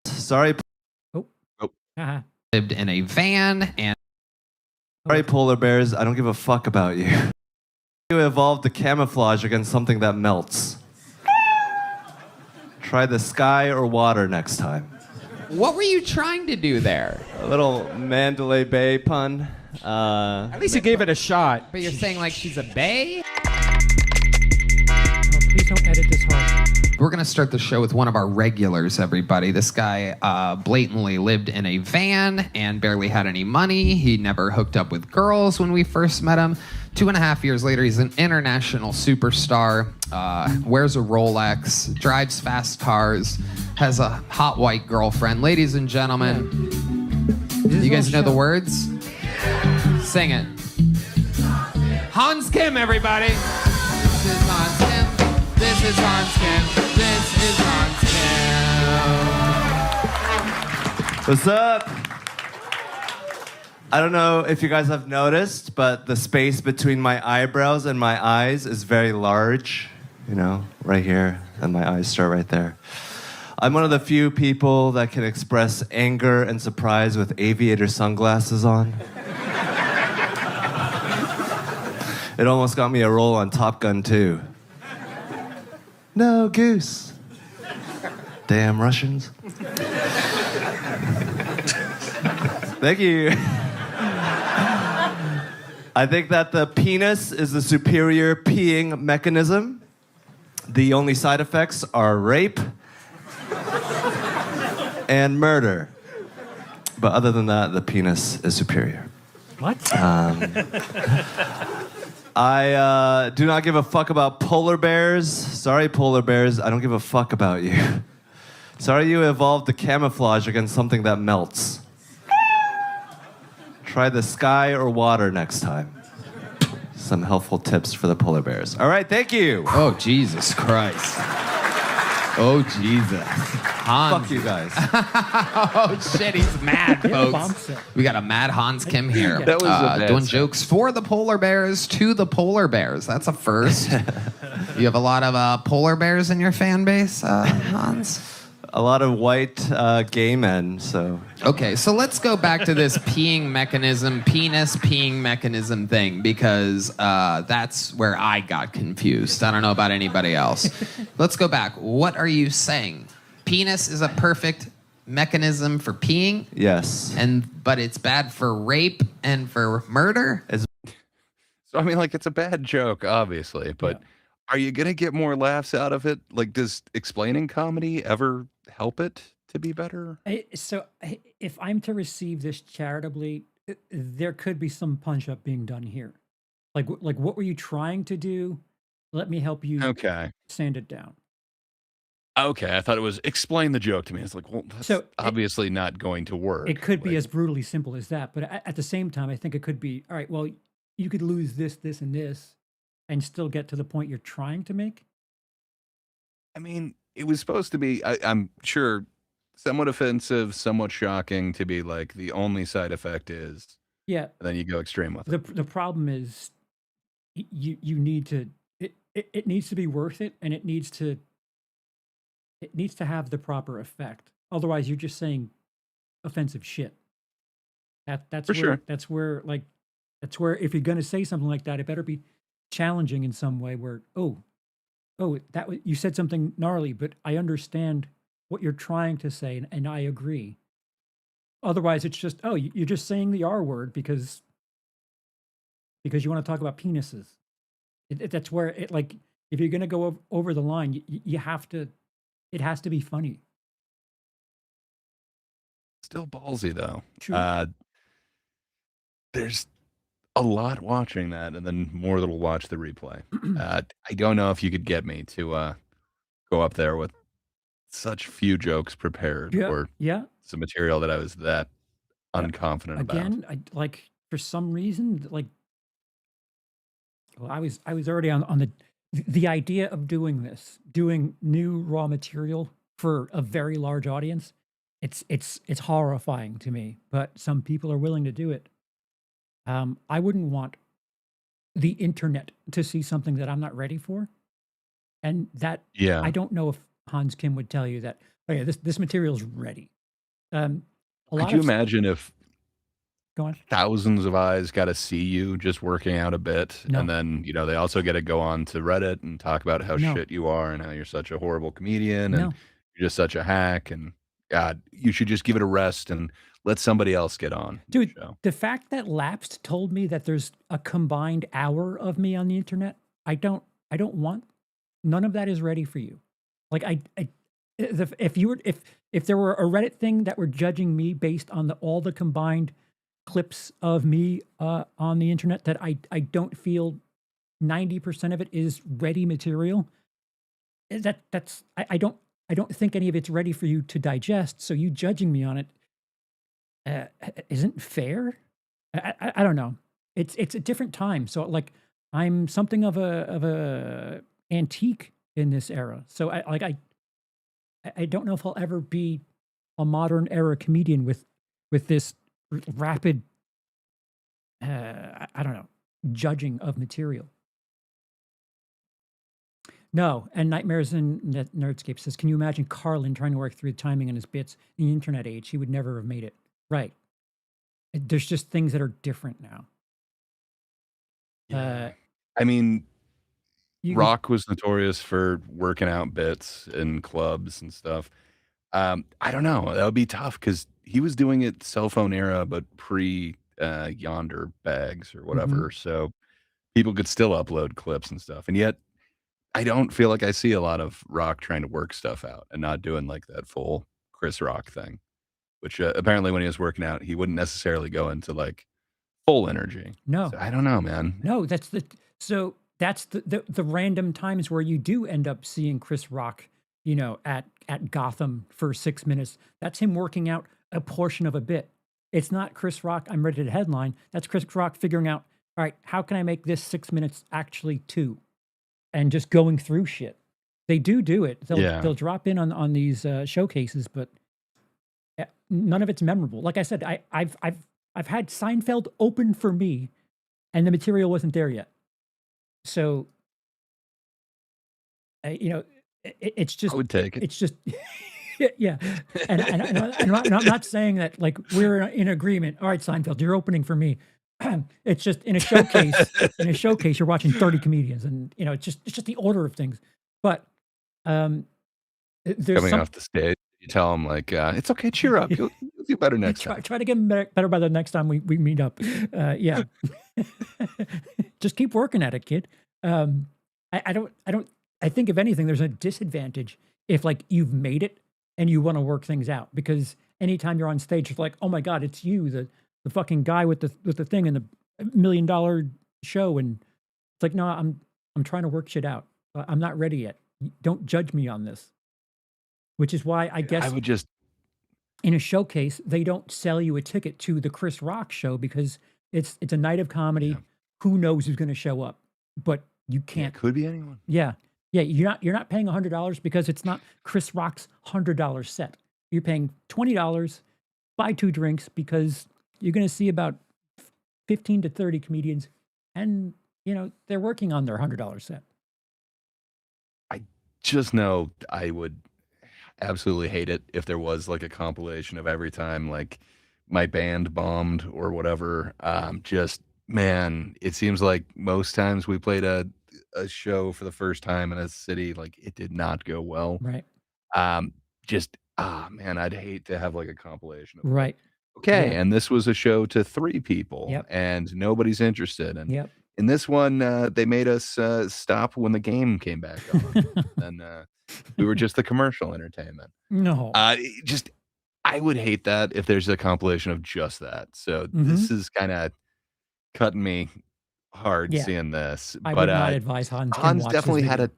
Sorry. Haha. Lived in a van and Sorry, polar bears. I don't give a fuck about you. You evolved the camouflage against something that melts. Try the sky or water next time. what were you trying to do there? A little Mandalay Bay pun. At least you gave it a shot. But you're saying like she's a bae? Please don't edit this hard. We're going to start the show with one of our regulars, everybody. This guy blatantly lived in a van and barely had any money. He never hooked up with girls when we first met him. 2.5 years later, he's an international superstar, wears a Rolex, drives fast cars, has a hot white girlfriend. Ladies and gentlemen, you guys know the words? Sing it. Hans Kim, everybody. This is Hans Kim. This is Hans Kim. This is Hans Kim. What's up? I don't know if you guys have noticed, but the space between my eyebrows and my eyes is very large. You know, right here, and my eyes start right there. I'm one of the few people that can express anger and surprise with aviator sunglasses on. It almost got me a role on Top Gun 2. No, Goose. Damn Russians. Thank you. I think that the penis is the superior peeing mechanism. The only side effects are rape and murder. But other than that, the penis is superior. What? I do not give a fuck about polar bears. Sorry, polar bears. I don't give a fuck about you. Sorry you evolved the camouflage against something that melts. Try the sky or water next time. Some helpful tips for the polar bears. All right, thank you. Oh, Jesus Christ. Oh, Jesus. Hans. Fuck you guys. Oh, shit, he's mad, folks. We got a mad Hans Kim here. That was a bad doing set. jokes for the polar bears to the polar bears. That's a first. You have a lot of polar bears in your fan base, Hans? A lot of white gay men, so... Okay, so let's go back to this penis peeing mechanism thing, because that's where I got confused. I don't know about anybody else. Let's go back. What are you saying? Penis is a perfect mechanism for peeing? Yes. But it's bad for rape and for murder? So, I mean, like, it's a bad joke, obviously, but are you going to get more laughs out of it? Like, does explaining comedy ever help it to be better? So if I'm to receive this charitably, there could be some punch up being done here. Like what were you trying to do? Let me help you sand it down. Okay, I thought it was explain the joke to me. It's like, well, that's obviously not going to work. It could be as brutally simple as that, but at the same time, I think it could be, all right, well, you could lose this, this, and this, and still get to the point you're trying to make. I mean, it was supposed to be, I'm sure, somewhat offensive, somewhat shocking to be like the only side effect is. Yeah. And then you go extreme with it. The problem is you need to, it needs to be worth it, and it needs to have the proper effect. Otherwise, you're just saying offensive shit. That's For where, sure. that's where if you're going to say something like that, it better be challenging in some way where, you said something gnarly, but I understand what you're trying to say, and I agree. Otherwise, it's just, you're just saying the R word because you want to talk about penises. That's where it, like, if you're going to go over the line, you have to, it has to be funny. Still ballsy, though. True. There's a lot watching that, and then more that'll watch the replay. I don't know if you could get me to go up there with such few jokes prepared or some material that I was that unconfident about. Again, for some reason, I was already on the idea of doing new raw material for a very large audience. It's horrifying to me, but some people are willing to do it. I wouldn't want the internet to see something that I'm not ready for. And that, I don't know if Hans Kim would tell you that, this material's ready. Could you imagine if Go on. thousands of eyes got to see you just working out a bit, and then, they also get to go on to Reddit and talk about how shit you are and how you're such a horrible comedian and you're just such a hack, and God, you should just give it a rest and let somebody else get on. Dude, the fact that Lapsed told me that there's a combined hour of me on the internet, I don't want, none of that is ready for you. Like if there were a Reddit thing that were judging me based on all the combined clips of me on the internet that I don't feel 90% of it is ready material, I don't think any of it's ready for you to digest. So you judging me on it isn't fair. I don't know. It's a different time. So like I'm something of a antique in this era. So I don't know if I'll ever be a modern era comedian with this rapid I don't know, judging of material. No, and Nightmares in Nerdscape says, can you imagine Carlin trying to work through the timing on his bits in the internet age? He would never have made it. Right. There's just things that are different now. I mean, Rock was notorious for working out bits in clubs and stuff. I don't know. That would be tough because he was doing it cell phone era, but pre Yonder bags or whatever. So people could still upload clips and stuff. And yet I don't feel like I see a lot of Rock trying to work stuff out and not doing like that full Chris Rock thing, which apparently when he was working out, he wouldn't necessarily go into like full energy. No. So I don't know, man. No, that's the random times where you do end up seeing Chris Rock, at Gotham for 6 minutes. That's him working out a portion of a bit. It's not Chris Rock, I'm ready to headline. That's Chris Rock figuring out, all right, how can I make this 6 minutes actually 2? And just going through shit. They do it. They'll drop in on these showcases, but none of it's memorable. Like I said, I've had Seinfeld open for me, and the material wasn't there yet. So, it's just. I would take it. It's just, yeah. And I'm not saying that like we're in agreement. All right, Seinfeld, you're opening for me. It's just in a showcase. In a showcase, you're watching 30 comedians, and it's just the order of things. But there's Coming off the stage, you tell them like, it's okay, cheer up. You'll do better next time. Try to get better by the next time we meet up. Yeah. Just keep working at it, kid. I think if anything, there's a disadvantage if like you've made it and you want to work things out, because anytime you're on stage, it's like, oh my God, it's you, the fucking guy with the thing in the $1 million show. And it's like, no, I'm trying to work shit out. I'm not ready yet. Don't judge me on this. Which is why I guess I would just in a showcase, they don't sell you a ticket to the Chris Rock show because it's a night of comedy. Yeah. Who knows who's going to show up? But you can't. It could be anyone. Yeah. Yeah. You're not paying $100 because it's not Chris Rock's $100 set. You're paying $20, buy 2 drinks, because you're going to see about 15 to 30 comedians, and they're working on their $100 set. I just know I would absolutely hate it if there was like a compilation of every time like my band bombed or whatever. Man, it seems like most times we played a show for the first time in a city, like it did not go well. Right. Man, I'd hate to have like a compilation of right. Okay, Yeah. and this was a show to 3 people, Yep. and nobody's interested. And Yep. in this one, they made us stop when the game came back on. And we were just the commercial entertainment. No. I would hate that if there's a compilation of just that. So this is kind of cutting me hard Yeah. seeing this. I But would not advise Hans. Hans definitely had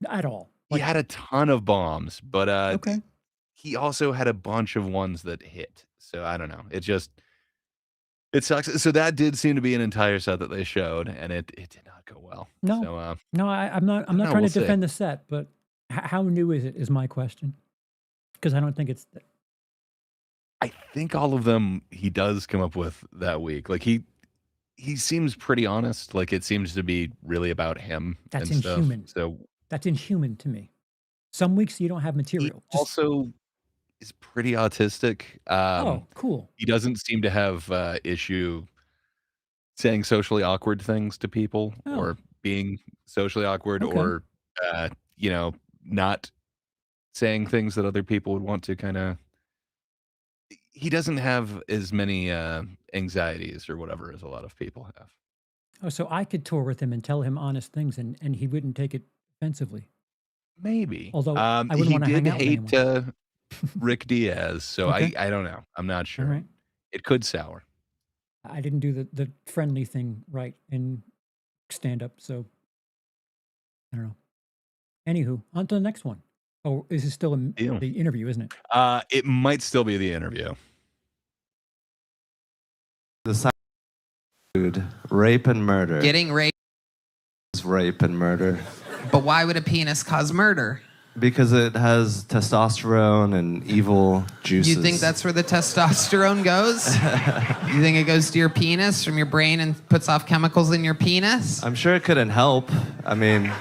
at all. He had a ton of bombs, but Okay. he also had a bunch of ones that hit. So I don't know. It sucks. So that did seem to be an entire set that they showed, and it did not go well. No. So, No, I'm not know, trying we'll to defend the set, but how new is it is my question. Because I don't think it's. I think all of them he does come up with that week. Like he seems pretty honest. Like it seems to be really about him. That's and stuff. inhuman. So That's inhuman to me. Some weeks you don't have he material. also is pretty autistic. Oh, cool. He doesn't seem to have issue saying socially awkward things to people Oh. or being socially awkward Okay. or not saying things that other people would want to kind of. He doesn't have as many anxieties or whatever as a lot of people have. Oh, so I could tour with him and tell him honest things, and he wouldn't take it offensively. Maybe. Although I wouldn't he want to did hang out with hate anyone. Rick Diaz, so Okay. I don't know. I'm not sure. All right. It could sour. I didn't do the friendly thing right in stand-up, so I don't know. Anywho, on to the next one. Oh, this is still Deal. the interview, isn't it? It might still be the interview. The food, rape and murder. Getting raped. Is rape and murder. But why would a penis cause murder? Because it has testosterone and evil juices. You think that's where the testosterone goes? You think it goes to your penis from your brain and puts off chemicals in your penis? I'm sure it couldn't help. I mean,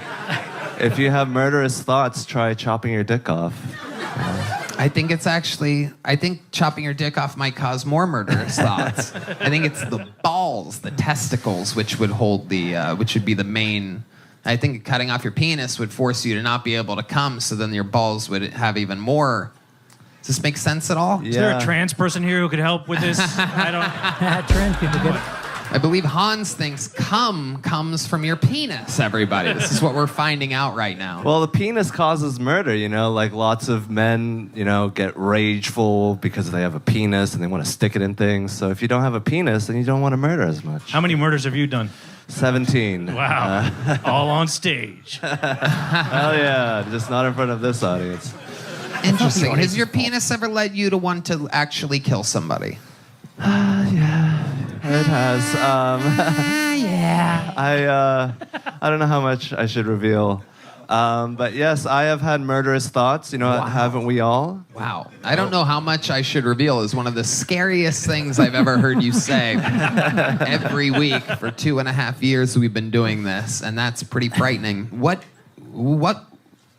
if you have murderous thoughts, try chopping your dick off. I think chopping your dick off might cause more murderous thoughts. I think it's the balls, the testicles, which would hold which would be the main. I think cutting off your penis would force you to not be able to come, so then your balls would have even more. Does this make sense at all? Is there a trans person here who could help with this? I don't. Trans people get it. I believe Hans thinks cum comes from your penis, everybody. This is what we're finding out right now. Well, the penis causes murder, like lots of men, get rageful because they have a penis and they want to stick it in things. So if you don't have a penis, then you don't want to murder as much. How many murders have you done? 17. Wow. All on stage. Hell yeah, just not in front of this audience. Interesting. Has your penis ever led you to want to actually kill somebody? Yeah, it has. Yeah. I don't know how much I should reveal. But yes, I have had murderous thoughts, haven't we all? Wow. I don't know how much I should reveal is one of the scariest things I've ever heard you say every week for 2.5 years we've been doing this, and that's pretty frightening. What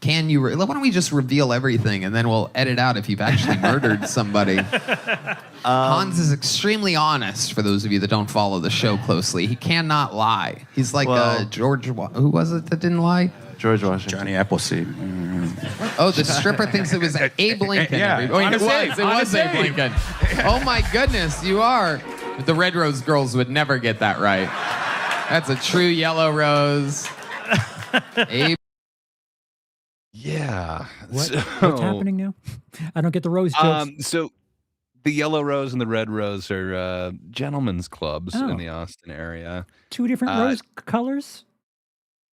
can you... why don't we just reveal everything, and then we'll edit out if you've actually murdered somebody. Hans is extremely honest, for those of you that don't follow the show closely. He cannot lie. He's like George... Who was it that didn't lie? George Washington. Johnny Appleseed. Oh, the stripper thinks it was Abe Lincoln. Yeah. It was Abe Lincoln. Oh my goodness, you are. The Red Rose girls would never get that right. That's a true yellow rose. Abe. Yeah. What's happening now? I don't get the rose jokes. So the yellow rose and the red rose are gentlemen's clubs in the Austin area. 2 different rose colors?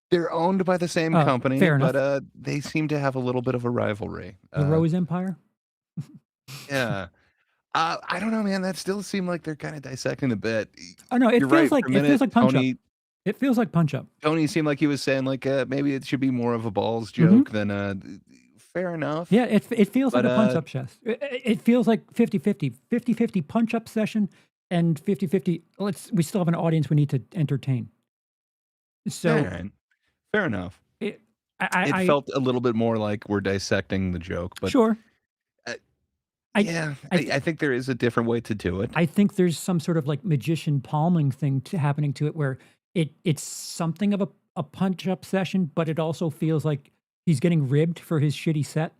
They're owned by the same company, fair but they seem to have a little bit of a rivalry. The Rose Empire? Yeah. I don't know, man. That still seemed like they're kind of dissecting a bit. Oh no, it feels like punch up. Tony, It feels like punch up. Tony seemed like he was saying maybe it should be more of a balls joke than fair enough. Yeah, it feels like a punch up chest. It feels like 50-50. 50-50 punch up session and 50-50 we still have an audience we need to entertain. So all right. Fair enough. It felt a little bit more like we're dissecting the joke, but sure. I think there is a different way to do it. I think there's some sort of like magician palming thing happening to it where it's something of a punch-up session, but it also feels like he's getting ribbed for his shitty set.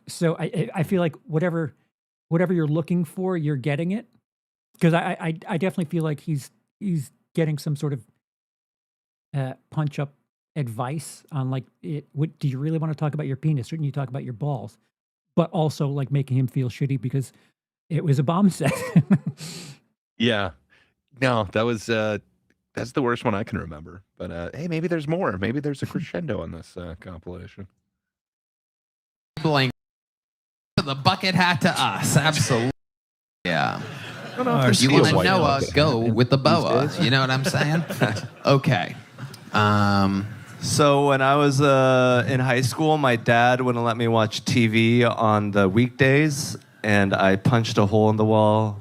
So I feel like whatever you're looking for, you're getting it. Because I definitely feel like he's getting some sort of punch-up advice on like do you really want to talk about your penis? Shouldn't you talk about your balls? But also like making him feel shitty because it was a bomb set. Yeah. No, that was that's the worst one I can remember. But hey, maybe there's more. Maybe there's a crescendo on this compilation. The bucket hat to us. Absolutely. Yeah. You want to know go with the boa. You know what I'm saying? Okay. So when I was in high school, my dad wouldn't let me watch TV on the weekdays, and I punched a hole in the wall,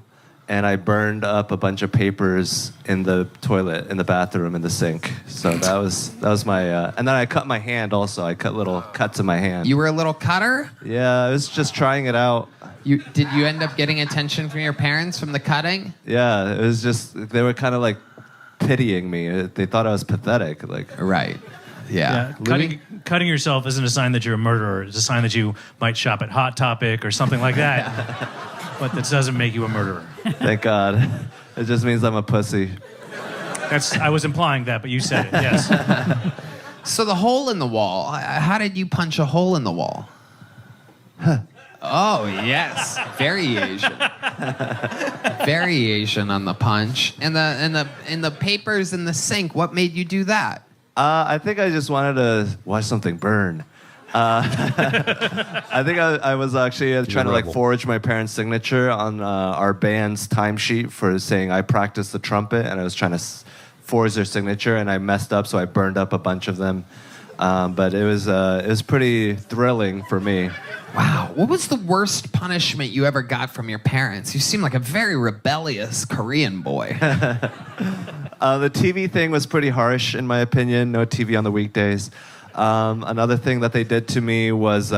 and I burned up a bunch of papers in the toilet, in the bathroom, in the sink. So that was my, and then I cut my hand also. I cut little cuts in my hand. You were a little cutter? Yeah, I was just trying it out. Did you end up getting attention from your parents from the cutting? Yeah, it was just, they were kind of like pitying me. They thought I was pathetic. Right. Yeah. Cutting yourself isn't a sign that you're a murderer. It's a sign that you might shop at Hot Topic or something like that. But that doesn't make you a murderer. Thank God. It just means I'm a pussy. I was implying that, but you said it, yes. So the hole in the wall, how did you punch a hole in the wall? Oh, yes. Variation. Variation on the punch. And the papers in the sink, what made you do that? I think I just wanted to watch something burn. I think I was actually trying to forge my parents' signature on our band's timesheet for saying I practiced the trumpet, and I was trying to forge their signature, and I messed up, so I burned up a bunch of them. But it was pretty thrilling for me. Wow. What was the worst punishment you ever got from your parents? You seem like a very rebellious Korean boy. The TV thing was pretty harsh, in my opinion. No TV on the weekdays. Another thing that they did to me was, when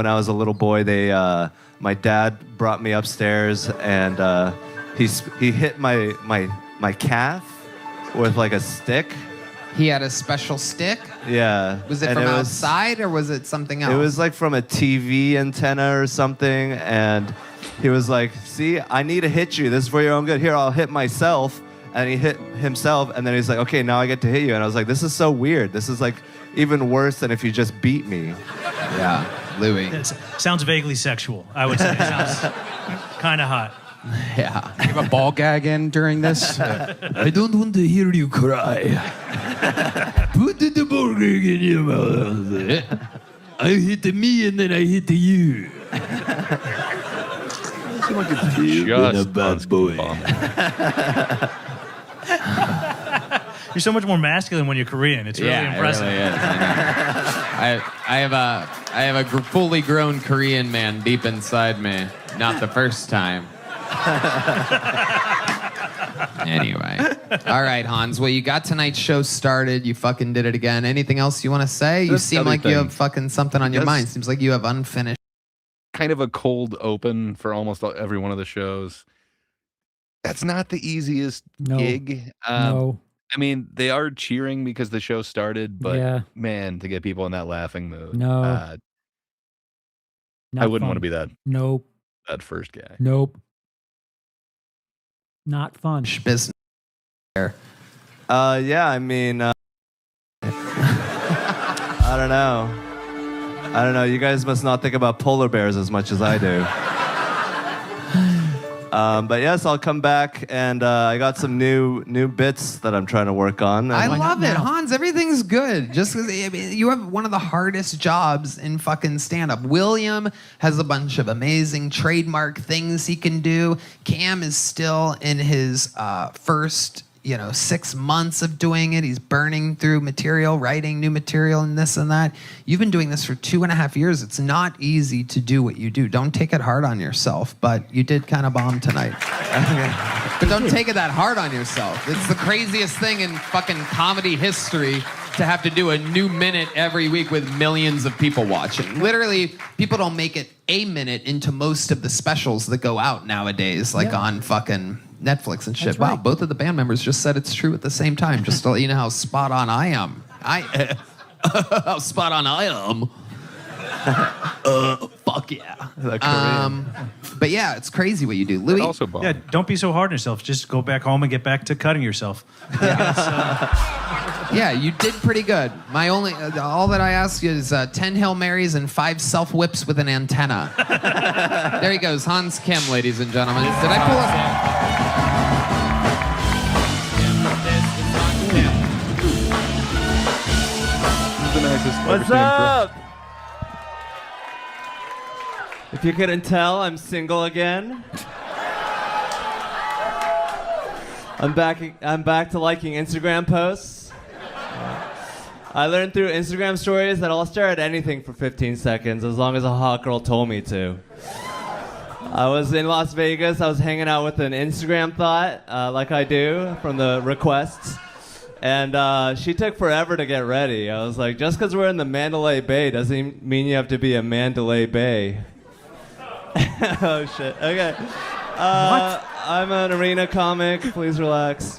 I was a little boy, my dad brought me upstairs, and he hit my calf with like a stick. He had a special stick? Yeah. Was it from outside, or was it something else? It was like from a TV antenna or something, and he was like, see, I need to hit you. This is for your own good. Here, I'll hit myself. and he hit himself, and then he's like, okay, now I get to hit you. And I was like, this is so weird. This is like even worse than if you just beat me. Yeah, Louis. It sounds vaguely sexual, I would say. It sounds kind of hot. Yeah. You have a ball gag in during this? I don't want to hear you cry. Put the ball gag in your mouth. I hit me and then I hit you. You've been a bad boy. You're so much more masculine when you're Korean. It's really impressive. It really is. I have a fully grown Korean man deep inside me. Not the first time. Anyway. All right, Hans. Well, you got tonight's show started. You fucking did it again. Anything else you want to say? You seem like you have fucking something on your mind. Seems like you have unfinished. Kind of a cold open for almost every one of the shows. That's not the easiest gig. No. I mean, they are cheering because the show started, but Yeah. man, to get people in that laughing mood. No. I Not wouldn't want to fun. be that Nope. that first guy. Nope. Not fun. Business. Yeah, I mean, I don't know. I don't know. You guys must not think about polar bears as much as I do. But yes, I'll come back, and I got some new bits that I'm trying to work on. I love it, Hans. Everything's good. Just 'cause, I mean, you have one of the hardest jobs in fucking stand-up. William has a bunch of amazing trademark things he can do. Cam is still in his first 6 months of doing it. He's burning through material, writing new material, and this and that. You've been doing this for 2.5 years. It's not easy to do what you do. Don't take it hard on yourself, but you did kind of bomb tonight. But don't take it that hard on yourself. It's the craziest thing in fucking comedy history to have to do a new minute every week with millions of people watching. Literally, people don't make it a minute into most of the specials that go out nowadays, like on fucking Netflix and shit. That's Wow, right. both of the band members just said it's true at the same time, just to let you know how spot on I am. How spot on I am. Fuck yeah. But yeah, it's crazy what you do. Louis? Yeah, don't be so hard on yourself. Just go back home and get back to cutting yourself. Yeah, you did pretty good. My only, all that I ask you is 10 Hail Marys and 5 self-whips with an antenna. There he goes, Hans Kim, ladies and gentlemen. Did I pull up? What's up? If you couldn't tell, I'm single again. I'm back to liking Instagram posts. I learned through Instagram stories that I'll stare at anything for 15 seconds as long as a hot girl told me to. I was in Las Vegas. I was hanging out with an Instagram thought, like I do, from the requests. And she took forever to get ready. I was like, just because we're in the Mandalay Bay doesn't mean you have to be a Mandalay Bay. Oh, shit. Okay. I'm an arena comic. Please relax.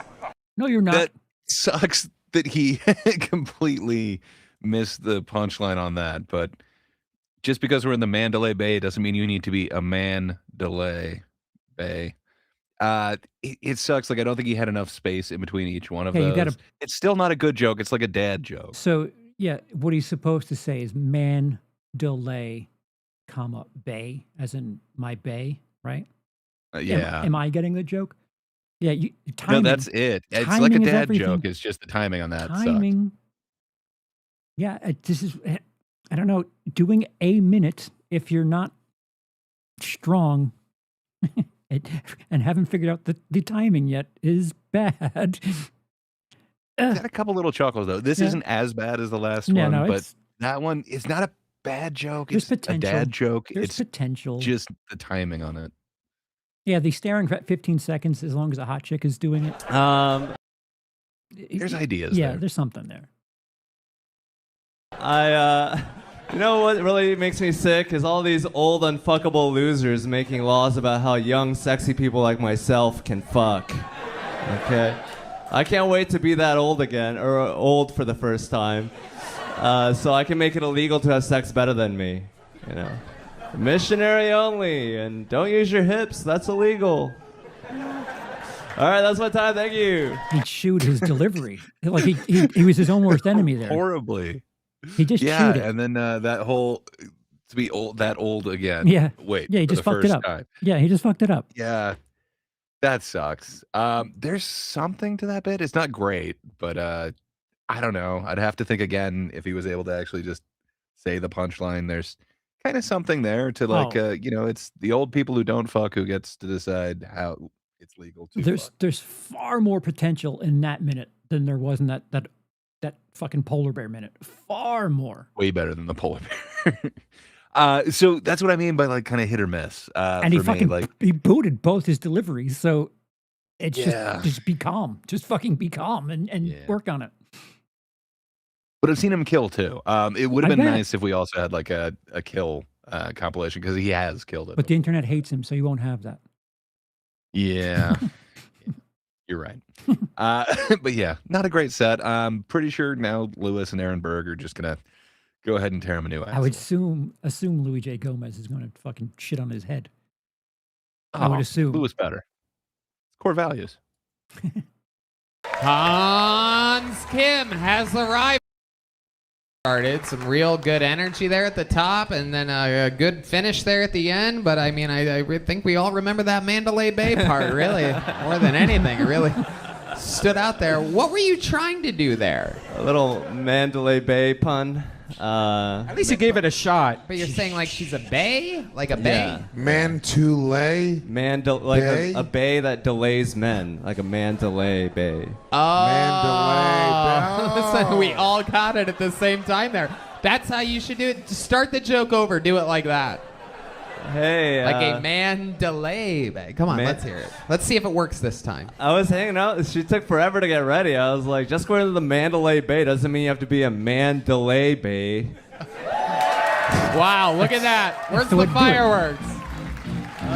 No, you're not. That sucks that he completely missed the punchline on that. But just because we're in the Mandalay Bay doesn't mean you need to be a Mandalay Bay. It sucks. Like, I don't think he had enough space in between each one of Yeah, you those. gotta- It's still not a good joke. It's like a dad joke. So, yeah, what he's supposed to say is man delay, comma, bay, as in my bay, right? Yeah. Am I getting the joke? Yeah, No, timing. that's it. It's like a Timing is dad everything. joke. It's just the timing on that sucks. Timing. Yeah, this is, I don't know, doing a minute if you're not strong and haven't figured out the timing yet is bad. Got a couple little chuckles though. This Yeah. isn't as bad as the last Yeah, one, no, but it's- that one is not a bad joke. There's It's a potential. dad joke. There's It's potential. just the timing on it. Yeah, the staring for 15 seconds as long as a hot chick is doing it. There's ideas Yeah, there. there's something there. You know what really makes me sick is all these old unfuckable losers making laws about how young, sexy people like myself can fuck. Okay? I can't wait to be that old again, or old for the first time, so I can make it illegal to have sex better than me. You know, missionary only, and don't use your hips. That's illegal. All right, that's my time. Thank you. He chewed his delivery. Like he was his own worst enemy there. Horribly. He just chewed it. And then that whole to be old again. Yeah. Wait. Yeah, he for just the fucked it first up. time. Yeah, he just fucked it up. Yeah. That sucks. There's something to that bit. It's not great, but I don't know. I'd have to think again if he was able to actually just say the punchline. There's kind of something there to like, it's the old people who don't fuck who gets to decide how it's legal to fuck. There's far more potential in that minute than there was in that fucking polar bear minute. Far more. Way better than the polar bear. So that's what I mean by like kind of hit or miss. And he for me, fucking like he booted both his deliveries. So it's just be calm. Just fucking be calm and work on it. But I've seen him kill too. It would have I been bet. nice if we also had like a kill compilation because he has killed it. But the internet hates him, so you won't have that. Yeah. You're right. But yeah, not a great set. I'm pretty sure now Lewis and Aaron Berg are just gonna go ahead and tear him a new ass. I would assume Louis J. Gomez is going to fucking shit on his head. I would assume. Lewis better. Core values. Hans Kim has arrived. Started some real good energy there at the top, and then a good finish there at the end. But I mean, I think we all remember that Mandalay Bay part, really, more than anything. It really stood out there. What were you trying to do there? A little Mandalay Bay pun. At least you gave it a shot. But you're saying like she's a bay, like a bay. Yeah. Mandalay? Like Bay? a bay that delays men, like a Mandalay Bay. Oh, listen, we all got it at the same time there. That's how you should do it. Just start the joke over. Do it like that. Hey, Like a Mandalay Bay. Come on, let's hear it. Let's see if it works this time. I was hanging out. She took forever to get ready. I was like, just going to the Mandalay Bay doesn't mean you have to be a Mandalay Bay. Wow, look at that. Where's the fireworks?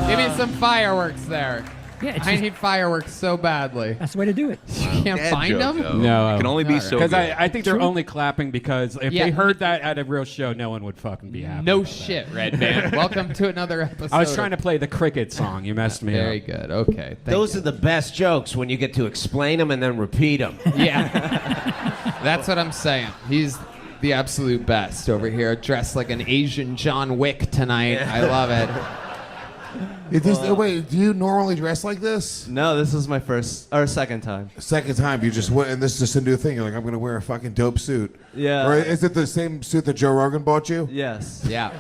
Give me some fireworks there. Yeah, I need fireworks so badly. That's the way to do it. You can't Dad find joke, them? though. No. It can only be so Because good. I think they're only clapping because if Yeah. they heard that at a real show, no one would fucking be happy. No shit, Red Man. Welcome to another episode. I was trying to play the cricket song. You messed me Very up. good. Okay. Those are the best jokes when you get to explain them and then repeat them. Yeah. That's what I'm saying. He's the absolute best over here, dressed like an Asian John Wick tonight. I love it. Wait, do you normally dress like this? No, this is my second time. Second time, you just went, and this is just a new thing. You're like, I'm going to wear a fucking dope suit. Yeah. Or is it the same suit that Joe Rogan bought you? Yes. Yeah.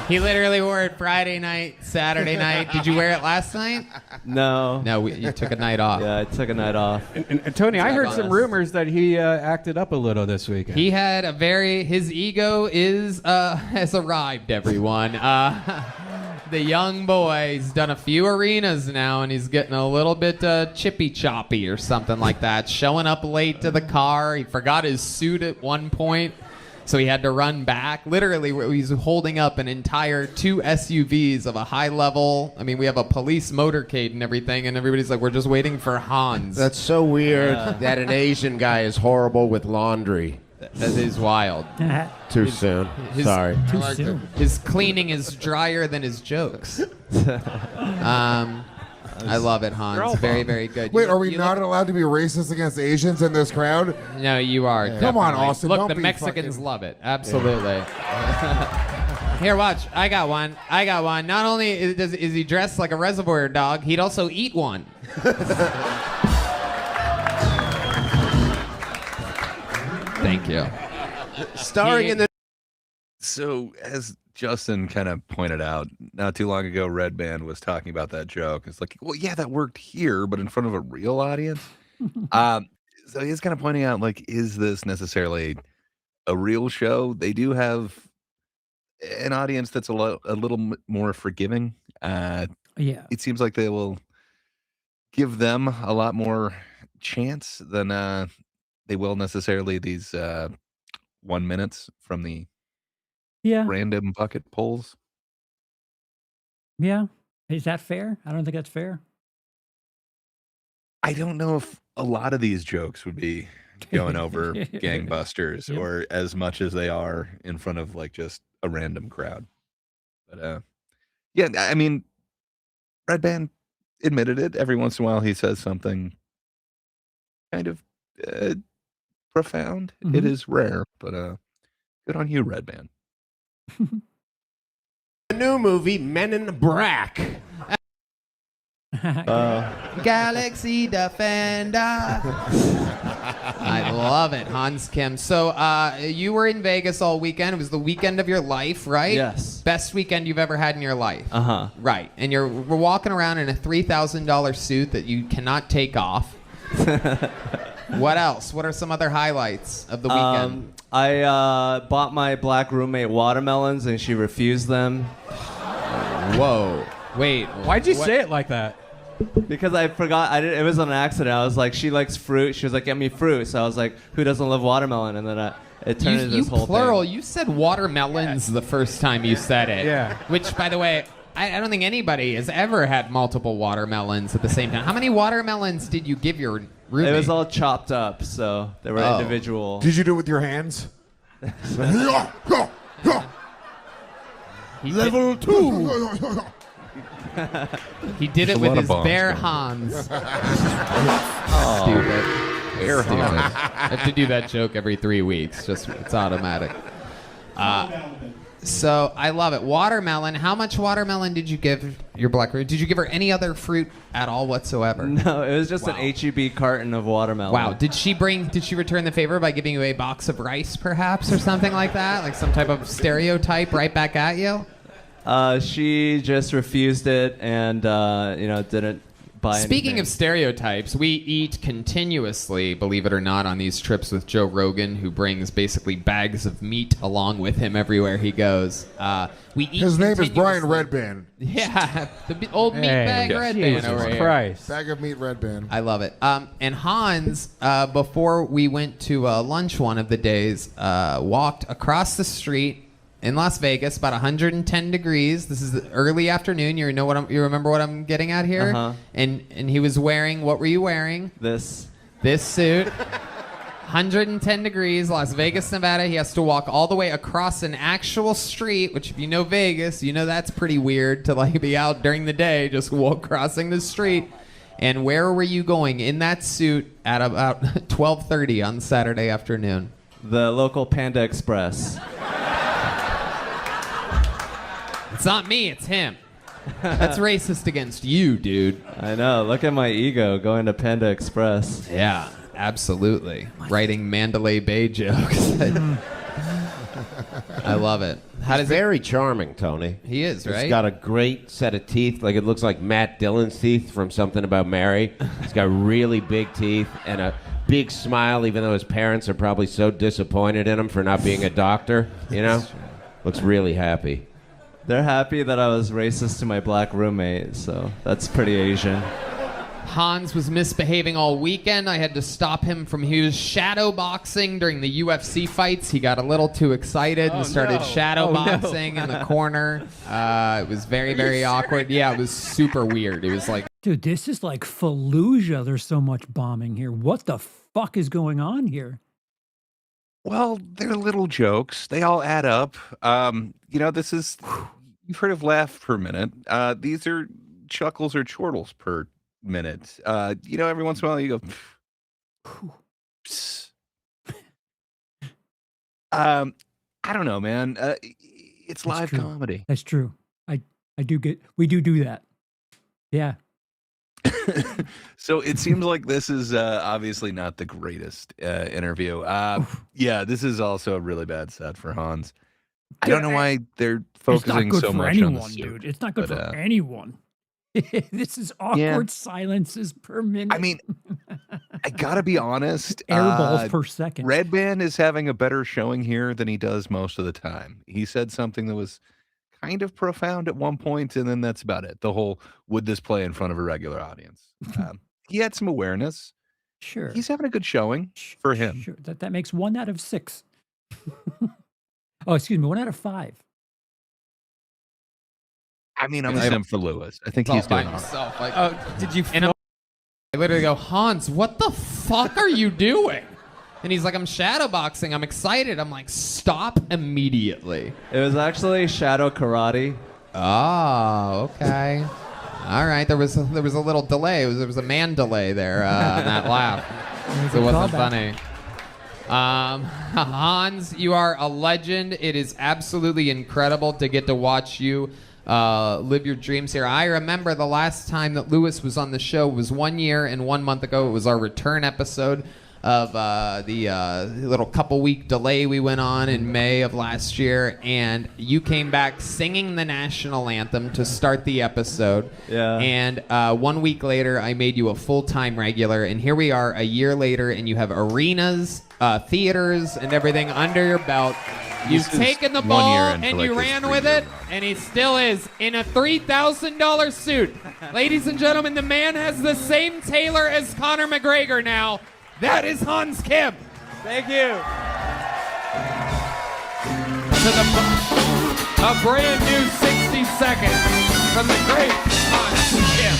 He literally wore it Friday night, Saturday night. Did you wear it last night? No. No, you took a night off. Yeah, I took a night off. And Tony, I heard some rumors that he acted up a little this weekend. He had his ego has arrived, everyone. The young boy, he's done a few arenas now, and he's getting a little bit chippy choppy or something like that. Showing up late to the car. He forgot his suit at one point, so he had to run back. Literally, he's holding up an entire 2 SUVs of a high level. I mean, we have a police motorcade and everything, and everybody's like, we're just waiting for Hans. That's so weird that an Asian guy is horrible with laundry. That is wild. Too soon. Sorry. Too soon. His cleaning is drier than his jokes. I love it, Hans. Very, very good. Wait, are we not allowed to be racist against Asians in this crowd? No, you are. Come on, definitely. Austin. Look, don't the be Mexicans fucking... love it. Absolutely. Here, watch. I got one. Not only is he dressed like a reservoir dog, he'd also eat one. Thank you. Starring in the... So, as Justin kind of pointed out, not too long ago, Red Band was talking about that joke. It's like, well, yeah, that worked here, but in front of a real audience. So he's kind of pointing out, like, is this necessarily a real show? They do have an audience that's a little more forgiving. Yeah. It seems like they will give them a lot more chance than they will necessarily these 1 minutes from the random bucket polls. Yeah. Is that fair? I don't think that's fair. I don't know if a lot of these jokes would be going over gangbusters Yep. or as much as they are in front of like just a random crowd. But yeah, I mean, Red Band, admitted it. Every once in a while, he says something kind of profound. It is rare, but good on you, Redman. The new movie, Men in Black. Galaxy Defender. I love it, Hans Kim. So you were in Vegas all weekend. It was the weekend of your life, right? Yes. Best weekend you've ever had in your life. Uh-huh. Right. And we're walking around in a $3,000 suit that you cannot take off. What else? What are some other highlights of the weekend? I bought my black roommate watermelons, and she refused them. Whoa. Wait. Why'd you say it like that? Because I forgot. It was on an accident. I was like, she likes fruit. She was like, get me fruit. So I was like, who doesn't love watermelon? And then it turned into this whole plural. thing. You said watermelons the first time you said it. Yeah. Which, by the way, I don't think anybody has ever had multiple watermelons at the same time. How many watermelons did you give your roommate? It was all chopped up, so they were individual. Did you do it with your hands? Level 2. He did it with his bare hands. Stupid. Bare hands. I have to do that joke every 3 weeks. It's automatic. So I love it. Watermelon. How much watermelon did you give your black roommate? Did you give her any other fruit at all whatsoever? No, it was just an HEB carton of watermelon. Wow. Did she return the favor by giving you a box of rice, perhaps, or something like that? Like some type of stereotype right back at you? She just refused it and, didn't buy Speaking anything. of stereotypes, we eat continuously, believe it or not, on these trips with Joe Rogan, who brings basically bags of meat along with him everywhere he goes. We eat His name is Brian continuously. Redband. Yeah, the old meat bag Redband over here. Christ. Bag of meat Redband. I love it. And Hans, before we went to lunch one of the days, walked across the street in Las Vegas, about 110 degrees. This is the early afternoon. You remember what I'm getting at here? Uh-huh. And he was wearing, what were you wearing? This suit. 110 degrees, Las Vegas, Nevada. He has to walk all the way across an actual street, which if you know Vegas, you know that's pretty weird to like be out during the day just crossing the street. And where were you going in that suit at about 12:30 on Saturday afternoon? The local Panda Express. It's not me, it's him. That's racist against you, dude. I know. Look at my ego going to Panda Express. Yeah, absolutely. Writing Mandalay Bay jokes. I love it. He's very charming, Tony. He is, right? He's got a great set of teeth. Like it looks like Matt Dillon's teeth from Something About Mary. He's got really big teeth and a big smile, even though his parents are probably so disappointed in him for not being a doctor. You know? Looks really happy. They're happy that I was racist to my black roommate, so that's pretty Asian. Hans was misbehaving all weekend. I had to stop him he was shadow boxing during the UFC fights. He got a little too excited and started shadow boxing in the corner. It was very, very awkward. Yeah, it was super weird. It was like... Dude, this is like Fallujah. There's so much bombing here. What the fuck is going on here? Well, they're little jokes. They all add up. This is, you've heard of laugh per minute. These are chuckles or chortles per minute. Every once in a while you go, I don't know, man. It's live comedy. That's true. We do that. Yeah. So it seems like this is obviously not the greatest interview. Yeah, this is also a really bad set for Hans. I don't know why they're focusing so much on the suit. Dude. It's not good for anyone. This is awkward silences per minute. I mean, I gotta be honest. Air balls per second. Redband is having a better showing here than he does most of the time. He said something that was kind of profound at one point, and then that's about it. The whole, would this play in front of a regular audience? He had some awareness. Sure. He's having a good showing for him. Sure. That makes 1 out of 6. Oh, excuse me, 1 out of 5. I mean, I'm a sim for Lewis. I think he's doing himself. Did you? And I literally go, Hans, what the fuck are you doing? And he's like, I'm shadowboxing. I'm excited. I'm like, stop immediately. It was actually shadow karate. Oh, okay. All right, there was a little delay. There was a man delay there on that laugh. So it wasn't funny. Hans, you are a legend. It is absolutely incredible to get to watch you live your dreams here. I remember the last time that Lewis was on the show was 1 year and 1 month ago. It was our return episode of the little couple-week delay we went on in May of last year, and you came back singing the national anthem to start the episode. Yeah. And 1 week later, I made you a full-time regular, and here we are a year later, and you have arenas, theaters, and everything under your belt. You've taken the ball and you ran with it, and he still is in a $3,000 suit. Ladies and gentlemen, the man has the same tailor as Conor McGregor now. That is Hans Kim. Thank you. A brand new 60 seconds from the great Hans Kim.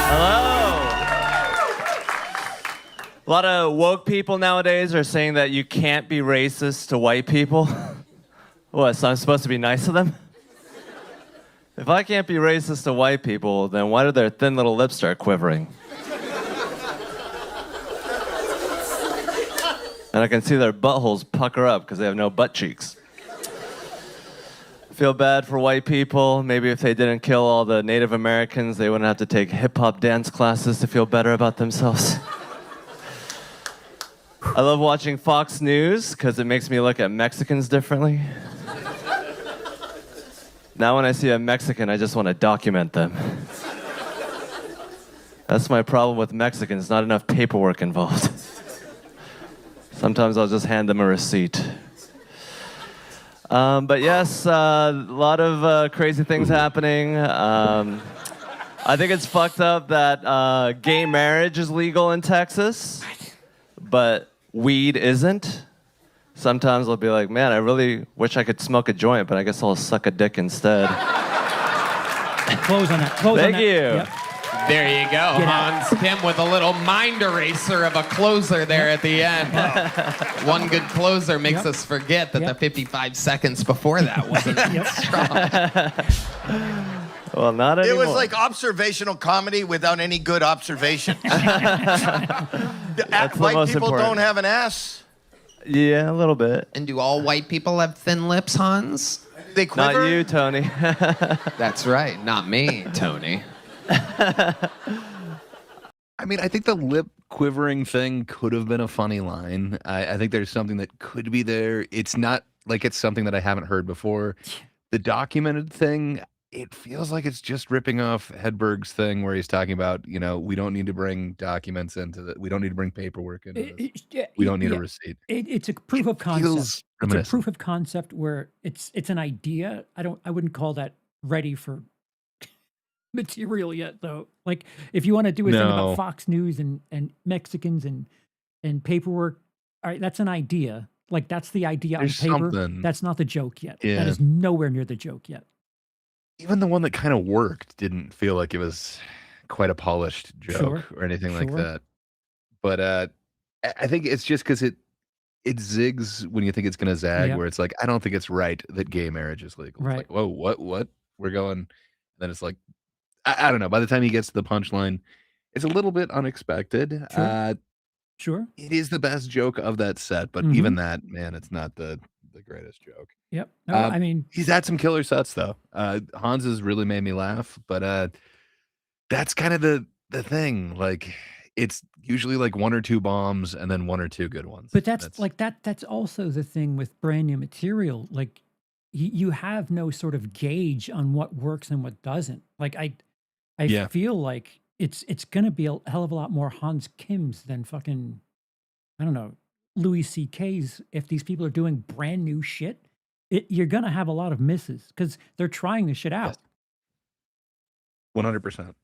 Hello. A lot of woke people nowadays are saying that you can't be racist to white people. What, so I'm supposed to be nice to them? If I can't be racist to white people, then why do their thin little lips start quivering? And I can see their buttholes pucker up because they have no butt cheeks. I feel bad for white people. Maybe if they didn't kill all the Native Americans, they wouldn't have to take hip-hop dance classes to feel better about themselves. I love watching Fox News because it makes me look at Mexicans differently. Now when I see a Mexican, I just want to document them. That's my problem with Mexicans, not enough paperwork involved. Sometimes I'll just hand them a receipt. But yes, a lot of crazy things happening. I think it's fucked up that gay marriage is legal in Texas, but weed isn't. Sometimes I'll be like, man, I really wish I could smoke a joint, but I guess I'll suck a dick instead. Close on that. Close Thank on that. you. Yep. There you go, Hans Kim with a little mind eraser of a closer there at the end. One good closer makes us forget that the 55 seconds before that wasn't strong. Well, not anymore. It was like observational comedy without any good observation. That's white most people important. don't have an ass. Yeah, a little bit. And do all white people have thin lips, Hans? They quiver? Not you, Tony. That's right, not me, Tony. I mean, I think the lip quivering thing could have been a funny line. I think there's something that could be there. It's not like it's something that I haven't heard before. The documented thing, it feels like it's just ripping off Hedberg's thing where he's talking about, you know, we don't need to bring documents into the, we don't need to bring paperwork into this. We don't need a receipt. It's a proof of concept. It's a proof of concept where it's an idea. I wouldn't call that ready for material yet, though. Like, if you want to do a thing about Fox News and Mexicans and paperwork, all right, that's an idea. Like, that's the idea on paper. That's not the joke yet. Yeah. That is nowhere near the joke yet. Even the one that kind of worked didn't feel like it was quite a polished joke or anything like that. But I think it's just because it zigs when you think it's going to zag, where it's like, I don't think it's right that gay marriage is legal. Right. It's like, whoa, what? We're going. And then it's like, I don't know. By the time he gets to the punchline, it's a little bit unexpected. Sure. It is the best joke of that set, but even that, man, it's not the greatest joke. Yep. No, I mean, he's had some killer sets though. Hans has really made me laugh, but that's kind of the thing. Like, it's usually like one or two bombs and then one or two good ones. but that's also the thing with brand new material. Like, you have no sort of gauge on what works and what doesn't. Like, I feel like it's going to be a hell of a lot more Hans Kim's than fucking, I don't know, Louis C.K.'s. If these people are doing brand new shit, you're going to have a lot of misses because they're trying the shit out. 100%.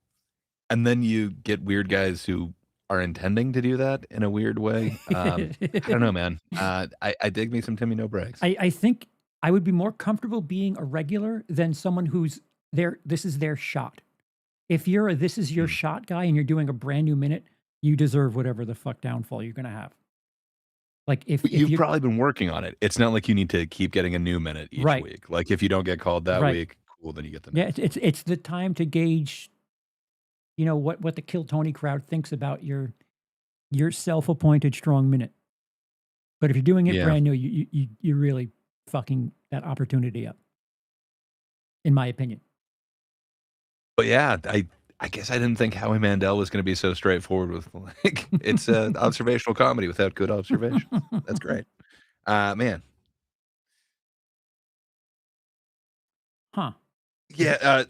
And then you get weird guys who are intending to do that in a weird way. I don't know, man. I dig me some Timmy No Breaks. I think I would be more comfortable being a regular than someone who's there. This is their shot. If you're a this is your shot guy and you're doing a brand new minute, you deserve whatever the fuck downfall you're going to have. Like, if you've probably been working on it. It's not like you need to keep getting a new minute each week. Like, if you don't get called that week, Well, then you get the Yeah, it's the time to gauge, you know, what the Kill Tony crowd thinks about your self-appointed strong minute. But if you're doing it Yeah. brand new, you're really fucking that opportunity up, in my opinion. But yeah, I guess I didn't think Howie Mandel was going to be so straightforward with like it's observational comedy without good observation. That's great, man. Huh. Yeah.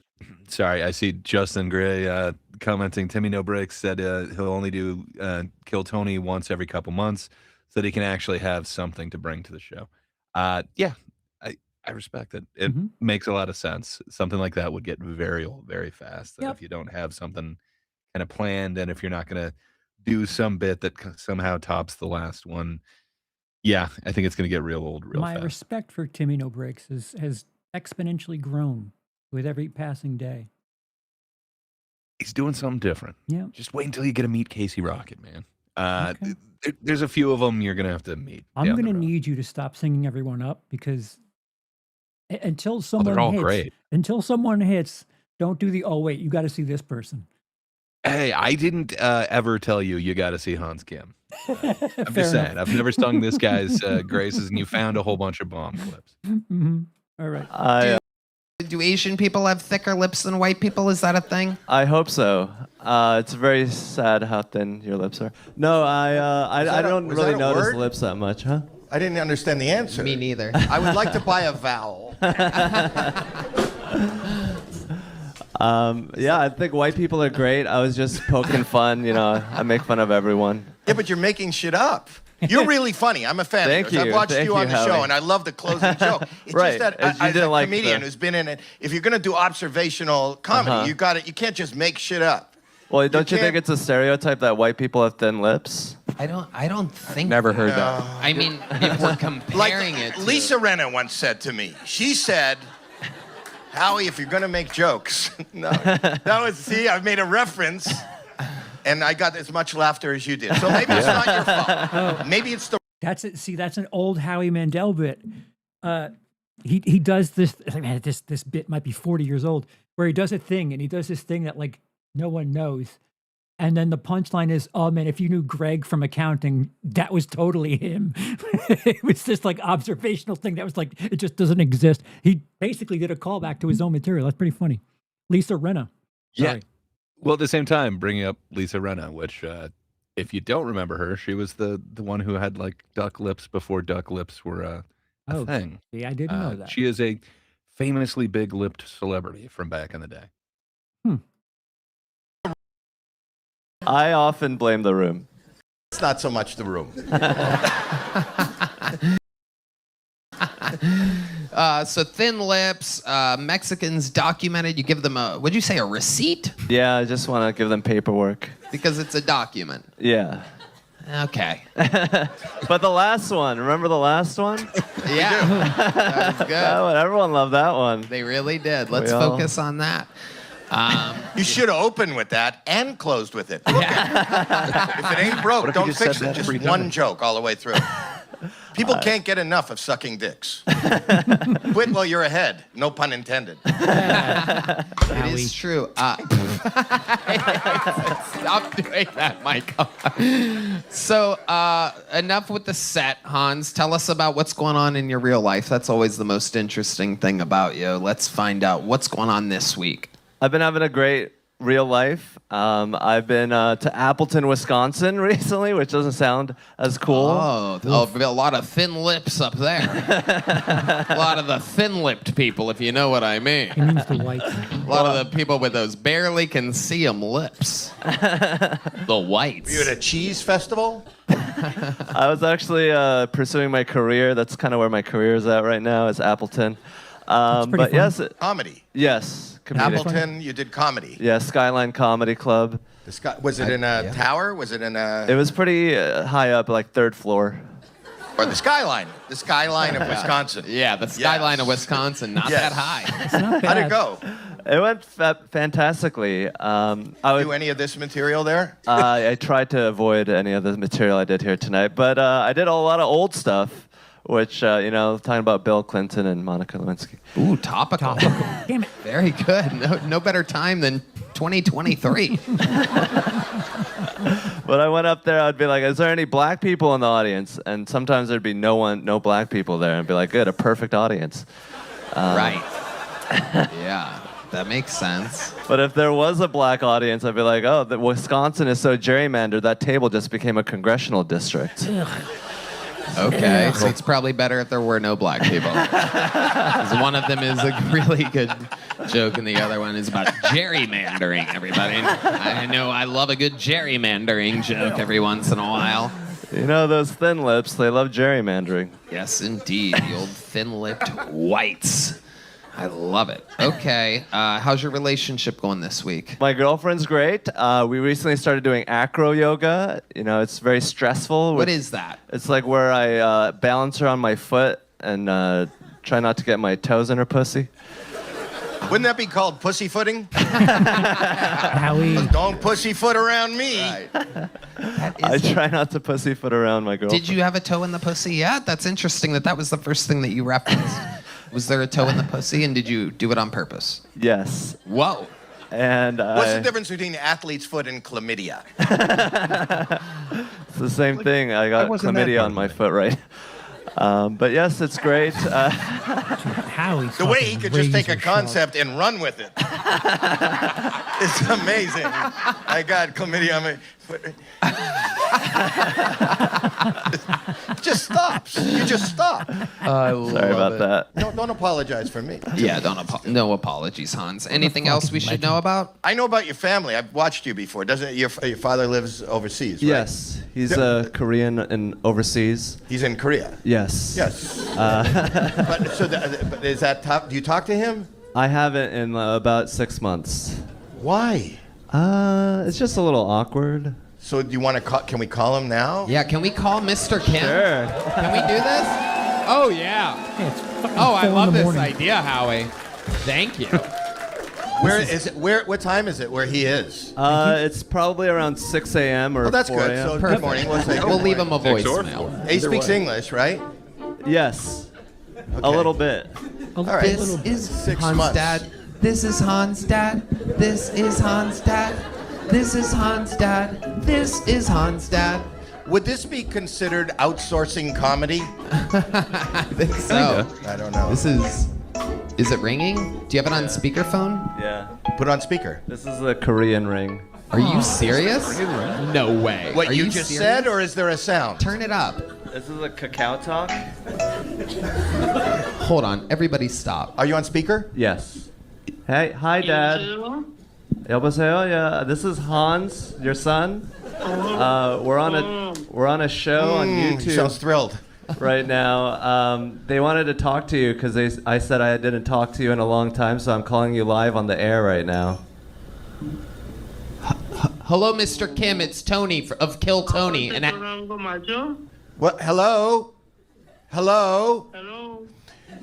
Sorry, I see Justin Gray commenting. Timmy No Breaks said he'll only do Kill Tony once every couple months so that he can actually have something to bring to the show. Yeah, I respect it. It makes a lot of sense. Something like that would get very old very fast. If you don't have something kind of planned, and if you're not going to do some bit that somehow tops the last one, yeah, I think it's going to get real old real My fast. respect for Timmy No Breaks has exponentially grown with every passing day. He's doing something different. Yeah. Just wait until you get to meet Casey Rocket, man. There's a few of them you're going to have to meet. I'm down going the to road. need you to stop singing everyone up because until Oh, someone they're all hits, great. until someone hits, don't do the, oh, wait, you got to see this person. Hey, I didn't ever tell you got to see Hans Kim. I'm Fair just saying. enough. I've never sung this guy's graces, and you found a whole bunch of bomb clips. All right. Do Asian people have thicker lips than white people? Is that a thing? I hope so. It's very sad how thin your lips are. No, I don't was really that a notice word? lips that much, huh? I didn't understand the answer. Me neither. I would like to buy a vowel. Yeah, I think white people are great. I was just poking fun, you know. I make fun of everyone. Yeah, but you're making shit up. You're really funny. I'm a fan Thank of yours. you. I've watched Thank you on you, the show, Howie. and I love the closing joke. It's Right. just that As you as didn't a like comedian the- who's been in it, if you're going to do observational comedy, you got it. You can't just make shit up. Well, don't you think can't- it's a stereotype that white people have thin lips? I don't think. Never heard that. I mean, if we're comparing it. To, Lisa Renna once said to me, she said, Howie, if you're going to make jokes, no, that was, see, I've made a reference, and I got as much laughter as you did. So maybe it's not your fault. Maybe it's the That's it. See, that's an old Howie Mandel bit. He does this. Man, this bit might be 40 years old, where he does a thing, and he does this thing that like no one knows, and then the punchline is, "Oh man, if you knew Greg from accounting, that was totally him." It was this like observational thing that was like it just doesn't exist. He basically did a callback to his own material. That's pretty funny. Lisa Renna. Yeah. Well, at the same time, bringing up Lisa Renna, which, if you don't remember her, she was the one who had like duck lips before duck lips were a thing. See, I didn't know that. She is a famously big-lipped celebrity from back in the day. I often blame the room. It's not so much the room. So thin lips, Mexicans documented. You give them a, what'd you say, a receipt? Yeah, I just want to give them paperwork. Because it's a document. Yeah. Okay. But the last one, remember the last one? Yeah. That was good. That one, everyone loved that one. They really did. Let's We all- focus on that. You should have opened with that and closed with it. If it ain't broke, What if you don't just fix said it. that 3 Just one times? joke all the way through. People can't get enough of sucking dicks. Quit while you're ahead. No pun intended. It is true. Stop doing that, Michael. So, enough with the set, Hans. Tell us about what's going on in your real life. That's always the most interesting thing about you. Let's find out what's going on this week. I've been having a great real life. I've been to Appleton, Wisconsin recently, which doesn't sound as cool. Oh, a lot of thin lips up there. A lot of the thin-lipped people, if you know what I mean. He means the whites. A lot of the people with those barely can see 'em lips. The whites. Were you at a cheese festival? I was actually pursuing my career. That's kind of where my career is at right now, is Appleton. pretty But fun. yes, Comedy. yes, comedic. Appleton, you did comedy. Yeah, Skyline Comedy Club. Was it in a tower? Was it in a... It was pretty high up, like third floor. Or the skyline. The skyline of Wisconsin. Yeah, the skyline of Wisconsin, not Yes. that high. It's not How'd bad. it go? It went fantastically. Do any of this material there? I tried to avoid any of the material I did here tonight, but I did a lot of old stuff which talking about Bill Clinton and Monica Lewinsky. Ooh, topical. Damn it. Very good. No better time than 2023. But I went up there, I'd be like, is there any black people in the audience? And sometimes there'd be no black people there. And I'd be like, good, a perfect audience. Right. Yeah, that makes sense. But if there was a black audience, I'd be like, oh, Wisconsin is so gerrymandered, that table just became a congressional district. Okay, so it's probably better if there were no black people. 'Cause one of them is a really good joke, and the other one is about gerrymandering, everybody. I know I love a good gerrymandering joke every once in a while. You know, those thin lips, they love gerrymandering. Yes, indeed. The old thin-lipped whites. I love it. Okay, how's your relationship going this week? My girlfriend's great. We recently started doing acro yoga. You know, it's very stressful. What is that? It's like where I balance her on my foot and try not to get my toes in her pussy. Wouldn't that be called pussyfooting? Howie. Don't pussyfoot around me. I try not to pussyfoot around my girlfriend. Did you have a toe in the pussy yet? That's interesting that was the first thing that you referenced. Was there a toe in the pussy, and did you do it on purpose? Yes. Whoa. And what's the difference between athlete's foot and chlamydia? It's the same thing. I got chlamydia on my foot, right? But yes, it's great. Howie's The way he could just take a razor sharp. concept and run with it. It's amazing. I got chlamydia on my foot. Just stops. You just stop. Sorry about that. Don't apologize for me. Yeah, no apologies, Hans. Anything else we should know about? I know about your family. I've watched you before. Doesn't your father lives overseas, right? Yes, he's Korean and overseas. He's in Korea. Yes. Yes. But is that tough? Do you talk to him? I haven't in about 6 months. Why? It's just a little awkward. So do you want to call? Can we call him now? Yeah, can we call Mr. Kim? Sure. Can we do this? Oh, yeah. Hey, it's fucking Oh, I 4 in love the this morning. idea, Howie. Thank you. Where is it? What time is it? Where he is? It's probably around 6 a.m. or Oh, that's 4 good. a.m. So Perfect. good morning. We'll say good We'll leave him morning. a voicemail. He speaks English, right? Yes. A Okay. little bit. All right. This is 6 Hans' months. dad. This is Hans' dad. This is Hans' dad. This is Hans' dad. This is Hans' dad. Would this be considered outsourcing comedy? I think so. I don't know. Is it ringing? Do you have it on speakerphone? Yeah. Put on speaker. This is a Korean ring. Are you serious? No way. What Are you just serious? said, or is there a sound? Turn it up. This is a cacao talk. Hold on. Everybody stop. Are you on speaker? Yes. Hey, hi, Dad. 여보세요? Yeah, this is Hans, your son. We're on a show on YouTube. Sounds thrilled. Right now. They wanted to talk to you because I said I didn't talk to you in a long time, so I'm calling you live on the air right now. Hello, Mr. Kim. It's Tony of Kill Tony. And What? Hello? Hello? Hello?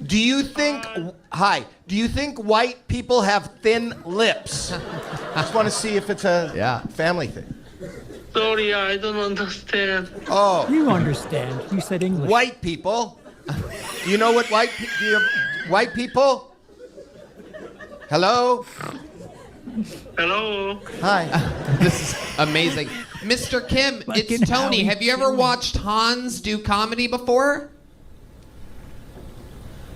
Do you think... Hi. Do you think white people have thin lips? Just want to see if it's a family thing. Sorry, I don't understand. Oh. You understand. You said English. White people. Do you know what white people? Hello? Hello? Hi. This is amazing. Mr. Kim, it's Tony. Have you ever watched Hans do comedy before?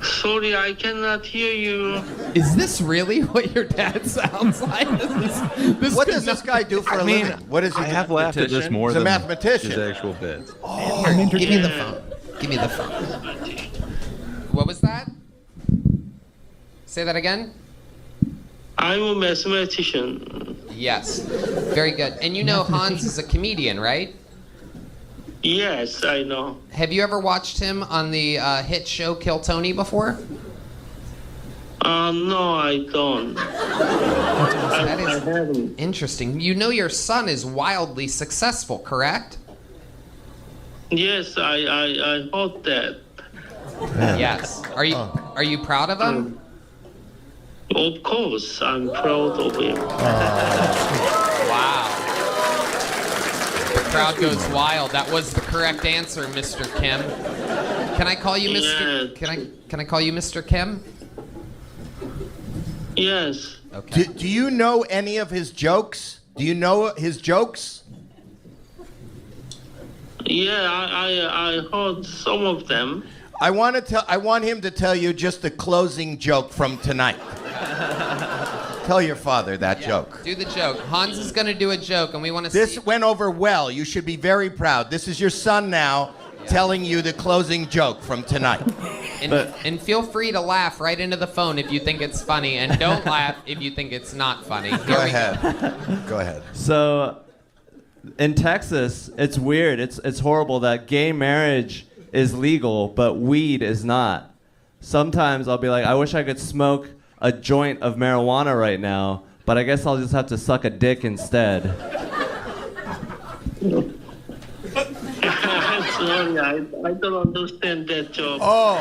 Sorry, I cannot hear you. Is this really what your dad sounds like? What does this guy do for a living? What is he? I have laughed at this more He's a than mathematician. his actual bits. Oh, give me the phone. Give me the phone. What was that? Say that again. I'm a mathematician. Yes. Very good. And you know Hans is a comedian, right? Yes, I know. Have you ever watched him on the hit show Kill Tony before? No, I don't. That is interesting. You know your son is wildly successful, correct? Yes, I heard that. Yes. Are you proud of him? Of course, I'm proud of him. Wow. The crowd goes wild. That was the correct answer, Mr. Kim. Can I call you Mr. Yes. Can I call you Mr. Kim? Yes. Okay. Do you know any of his jokes? Do you know his jokes? Yeah, I heard some of them. I want him to tell you just the closing joke from tonight. Tell your father that joke. Do the joke. Hans is going to do a joke, and we want to see. This went over well. You should be very proud. This is your son now telling you the closing joke from tonight. And feel free to laugh right into the phone if you think it's funny, and don't laugh if you think it's not funny. Go ahead. Go ahead. So, in Texas, it's weird. It's horrible that gay marriage is legal, but weed is not. Sometimes I'll be like, I wish I could smoke a joint of marijuana right now, but I guess I'll just have to suck a dick instead. Sorry, I don't understand that joke. Oh.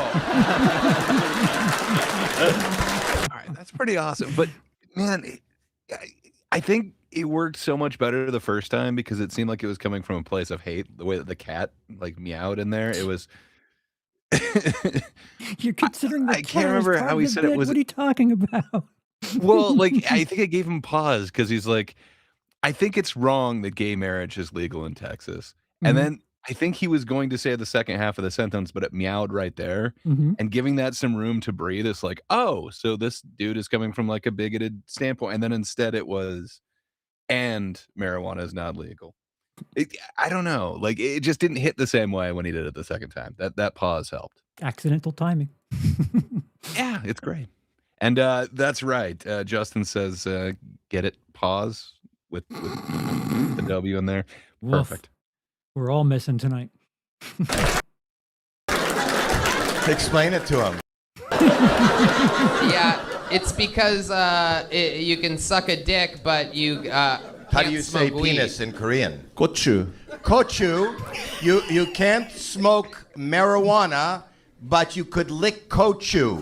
All right, that's pretty awesome. But man, I think it worked so much better the first time because it seemed like it was coming from a place of hate. The way that the cat like meowed in there, it was. You're considering the I can't remember how he said it. Was What are you talking about? well, like I think I gave him pause because he's like, I think it's wrong that gay marriage is legal in Texas, and then I think he was going to say the second half of the sentence, but it meowed right there, and giving that some room to breathe. It's like, oh, so this dude is coming from like a bigoted standpoint, and then instead it was, and marijuana is not legal. I don't know. Like it just didn't hit the same way when he did it the second time. That pause helped. Accidental timing. Yeah, it's great. And that's right. Justin says, get it? Pause with the W in there. Woof. Perfect. We're all missing tonight. Explain it to him. Yeah, it's because you can suck a dick, but you How do you say penis in Korean? Gochu. Kochu. You can't smoke marijuana, but you could lick kochu.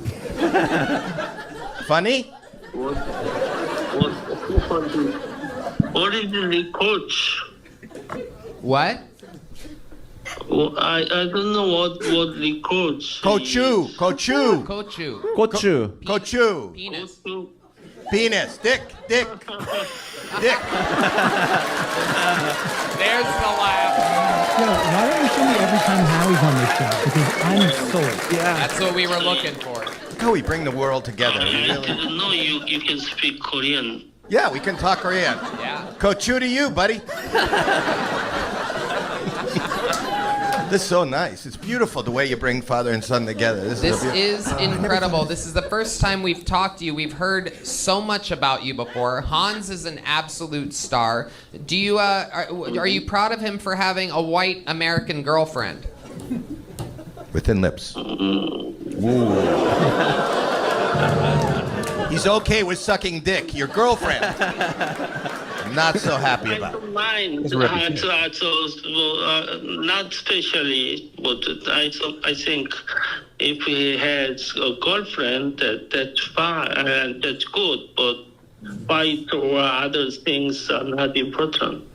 Funny? What is the coach? What? Well, I don't know what the coach. Kochu. Kochu. Kochu. Gochu. Kochu. Penis. Penis. Dick. Dick. Dick. There's the laugh. Yo, why don't you show me every time Howie's on this show? Because I'm sold. Yeah. That's what we were looking for. Look how we bring the world together. I Really. didn't know you can speak Korean. Yeah, we can talk Korean. Yeah. Kochu to you, buddy. This is so nice. It's beautiful the way you bring father and son together. This is incredible. This is the first time we've talked to you. We've heard so much about you before. Hans is an absolute star. Do you are you proud of him for having a white American girlfriend? With thin lips. He's okay with sucking dick. Your girlfriend. I'm not so happy about it. I don't mind. Not especially, but I think if he has a girlfriend, that's fine and that's good. But fight or other things are not important.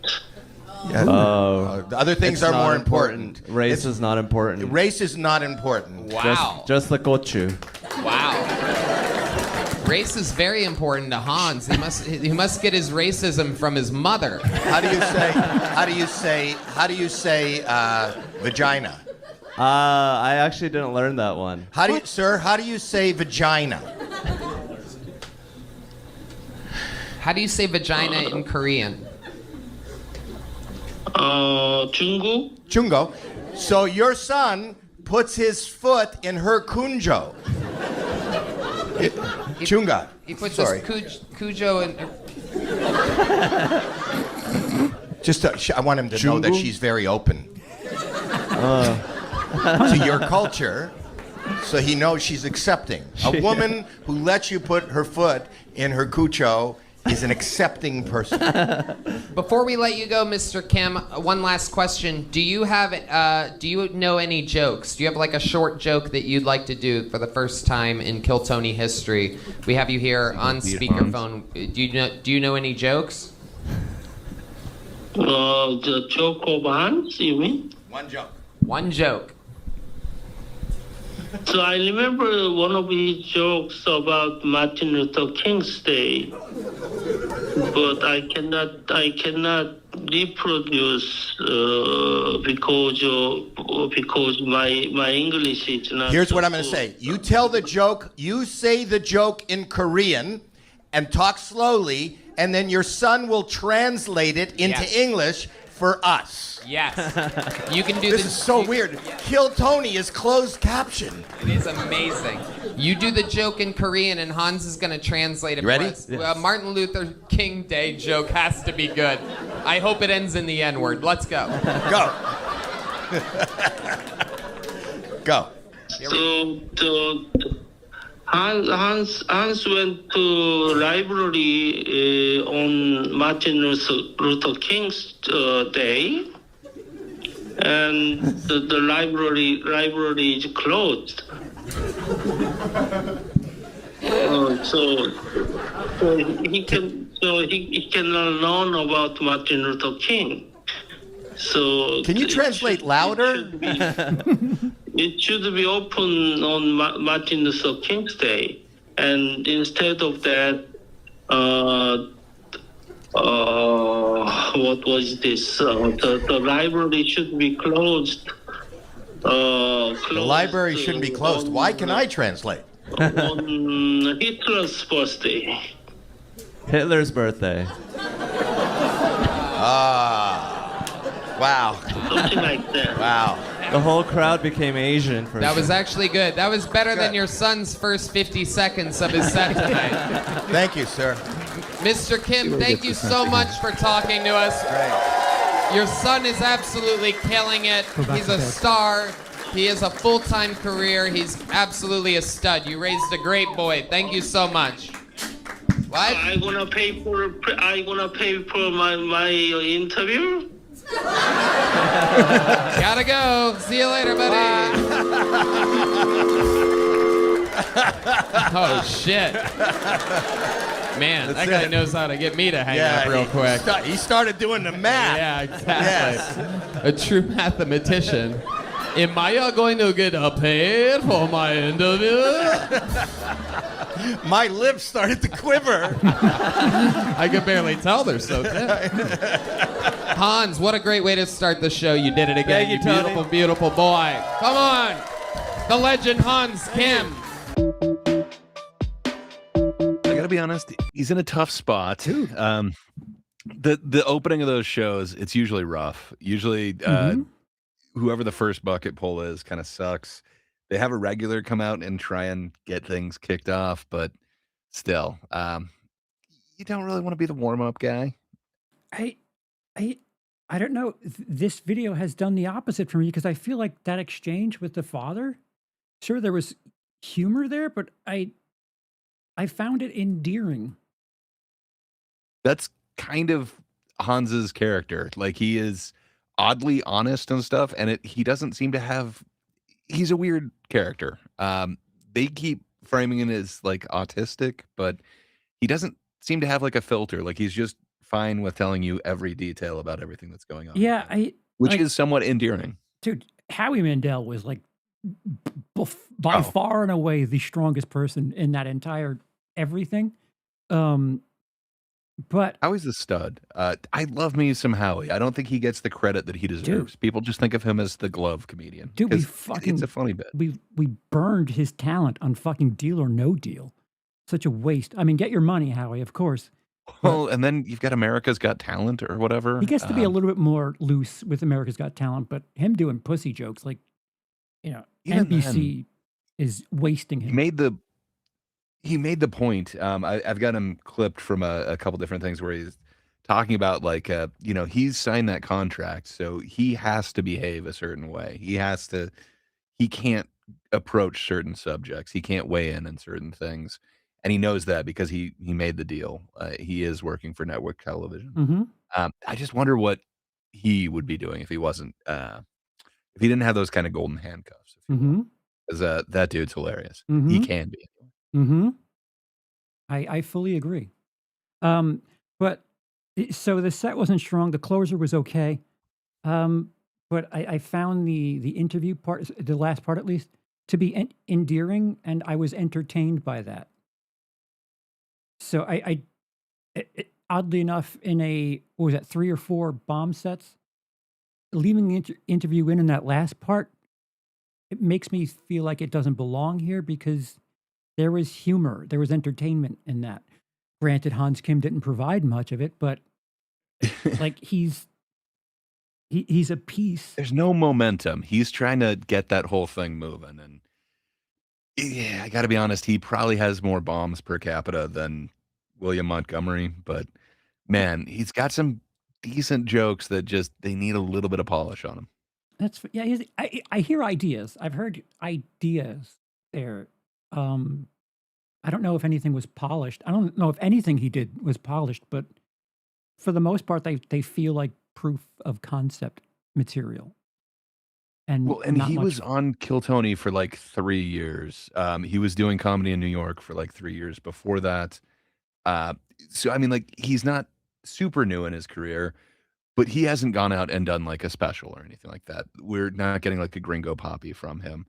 Other things are more important. Race is not important. Race is not important. Wow. Just the gochu. Wow. Race is very important to Hans. He must get his racism from his mother. How do you say vagina? I actually didn't learn that one. How do you say vagina? How do you say vagina in Korean? Jungo? Jungo. So your son puts his foot in her kunjo. Chunga. He puts Sorry. his cujo in. I want him to know that she's very open to your culture, so he knows she's accepting. A woman who lets you put her foot in her cucho is an accepting person. Before we let you go, Mr. Kim, one last question. Do you know any jokes? Do you have like a short joke that you'd like to do for the first time in Kill Tony history? We have you here on speakerphone. Do you know any jokes? The joke of Hans, you mean? One joke. One joke. So I remember one of his jokes about Martin Luther King's Day, but I cannot reproduce because my English is not. Here's what I'm going to say. You tell the joke, you say the joke in Korean and talk slowly, and then your son will translate it into English for us. Yes. You can do this. This is so weird. Kill Tony is closed caption. It is amazing. You do the joke in Korean, and Hans is going to translate it You ready? for us. Martin Luther King Day joke has to be good. I hope it ends in the N-word. Let's go. Go. Go. So Hans went to library on Martin Luther King's Day, and the library is closed. So he can learn about Martin Luther King. So can you translate louder? It should be open on Martin Luther King's Day, and instead of that, what was this? The library should be closed. The library shouldn't be closed. Why can I translate? On Hitler's birthday. Hitler's birthday. Wow. Something like that. Wow. The whole crowd became Asian for That was actually good. That was better than your son's first 50 seconds of his set tonight. Thank you, sir. Mr. Kim, thank you so much for talking to us. Great. Your son is absolutely killing it. He's a star. He has a full-time career. He's absolutely a stud. You raised a great boy. Thank you so much. What? I wanna pay for my interview. Gotta go. See you later, buddy. Oh shit. Man, that guy knows how to get me to hang up real quick. He started doing the math. Yeah, exactly. A true mathematician. Am I going to get paid for my interview? My lips started to quiver. I can barely tell they're so thin. Hans, what a great way to start the show. You did it again. Thank you, Tony. Beautiful, beautiful boy. Come on. The legend Hans Kim. I gotta be honest, he's in a tough spot. The opening of those shows, it's usually rough. Usually, whoever the first bucket pull is kind of sucks. They have a regular come out and try and get things kicked off, but still, you don't really want to be the warm-up guy. I don't know. This video has done the opposite for me because I feel like that exchange with the father, sure, there was humor there, but I found it endearing. That's kind of Hans's character. Like, he is oddly honest and stuff, and he doesn't seem to have. He's a weird character. They keep framing him as like autistic, but he doesn't seem to have like a filter. Like, he's just fine with telling you every detail about everything that's going on. Yeah, which is somewhat endearing. Dude, Howie Mandel was like by far and away the strongest person in that entire everything. But Howie's a stud. I love me some Howie. I don't think he gets the credit that he deserves. People just think of him as the glove comedian. Dude, 'Cause it's a funny bit. We burned his talent on fucking Deal or No Deal. Such a waste. I mean, get your money, Howie, of course. Well, and then you've got America's Got Talent or whatever. He gets to be a little bit more loose with America's Got Talent, but him doing pussy jokes, like, Even NBC is wasting him. He made the point. I've got him clipped from a couple different things where he's talking about like, he's signed that contract, so he has to behave a certain way. He can't approach certain subjects. He can't weigh in certain things. And he knows that because he made the deal. He is working for network television. Mm-hmm. I just wonder what he would be doing if he wasn't, if he didn't have those kind of golden handcuffs. Mm-hmm. Because that dude's hilarious. Mhm. He can be. Mm-hmm. I fully agree. But so the set wasn't strong. The closer was okay. But I found the interview part, the last part at least, to be endearing, and I was entertained by that. So oddly enough, in what was that, 3 or 4 bomb sets, leaving the interview in that last part, it makes me feel like it doesn't belong here because there was humor, there was entertainment in that. Granted, Hans Kim didn't provide much of it, but like he's a piece. There's no momentum. He's trying to get that whole thing moving, and yeah, I got to be honest. He probably has more bombs per capita than William Montgomery, but man, he's got some decent jokes that just they need a little bit of polish on them. That's yeah. I hear ideas. I've heard ideas there. I don't know if anything was polished. I don't know if anything he did was polished, but for the most part, they feel like proof of concept material. And Well, and not he much. was on Kill Tony for like 3 years. He was doing comedy in New York for like 3 years before that. So I mean, like, he's not super new in his career, but he hasn't gone out and done like a special or anything like that. We're not getting like a Gringo Poppy from him.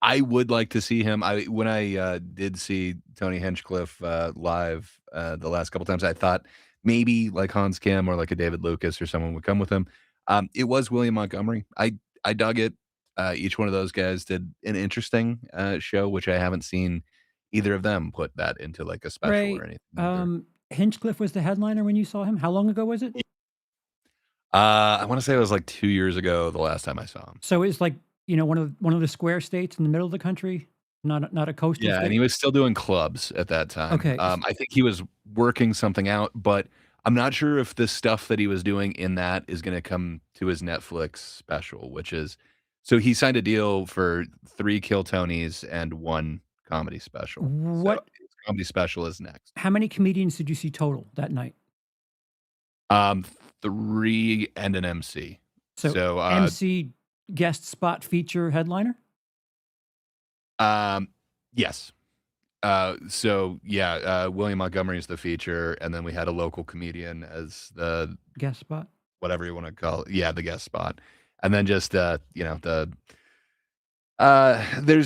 I would like to see him. When I did see Tony Hinchcliffe live the last couple times, I thought maybe like Hans Kim or like a David Lucas or someone would come with him. It was William Montgomery. I dug it. Each one of those guys did an interesting show, which I haven't seen either of them put that into like a special Right. or anything. Hinchcliffe was the headliner when you saw him. How long ago was it? I want to say it was like 2 years ago the last time I saw him. So it's like one of the square states in the middle of the country, not a coastal Yeah, state. and he was still doing clubs at that time. Okay. I think he was working something out, but I'm not sure if the stuff that he was doing in that is going to come to his Netflix special, which is so he signed a deal for 3 Kill Tonys and 1 comedy special. What? So his comedy special is next. How many comedians did you see total that night? 3 and an MC. So MC, guest spot, feature, headliner? Yes. So yeah, William Montgomery is the feature, and then we had a local comedian as the guest spot, whatever you want to call it. Yeah, the guest spot, and then just there's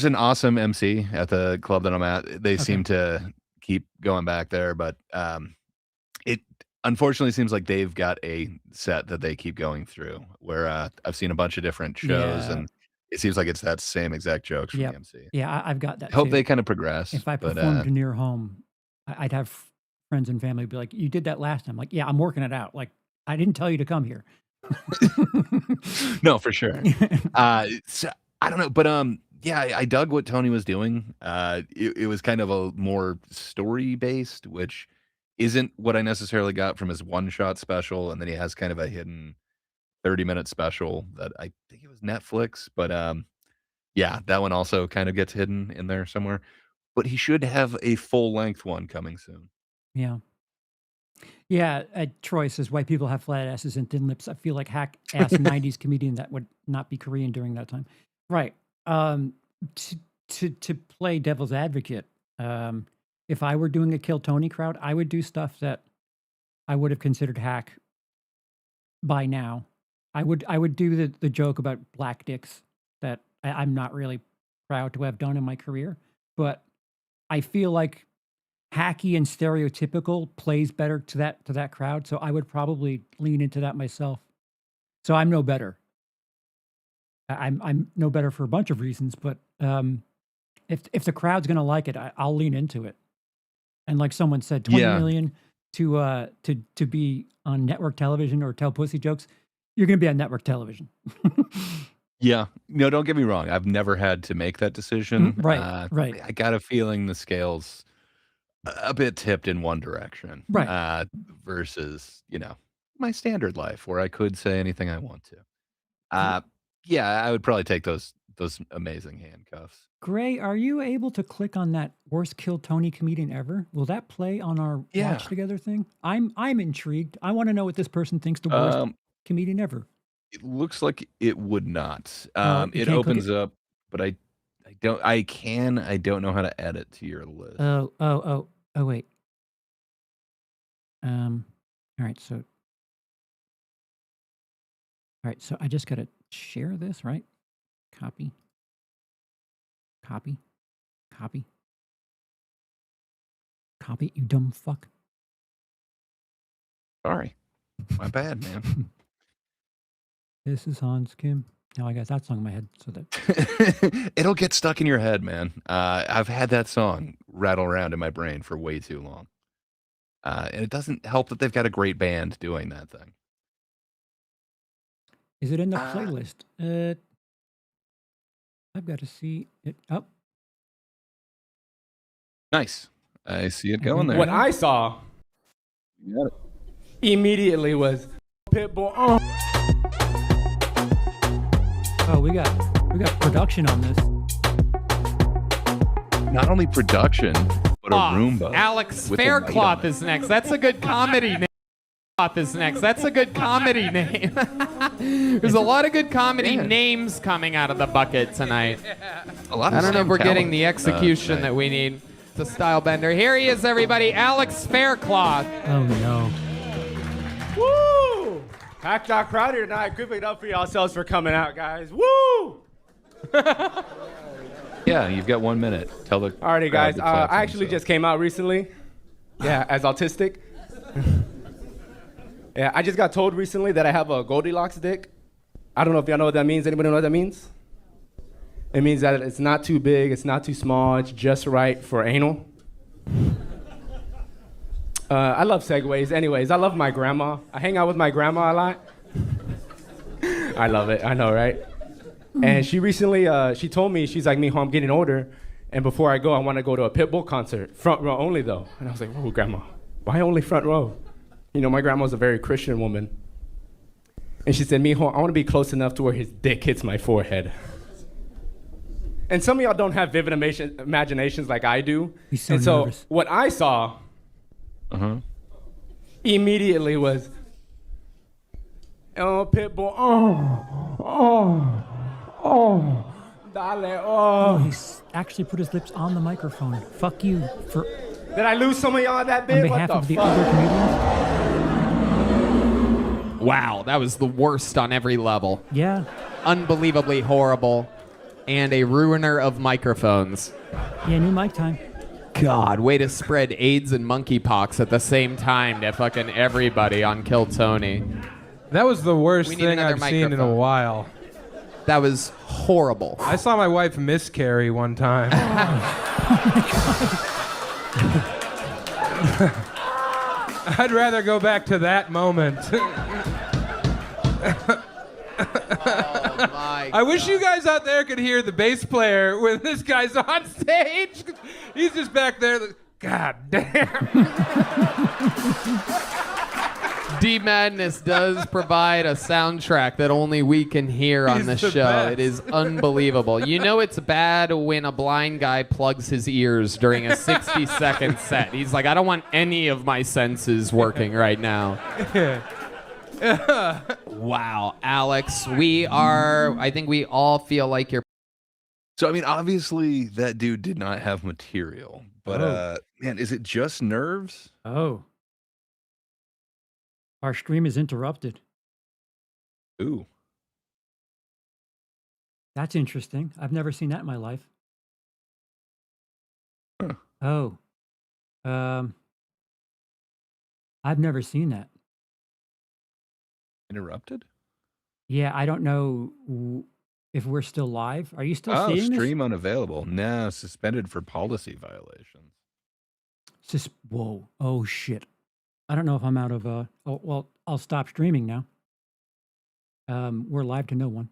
an awesome MC at the club that I'm at. They seem to keep going back there, but it unfortunately seems like they've got a set that they keep going through. Where I've seen a bunch of different shows and. It seems like it's that same exact jokes from the MC. Yeah, I've got that. Hope too. they kind of progress. If I performed near home, I'd have friends and family be like, "You did that last time." Like, yeah, I'm working it out. Like, I didn't tell you to come here. No, for sure. So, I don't know, but yeah, I dug what Tony was doing. It was kind of a more story based, which isn't what I necessarily got from his one shot special, and then he has kind of a hidden 30-minute special that I think it was Netflix, but yeah, that one also kind of gets hidden in there somewhere. But he should have a full-length one coming soon. Yeah. Yeah, Troy says white people have flat asses and thin lips. I feel like hack ass 90s comedian that would not be Korean during that time. Right. To play devil's advocate, if I were doing a Kill Tony crowd, I would do stuff that I would have considered hack by now. I would do the joke about black dicks that I'm not really proud to have done in my career, but I feel like hacky and stereotypical plays better to that crowd, so I would probably lean into that myself. So I'm no better. I'm no better for a bunch of reasons, but if the crowd's gonna like it, I'll lean into it. And like someone said, 20 million to be on network television or tell pussy jokes. You're going to be on network television. Yeah. No, don't get me wrong. I've never had to make that decision. Right. I got a feeling the scale's a bit tipped in one direction. Right. Versus, my standard life where I could say anything I want to. Yeah, I would probably take those amazing handcuffs. Gray, are you able to click on that worst Kill Tony comedian ever? Will that play on our watch together thing? I'm intrigued. I want to know what this person thinks the worst comedian ever. It looks like it would not. It can't opens up, but I don't know how to add it to your list. Oh, wait. All right, so I just got to share this, right? Copy. Copy. Copy. Copy, you dumb fuck. Sorry. My bad, man. This is Hans Kim. Now I got that song in my head. So that It'll get stuck in your head, man. I've had that song rattle around in my brain for way too long. And it doesn't help that they've got a great band doing that thing. is it in the playlist? I've got to see it. Oh, Nice. I see it going there. What I saw You got it. immediately was Pitbull. Oh. oh, we got production on this. Not only production, but a Roomba. Alex with a light on Faircloth it. is next. That's a good comedy name. Faircloth is next. That's a good comedy name. There's a lot of good comedy names coming out of the bucket tonight. A lot of I don't know if Sam we're getting the talent, execution tonight. that we need. The style bender. Here he is, everybody. Alex Faircloth. Oh no. Woo! Packed out crowd here tonight. Give it up for yourselves for coming out, guys. Woo! Yeah, you've got 1 minute. Tell the Alrighty, crowd guys. to clap I actually just came out recently. Yeah, as autistic. Yeah, I just got told recently that I have a Goldilocks dick. I don't know if y'all know what that means. Anybody know what that means? It means that it's not too big, it's not too small, it's just right for anal. I love segues. Anyways, I love my grandma. I hang out with my grandma a lot. I love it. I know, right? And she recently, she told me, she's like, Mijo, I'm getting older, and before I go, I want to go to a Pitbull concert. Front row only, though. And I was like, oh, grandma, why only front row? You know, my grandma's a very Christian woman. And she said, Mijo, I want to be close enough to where his dick hits my forehead. And some of y'all don't have vivid imaginations like I do. He's so and so nervous. what I saw immediately was, oh, Pitbull, dale, Oh, he's actually put his lips on the microphone. Fuck you for. Did I lose some of y'all that On bit? behalf What of the the fuck? other comedians. Wow, that was the worst on every level. Yeah. Unbelievably horrible. And a ruiner of microphones. Yeah, new mic time. God, way to spread AIDS and monkeypox at the same time to fucking everybody on Kill Tony. That was the worst We need thing another I've seen in a microphone. while. That was horrible. I saw my wife miscarry one time. I'd rather go back to that moment. I wish you guys out there could hear the bass player when this guy's on stage. He's just back there. God damn. D Madness does provide a soundtrack that only we can hear on He's the the show. best. It is unbelievable. You know it's bad when a blind guy plugs his ears during a 60-second set. He's like, I don't want any of my senses working right now. Wow, Alex, I think we all feel like you're. So, I mean, obviously that dude did not have material, but man, is it just nerves? Oh. Our stream is interrupted. Ooh. That's interesting. I've never seen that in my life. Oh. I've never seen that. Interrupted? Yeah, I don't know if we're still live. Are you still seeing this? Stream unavailable. No, suspended for policy violations. Whoa. Oh, shit. I don't know if I'm out of... oh, well, I'll stop streaming now. We're live to no one.